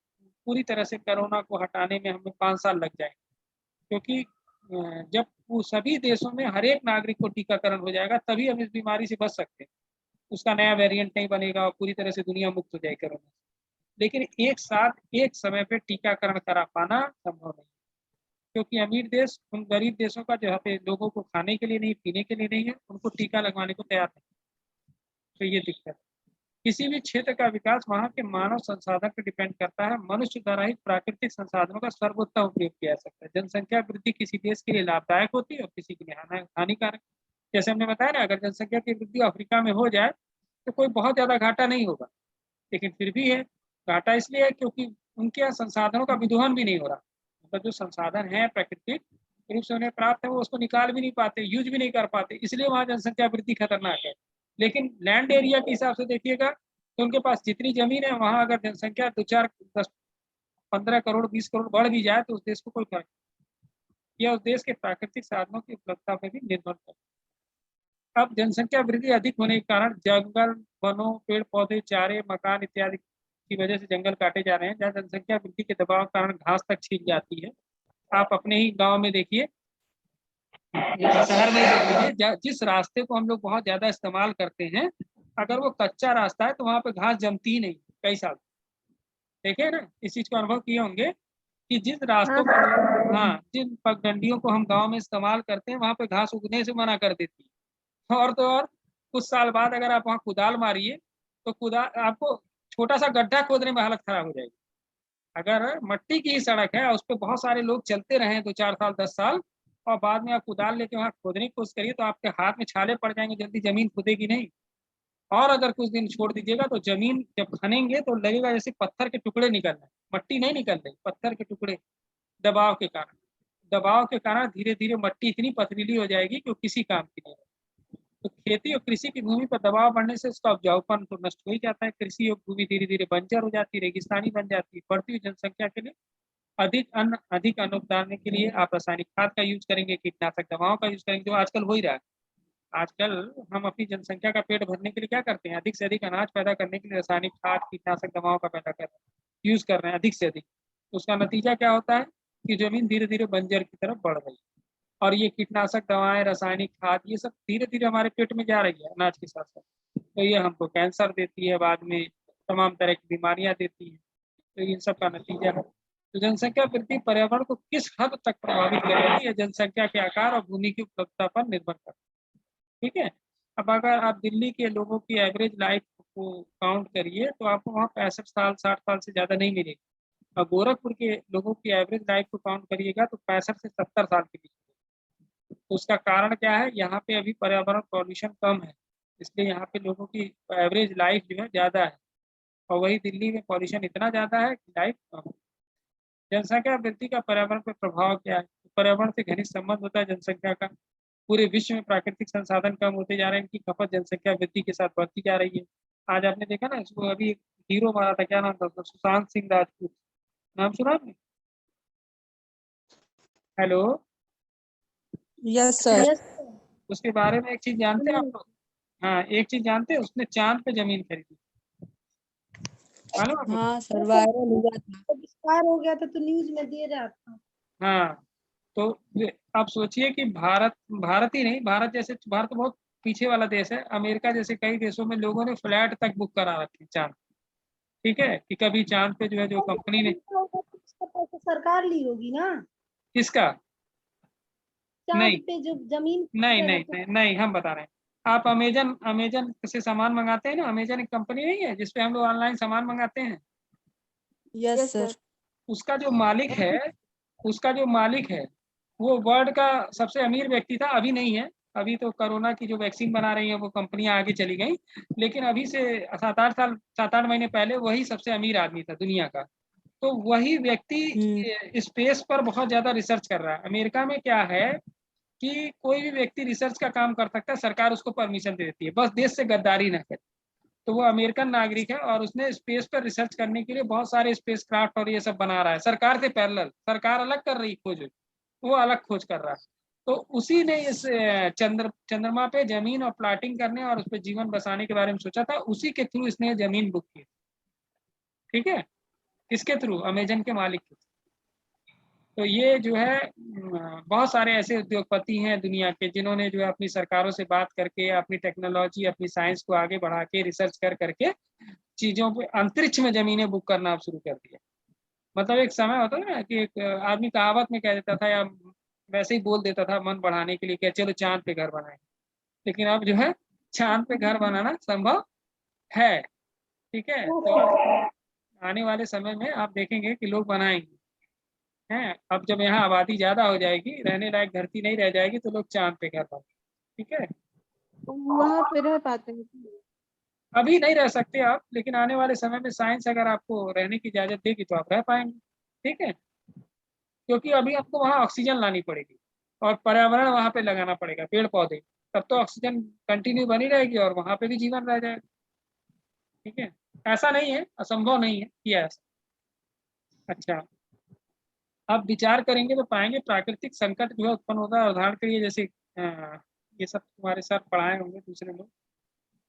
पूरी तरह से कोरोना को हटाने में हमें 5 साल लग जाएंगे, क्योंकि जब वो सभी देशों में हर एक नागरिक को टीकाकरण हो जाएगा, तभी हम इस बीमारी से बच सकते हैं। उसका नया वेरिएंट नहीं बनेगा और पूरी तरह से दुनिया मुक्त हो जाएगी कोरोना। लेकिन एक साथ एक समय पे टीकाकरण करा पाना संभव नहीं, क्योंकि अमीर देश उन गरीब देशों का, जहाँ पे लोगों को खाने के लिए नहीं, पीने के लिए नहीं है, उनको टीका लगवाने को तैयार नहीं। तो ये दिक्कत है। किसी भी क्षेत्र का विकास वहाँ के मानव संसाधन पर डिपेंड करता है। मनुष्य द्वारा ही प्राकृतिक संसाधनों का सर्वोत्तम उपयोग किया जा सकता है। जनसंख्या वृद्धि किसी देश के लिए लाभदायक होती है और किसी के लिए हानिकारक। जैसे हमने बताया ना, अगर जनसंख्या की वृद्धि अफ्रीका में हो जाए तो कोई बहुत ज्यादा घाटा नहीं होगा, लेकिन फिर भी है घाटा, इसलिए है क्योंकि उनके यहाँ संसाधनों का विदोहन भी नहीं हो रहा। मतलब जो संसाधन है प्राकृतिक रूप से उन्हें प्राप्त है, वो उसको निकाल भी नहीं पाते, यूज भी नहीं कर पाते, इसलिए वहाँ जनसंख्या वृद्धि खतरनाक है। लेकिन लैंड एरिया के हिसाब से देखिएगा, तो उनके पास जितनी जमीन है, वहाँ अगर जनसंख्या 2, 4, 10, 15 करोड़ 20 करोड़ बढ़ भी जाए, तो उस देश को कोई फर्क नहीं। यह उस देश के प्राकृतिक साधनों की उपलब्धता पर भी निर्भर करता है। अब जनसंख्या वृद्धि अधिक होने के कारण जंगल, वनों, पेड़ पौधे, चारे, मकान इत्यादि की वजह से जंगल काटे जा रहे हैं। जहाँ जनसंख्या वृद्धि के दबाव के कारण घास तक छीन जाती है। आप अपने ही गांव में देखिए, शहर में देख लीजिए, जिस रास्ते को हम लोग बहुत ज्यादा इस्तेमाल करते हैं, अगर वो कच्चा रास्ता है तो वहां पे घास जमती ही नहीं कई साल। देखे ना, इस चीज को अनुभव किए होंगे कि जिस रास्तों हाँ को, हाँ, जिन पगडंडियों को हम गांव में इस्तेमाल करते हैं, वहां पे घास उगने से मना कर देती है। और तो और कुछ साल बाद अगर आप वहाँ कुदाल मारिए तो कुदाल आपको छोटा सा गड्ढा खोदने में हालत खराब हो जाएगी। अगर मट्टी की ही सड़क है और उस पर बहुत सारे लोग चलते रहे 2-4 साल 10 साल, और बाद में आप कुदाल लेके वहाँ खोदने की कोशिश करिए तो आपके हाथ में छाले पड़ जाएंगे, जल्दी जमीन खुदेगी नहीं। और अगर कुछ दिन छोड़ दीजिएगा तो जमीन जब खनेंगे तो लगेगा जैसे पत्थर के टुकड़े निकल रहे हैं, मट्टी नहीं निकल रही, पत्थर के टुकड़े। दबाव के कारण धीरे धीरे मट्टी इतनी पथरीली हो जाएगी कि वो किसी काम की नहीं। तो खेती और कृषि की भूमि पर दबाव बढ़ने से उसका उपजाऊपन तो नष्ट हो ही जाता है। कृषि और भूमि धीरे धीरे बंजर हो जाती है, रेगिस्तानी बन जाती है। बढ़ती हुई जनसंख्या के लिए अधिक अन्न उत्पादन के लिए आप रासायनिक खाद का यूज करेंगे, कीटनाशक दवाओं का यूज करेंगे, जो आजकल हो ही रहा है। आजकल हम अपनी जनसंख्या का पेट भरने के लिए क्या करते हैं, अधिक से अधिक अनाज पैदा करने के लिए रासायनिक खाद, कीटनाशक दवाओं का पैदा कर रहे हैं, यूज कर रहे हैं अधिक से अधिक। उसका नतीजा क्या होता है कि जमीन धीरे धीरे बंजर की तरफ बढ़ रही है। और ये कीटनाशक दवाएं, रासायनिक खाद, ये सब धीरे धीरे हमारे पेट में जा रही है अनाज के साथ साथ। तो ये हमको कैंसर देती है, बाद में तमाम तरह की बीमारियां देती है। तो इन सब का नतीजा है। तो जनसंख्या वृद्धि पर्यावरण को किस हद तक प्रभावित करेगी, यह जनसंख्या के आकार और भूमि की उपलब्धता पर निर्भर करता है। ठीक है। अब अगर आप दिल्ली के लोगों की एवरेज लाइफ को काउंट करिए तो आपको वहाँ 65 साल 60 साल से ज्यादा नहीं मिलेगी। और गोरखपुर के लोगों की एवरेज लाइफ को काउंट करिएगा तो 65 से 70 साल के बीच। तो उसका कारण क्या है, यहाँ पे अभी पर्यावरण पॉल्यूशन कम है, इसलिए यहाँ पे लोगों की एवरेज लाइफ जो है ज्यादा है। और वही दिल्ली में पॉल्यूशन इतना ज्यादा है कि लाइफ कम है। जनसंख्या वृद्धि का पर्यावरण पर प्रभाव क्या है? पर्यावरण से घनिष्ठ संबंध होता है जनसंख्या का। पूरे विश्व में प्राकृतिक संसाधन कम होते जा रहे हैं, इनकी खपत जनसंख्या वृद्धि के साथ बढ़ती जा रही है। आज आपने देखा ना, इसको अभी हीरो मारा था, क्या नाम था उसका, सुशांत सिंह राजपूत, नाम सुना आपने? Hello, yes sir. यस उसके बारे में एक चीज जानते हैं आप लोग? हाँ, एक चीज जानते हैं, उसने चांद पे जमीन खरीदी, मालूम आपको? हाँ सर, वायरल हुआ था। आविष्कार हो गया था तो न्यूज में दे रहा था। हाँ, तो आप सोचिए कि भारत ही नहीं, भारत तो बहुत पीछे वाला देश है। अमेरिका जैसे कई देशों में लोगों ने फ्लैट तक बुक करा रखे चांद। ठीक है, कि कभी चांद पे जो है, जो कंपनी ने, इसका पैसा सरकार ली होगी ना, किसका? चांद नहीं पे जो जमीन नहीं है नहीं तो नहीं नहीं, हम बता रहे हैं। आप अमेजन से सामान मंगाते हैं ना, अमेजन एक कंपनी नहीं है जिसपे हम लोग ऑनलाइन सामान मंगाते हैं? Yes sir. उसका जो मालिक है, उसका जो मालिक है वो वर्ल्ड का सबसे अमीर व्यक्ति था। अभी नहीं है, अभी तो कोरोना की जो वैक्सीन बना रही है वो कंपनियां आगे चली गई, लेकिन अभी से 7-8 महीने पहले वही सबसे अमीर आदमी था दुनिया का। तो वही व्यक्ति स्पेस पर बहुत ज्यादा रिसर्च कर रहा है। अमेरिका में क्या है कि कोई भी व्यक्ति रिसर्च का काम कर सकता है, सरकार उसको परमिशन दे देती है, बस देश से गद्दारी ना करे। तो वो अमेरिकन नागरिक है और उसने स्पेस पर रिसर्च करने के लिए बहुत सारे स्पेस क्राफ्ट और ये सब बना रहा है, सरकार से पैरेलल। सरकार अलग कर रही खोज, वो अलग खोज कर रहा है। तो उसी ने इस चंद्रमा पे जमीन और प्लाटिंग करने और उस पर जीवन बसाने के बारे में सोचा था, उसी के थ्रू इसने जमीन बुक की। ठीक है, किसके थ्रू? अमेजन के मालिक के। तो ये जो है बहुत सारे ऐसे उद्योगपति हैं दुनिया के जिन्होंने जो है अपनी सरकारों से बात करके, अपनी टेक्नोलॉजी, अपनी साइंस को आगे बढ़ा के, रिसर्च कर करके चीजों पे अंतरिक्ष में जमीनें बुक करना अब शुरू कर दिया। मतलब एक समय होता है ना कि एक आदमी कहावत में कह देता था या वैसे ही बोल देता था मन बढ़ाने के लिए कि चलो चांद पे घर बनाए। लेकिन अब जो है चांद पे घर बनाना संभव है। ठीक है, तो आने वाले समय में आप देखेंगे कि लोग बनाएंगे हैं। अब जब यहाँ आबादी ज्यादा हो जाएगी, रहने लायक धरती नहीं रह जाएगी, तो लोग चांद पे घर बनाएंगे। ठीक है, वहां पे रह पाते हैं? अभी नहीं रह सकते आप, लेकिन आने वाले समय में साइंस अगर आपको रहने की इजाजत देगी तो आप रह पाएंगे। ठीक है, क्योंकि अभी आपको वहाँ ऑक्सीजन लानी पड़ेगी और पर्यावरण वहाँ पे लगाना पड़ेगा, पेड़ पौधे, तब तो ऑक्सीजन कंटिन्यू बनी रहेगी और वहाँ पे भी जीवन रह जाएगा। ठीक है, ऐसा नहीं है, असंभव नहीं है किया ऐसा। अच्छा, आप विचार करेंगे तो पाएंगे प्राकृतिक संकट जो है उत्पन्न होता है। उदाहरण के लिए जैसे ये सब तुम्हारे सर पढ़ाए होंगे दूसरे लोग,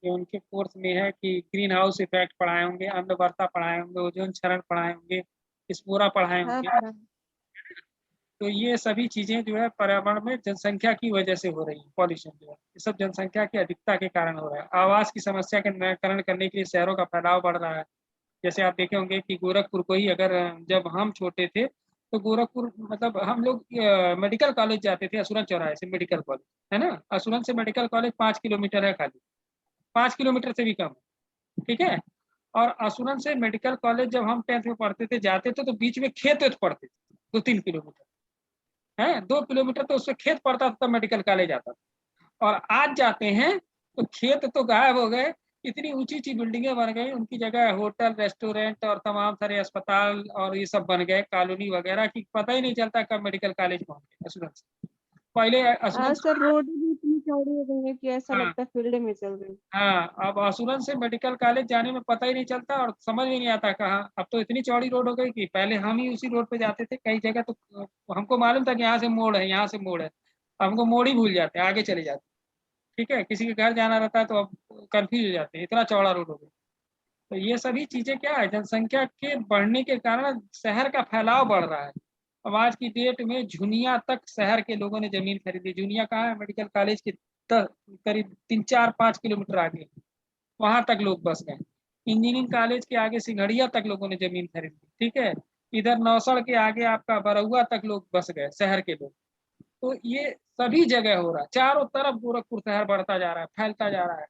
ये उनके कोर्स में है कि ग्रीन हाउस इफेक्ट पढ़ाए होंगे, अम्लवर्षा पढ़ाए होंगे, ओजोन क्षरण पढ़ाए होंगे, स्पोरा पढ़ाए हाँ होंगे। हाँ। तो ये सभी चीजें जो है पर्यावरण में जनसंख्या की वजह से हो रही है। पॉल्यूशन जो है ये सब जनसंख्या की अधिकता के कारण हो रहा है। आवास की समस्या का निराकरण करने के लिए शहरों का फैलाव बढ़ रहा है। जैसे आप देखे होंगे कि गोरखपुर को ही अगर जब हम छोटे थे तो गोरखपुर मतलब हम लोग मेडिकल कॉलेज जाते थे असुरन चौराहे से मेडिकल कॉलेज, है ना। असुरन से मेडिकल कॉलेज 5 किलोमीटर है, खाली 5 किलोमीटर से भी कम है, ठीक है। और असुरन से मेडिकल कॉलेज जब हम 10th में पढ़ते थे जाते थे तो बीच में खेत वेत पड़ते थे 2-3 किलोमीटर है, 2 किलोमीटर तो उससे खेत पड़ता था तब मेडिकल कॉलेज आता था। और आज जाते हैं तो खेत तो गायब हो गए, इतनी ऊंची ऊंची बिल्डिंगें बन गई, उनकी जगह होटल रेस्टोरेंट और तमाम सारे अस्पताल और ये सब बन गए, कॉलोनी वगैरह की पता ही नहीं चलता कब मेडिकल कॉलेज पहुंचे असुरन से। पहले असुरन से, सर रोड भी इतनी चौड़ी हो गई है कि ऐसा हाँ लगता है फील्ड में चल रही है। हाँ, अब असुरन से मेडिकल कॉलेज जाने में पता ही नहीं चलता और समझ में नहीं आता कहाँ। अब तो इतनी चौड़ी रोड हो गई कि पहले हम ही उसी रोड पे जाते थे कई जगह तो हमको मालूम था कि यहाँ से मोड़ है, यहाँ से मोड़ है, अब हमको मोड़ ही भूल जाते हैं, आगे चले जाते हैं। ठीक है, किसी के घर जाना रहता है तो अब कंफ्यूज हो जाते हैं, इतना चौड़ा रोड हो गया। तो ये सभी चीजें क्या है, जनसंख्या के बढ़ने के कारण शहर का फैलाव बढ़ रहा है। अब आज की डेट में झुनिया तक शहर के लोगों ने जमीन खरीदी। झुनिया कहाँ है, मेडिकल कॉलेज के करीब 3-4-5 किलोमीटर आगे, वहां तक लोग बस गए। इंजीनियरिंग कॉलेज के आगे सिंघड़िया तक लोगों ने जमीन खरीदी, ठीक है। इधर नौसड़ के आगे आपका बरौआ तक लोग बस गए, शहर के लोग। तो ये सभी जगह हो रहा है, चारों तरफ गोरखपुर शहर बढ़ता जा रहा है, फैलता जा रहा है,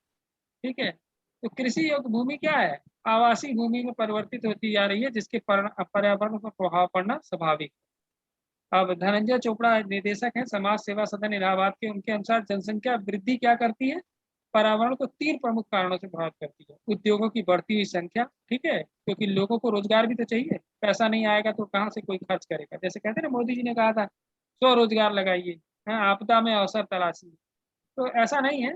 ठीक है। तो कृषि योग्य भूमि क्या है, आवासीय भूमि में परिवर्तित होती जा रही है, जिसके पर्यावरण पर प्रभाव पड़ना स्वाभाविक है। अब धनंजय चोपड़ा निदेशक हैं समाज सेवा सदन इलाहाबाद के, उनके अनुसार जनसंख्या वृद्धि क्या करती है, पर्यावरण को 3 प्रमुख कारणों से प्रभावित करती है। उद्योगों की बढ़ती हुई संख्या, ठीक है, क्योंकि लोगों को रोजगार भी तो चाहिए, पैसा नहीं आएगा तो कहाँ से कोई खर्च करेगा। जैसे कहते हैं ना, मोदी जी ने कहा था स्वरोजगार लगाइए, आपदा में अवसर तलाशिए। तो ऐसा नहीं है,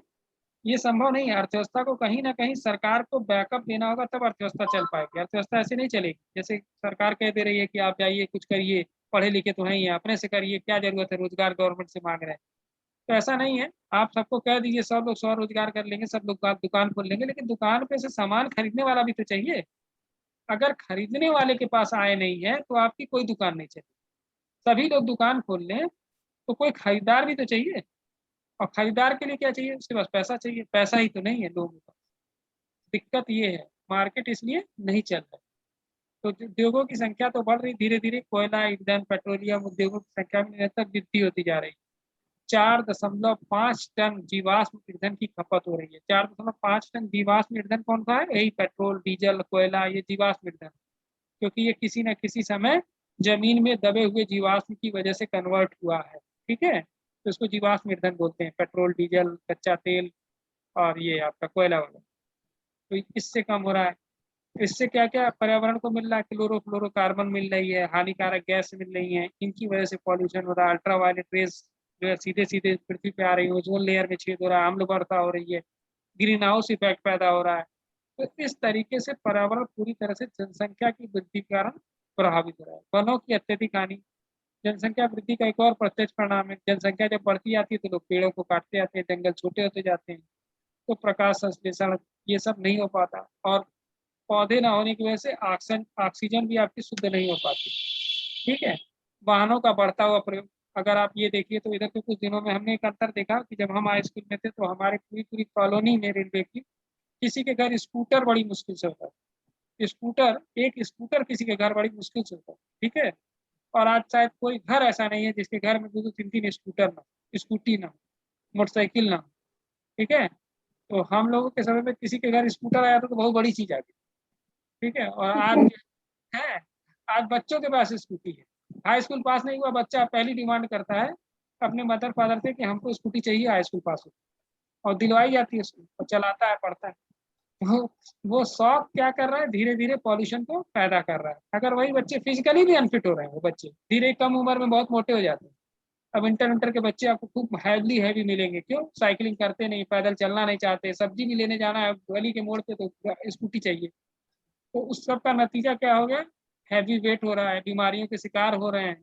ये संभव नहीं है। अर्थव्यवस्था को कहीं ना कहीं सरकार को बैकअप देना होगा, तब अर्थव्यवस्था चल पाएगी। अर्थव्यवस्था ऐसे नहीं चलेगी जैसे सरकार कह दे रही है कि आप जाइए कुछ करिए, पढ़े लिखे तो हैं ही, अपने से करिए, क्या जरूरत है, रोजगार गवर्नमेंट से मांग रहे हैं। तो ऐसा नहीं है, आप सबको कह दीजिए सब लोग स्वरोजगार कर लेंगे, सब लोग दुकान खोल लेंगे, लेकिन दुकान पे से सामान खरीदने वाला भी तो चाहिए। अगर खरीदने वाले के पास आय नहीं है तो आपकी कोई दुकान नहीं चलेगी। सभी लोग दुकान खोल लें तो कोई खरीदार भी तो चाहिए, और खरीदार के लिए क्या चाहिए, उसके पास पैसा चाहिए। पैसा ही तो नहीं है लोगों के पास। दिक्कत ये है, मार्केट इसलिए नहीं चल रहा। तो उद्योगों की संख्या तो बढ़ रही धीरे धीरे, कोयला ईंधन पेट्रोलियम उद्योगों की संख्या में निरंतर वृद्धि होती जा रही है। 4.5 टन जीवाश्म ईंधन की खपत हो रही है। 4.5 टन जीवाश्म ईंधन कौन सा है, यही पेट्रोल डीजल कोयला, ये जीवाश्म ईंधन, क्योंकि ये किसी न किसी समय जमीन में दबे हुए जीवाश्म की वजह से कन्वर्ट हुआ है, ठीक है। तो इसको जीवाश्म ईंधन बोलते हैं, पेट्रोल डीजल कच्चा तेल और ये आपका कोयला वगैरह। तो इससे कम हो रहा है। इससे क्या क्या पर्यावरण को मिल रहा है, क्लोरोफ्लोरोकार्बन मिल रही है, हानिकारक गैस मिल रही है, इनकी वजह से पॉल्यूशन हो रहा है। अल्ट्रावायलेट रेज जो है सीधे सीधे पृथ्वी पे आ रही है, ओजोन लेयर में छेद हो रहा है, अम्ल वर्षा हो रही है, ग्रीन हाउस इफेक्ट पैदा हो रहा है। तो इस तरीके से पर्यावरण पूरी तरह से जनसंख्या की वृद्धि के कारण प्रभावित हो रहा है। वनों की अत्यधिक हानि जनसंख्या वृद्धि का एक और प्रत्यक्ष परिणाम है। जनसंख्या जब बढ़ती जाती है तो लोग पेड़ों को काटते जाते हैं, जंगल छोटे होते जाते हैं, तो प्रकाश संश्लेषण ये सब नहीं हो पाता, और पौधे ना होने की वजह से ऑक्सीजन भी आपकी शुद्ध नहीं हो पाती, ठीक है। वाहनों का बढ़ता हुआ प्रयोग, अगर आप ये देखिए तो इधर के कुछ दिनों में हमने एक अंतर देखा कि जब हम हाई स्कूल में थे तो हमारे पूरी पूरी कॉलोनी में रेलवे की किसी के घर स्कूटर बड़ी मुश्किल से होता है। स्कूटर, एक स्कूटर किसी के घर बड़ी मुश्किल से होता है, ठीक है। और आज शायद कोई घर ऐसा नहीं है जिसके घर में 2-2 3-3 स्कूटर ना, स्कूटी ना, मोटरसाइकिल ना, ठीक है। तो हम लोगों के समय में किसी के घर स्कूटर आया था तो बहुत बड़ी चीज आ गई, ठीक है। और आज है, आज बच्चों के पास स्कूटी है। हाई स्कूल पास नहीं हुआ बच्चा पहली डिमांड करता है अपने मदर फादर से कि हमको स्कूटी चाहिए हाई स्कूल पास हो, और दिलवाई जाती है उसको, और चलाता है, पढ़ता है। वो शौक क्या कर रहा है, धीरे धीरे पॉल्यूशन को पैदा कर रहा है। अगर वही बच्चे फिजिकली भी अनफिट हो रहे हैं, वो बच्चे धीरे कम उम्र में बहुत मोटे हो जाते हैं। अब इंटर के बच्चे आपको खूब हैवी मिलेंगे, क्यों, साइकिलिंग करते नहीं, पैदल चलना नहीं चाहते, सब्जी भी लेने जाना है गली के मोड़ पे तो स्कूटी चाहिए। तो उस सब का नतीजा क्या हो गया, हैवी वेट हो रहा है, बीमारियों के शिकार हो रहे हैं,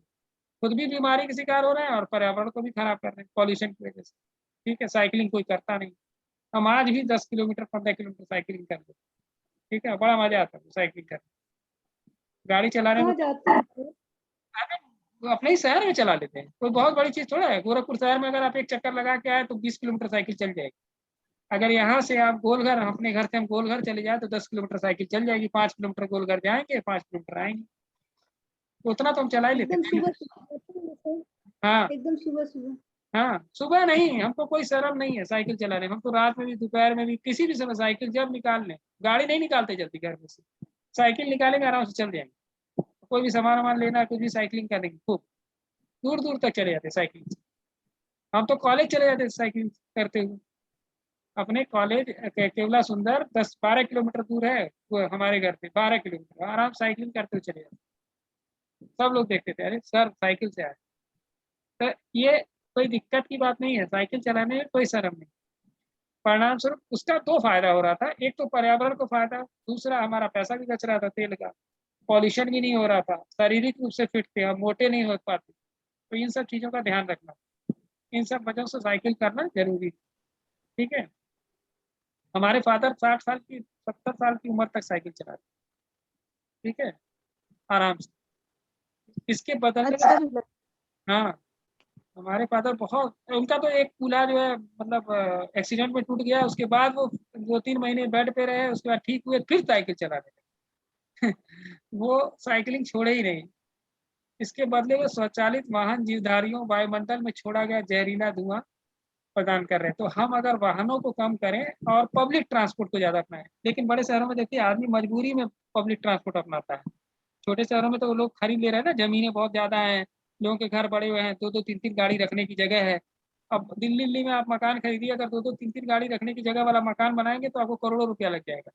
खुद भी बीमारी का शिकार हो रहे हैं और पर्यावरण को भी खराब कर रहे हैं पॉल्यूशन की वजह से। ठीक है, साइकिलिंग कोई करता नहीं। हम आज भी 10 किलोमीटर 15 किलोमीटर साइकिलिंग कर लेते। ठीक है, बड़ा मजा आता है साइकिलिंग करने। गाड़ी चलाने में कहाँ जाते हैं? वो अपने ही शहर में चला लेते हैं, कोई बहुत बड़ी चीज थोड़ा है। गोरखपुर शहर में अगर आप एक चक्कर लगा के आए तो 20 किलोमीटर साइकिल चल जाएगी। अगर यहाँ से आप गोलघर, अपने घर से हम गोलघर चले जाए तो 10 किलोमीटर साइकिल चल जाएगी। 5 किलोमीटर गोलघर जाएंगे, 5 किलोमीटर आएंगे, तो उतना तो हम चला ही लेते एकदम हैं। सुबह सुबह, हाँ एकदम सुबह सुबह। हाँ, सुबह नहीं, हमको कोई शर्म नहीं है साइकिल चलाने में। हम तो रात में भी, दोपहर में भी, किसी भी समय साइकिल जब निकाल लें। गाड़ी नहीं निकालते जल्दी घर में से, साइकिल निकालेंगे आराम से चल जाएंगे। कोई भी सामान वामान लेना है, कुछ भी साइकिलिंग करेंगे खूब, दूर दूर तक चले जाते साइकिल से। हम तो कॉलेज चले जाते साइकिल करते हुए। अपने कॉलेज केवला सुंदर 10-12 किलोमीटर दूर है वो हमारे घर से, 12 किलोमीटर आराम साइकिलिंग करते हुए चले जाते। सब लोग देखते थे, अरे सर साइकिल से आए। तो ये कोई दिक्कत की बात नहीं है, साइकिल चलाने में कोई शर्म नहीं। परिणाम स्वरूप उसका दो फायदा हो रहा था, एक तो पर्यावरण को फायदा, दूसरा हमारा पैसा भी बच रहा था तेल का, पॉल्यूशन भी नहीं हो रहा था, शारीरिक रूप से फिट थे, हम मोटे नहीं हो पाते। तो इन सब चीजों का ध्यान रखना, इन सब वजहों से साइकिल करना जरूरी। ठीक है, हमारे फादर 60 साल की 70 साल की उम्र तक साइकिल चलाते। ठीक है, आराम से। इसके बदलने अच्छा भी हाँ, हमारे फादर बहुत, उनका तो एक कूल्हा जो है मतलब एक्सीडेंट में टूट गया, उसके बाद वो 2-3 महीने बेड पे रहे, उसके बाद ठीक हुए फिर साइकिल चलाने लगे। वो साइकिलिंग छोड़े ही नहीं। इसके बदले वो स्वचालित वाहन जीवधारियों, वायुमंडल में छोड़ा गया जहरीला धुआं प्रदान कर रहे हैं। तो हम अगर वाहनों को कम करें और पब्लिक ट्रांसपोर्ट को ज्यादा अपनाएं। लेकिन बड़े शहरों में देखिए आदमी मजबूरी में पब्लिक ट्रांसपोर्ट अपनाता है। छोटे शहरों में तो वो लोग खरीद ले रहे हैं ना, जमीनें बहुत ज्यादा हैं, लोगों के घर बड़े हुए हैं, 2-2 3-3 गाड़ी रखने की जगह है। अब दिल्ली में आप मकान खरीदिए, अगर 2-2 3-3 गाड़ी रखने की जगह वाला मकान बनाएंगे तो आपको करोड़ों रुपया लग जाएगा।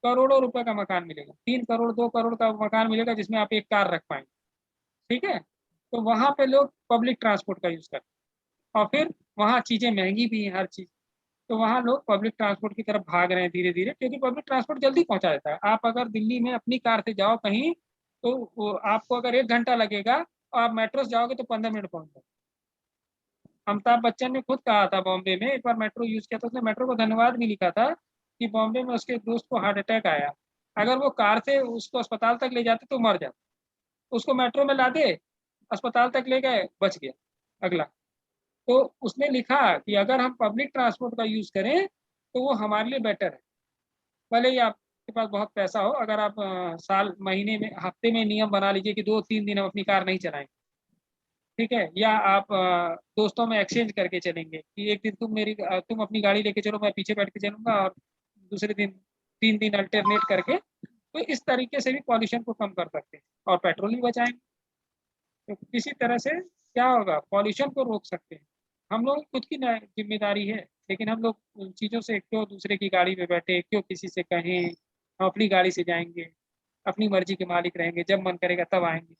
करोड़ों रुपए का मकान मिलेगा, 3 करोड़ 2 करोड़ का मकान मिलेगा जिसमें आप एक कार रख पाएंगे। ठीक है, तो वहां पे लोग पब्लिक ट्रांसपोर्ट का यूज करते हैं। और फिर वहाँ चीजें महंगी भी हैं हर चीज, तो वहाँ लोग पब्लिक ट्रांसपोर्ट की तरफ भाग रहे हैं धीरे धीरे, क्योंकि पब्लिक ट्रांसपोर्ट जल्दी पहुंचा देता है। आप अगर दिल्ली में अपनी कार से जाओ कहीं, तो आपको अगर 1 घंटा लगेगा, और आप मेट्रो से जाओगे तो 15 मिनट पहुंच जाओगे। अमिताभ बच्चन ने खुद कहा था, बॉम्बे में एक बार मेट्रो यूज किया था उसने, मेट्रो को धन्यवाद भी लिखा था कि बॉम्बे में उसके दोस्त को हार्ट अटैक आया, अगर वो कार से उसको अस्पताल तक ले जाते तो मर जाता, उसको मेट्रो में ला दे, अस्पताल तक ले गए, बच गया अगला। तो उसने लिखा कि अगर हम पब्लिक ट्रांसपोर्ट का यूज करें तो वो हमारे लिए बेटर है। भले ही आपके पास बहुत पैसा हो, अगर आप साल महीने में हफ्ते में नियम बना लीजिए कि 2-3 दिन हम अपनी कार नहीं चलाएंगे। ठीक है, या आप दोस्तों में एक्सचेंज करके चलेंगे कि एक दिन तुम अपनी गाड़ी लेके चलो, मैं पीछे बैठ के चलूंगा, और दूसरे दिन 3 दिन अल्टरनेट करके, तो इस तरीके से भी पॉल्यूशन को कम कर सकते हैं और पेट्रोल भी बचाएंगे। तो किसी तरह से क्या होगा, पॉल्यूशन को रोक सकते हैं। हम लोग खुद की जिम्मेदारी है, लेकिन हम लोग उन चीज़ों से क्यों दूसरे की गाड़ी में बैठे, क्यों किसी से कहें हम अपनी गाड़ी से जाएंगे, अपनी मर्जी के मालिक रहेंगे, जब मन करेगा तब आएंगे।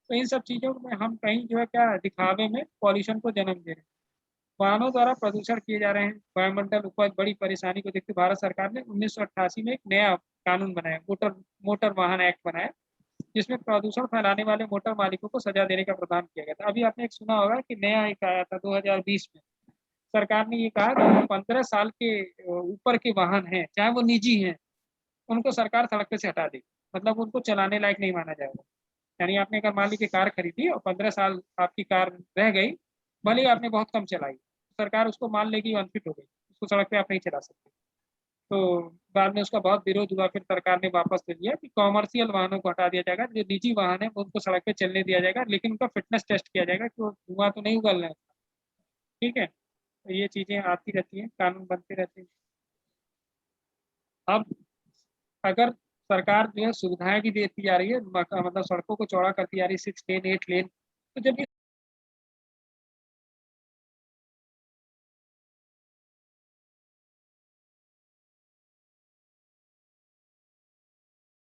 तो इन सब चीज़ों में हम कहीं जो है क्या दिखावे में पॉल्यूशन को जन्म दे रहे हैं। वाहनों द्वारा प्रदूषण किए जा रहे हैं, वायुमंडल उपज बड़ी परेशानी को देखते भारत सरकार ने 1988 में एक नया कानून बनाया, मोटर मोटर वाहन एक्ट बनाया, जिसमें प्रदूषण फैलाने वाले मोटर मालिकों को सजा देने का प्रावधान किया गया था। अभी आपने एक सुना होगा कि नया एक आया था 2020 में, सरकार ने ये कहा कि 15 साल के ऊपर के वाहन हैं, चाहे वो निजी हैं, उनको सरकार सड़क पे से हटा देगी, मतलब उनको चलाने लायक नहीं माना जाएगा। यानी आपने अगर मान लीजिए कार खरीदी और 15 साल आपकी कार रह गई, भले ही आपने बहुत कम चलाई, सरकार उसको मान लेगी अनफिट हो गई, उसको सड़क पे आप नहीं चला सकते। तो बाद में उसका बहुत विरोध हुआ, फिर सरकार ने वापस ले लिया कि कॉमर्शियल वाहनों को हटा दिया जाएगा, जो निजी वाहन है उनको सड़क पे चलने दिया जाएगा, लेकिन उनका फिटनेस टेस्ट किया जाएगा कि वो धुआं तो नहीं उगल रहा है। ठीक है, तो ये चीजें आती रहती हैं, कानून बनते रहते हैं। अब अगर सरकार जो है सुविधाएं भी देती जा रही है, मतलब सड़कों को चौड़ा करती जा रही है, 6 लेन 8 लेन, तो जब ये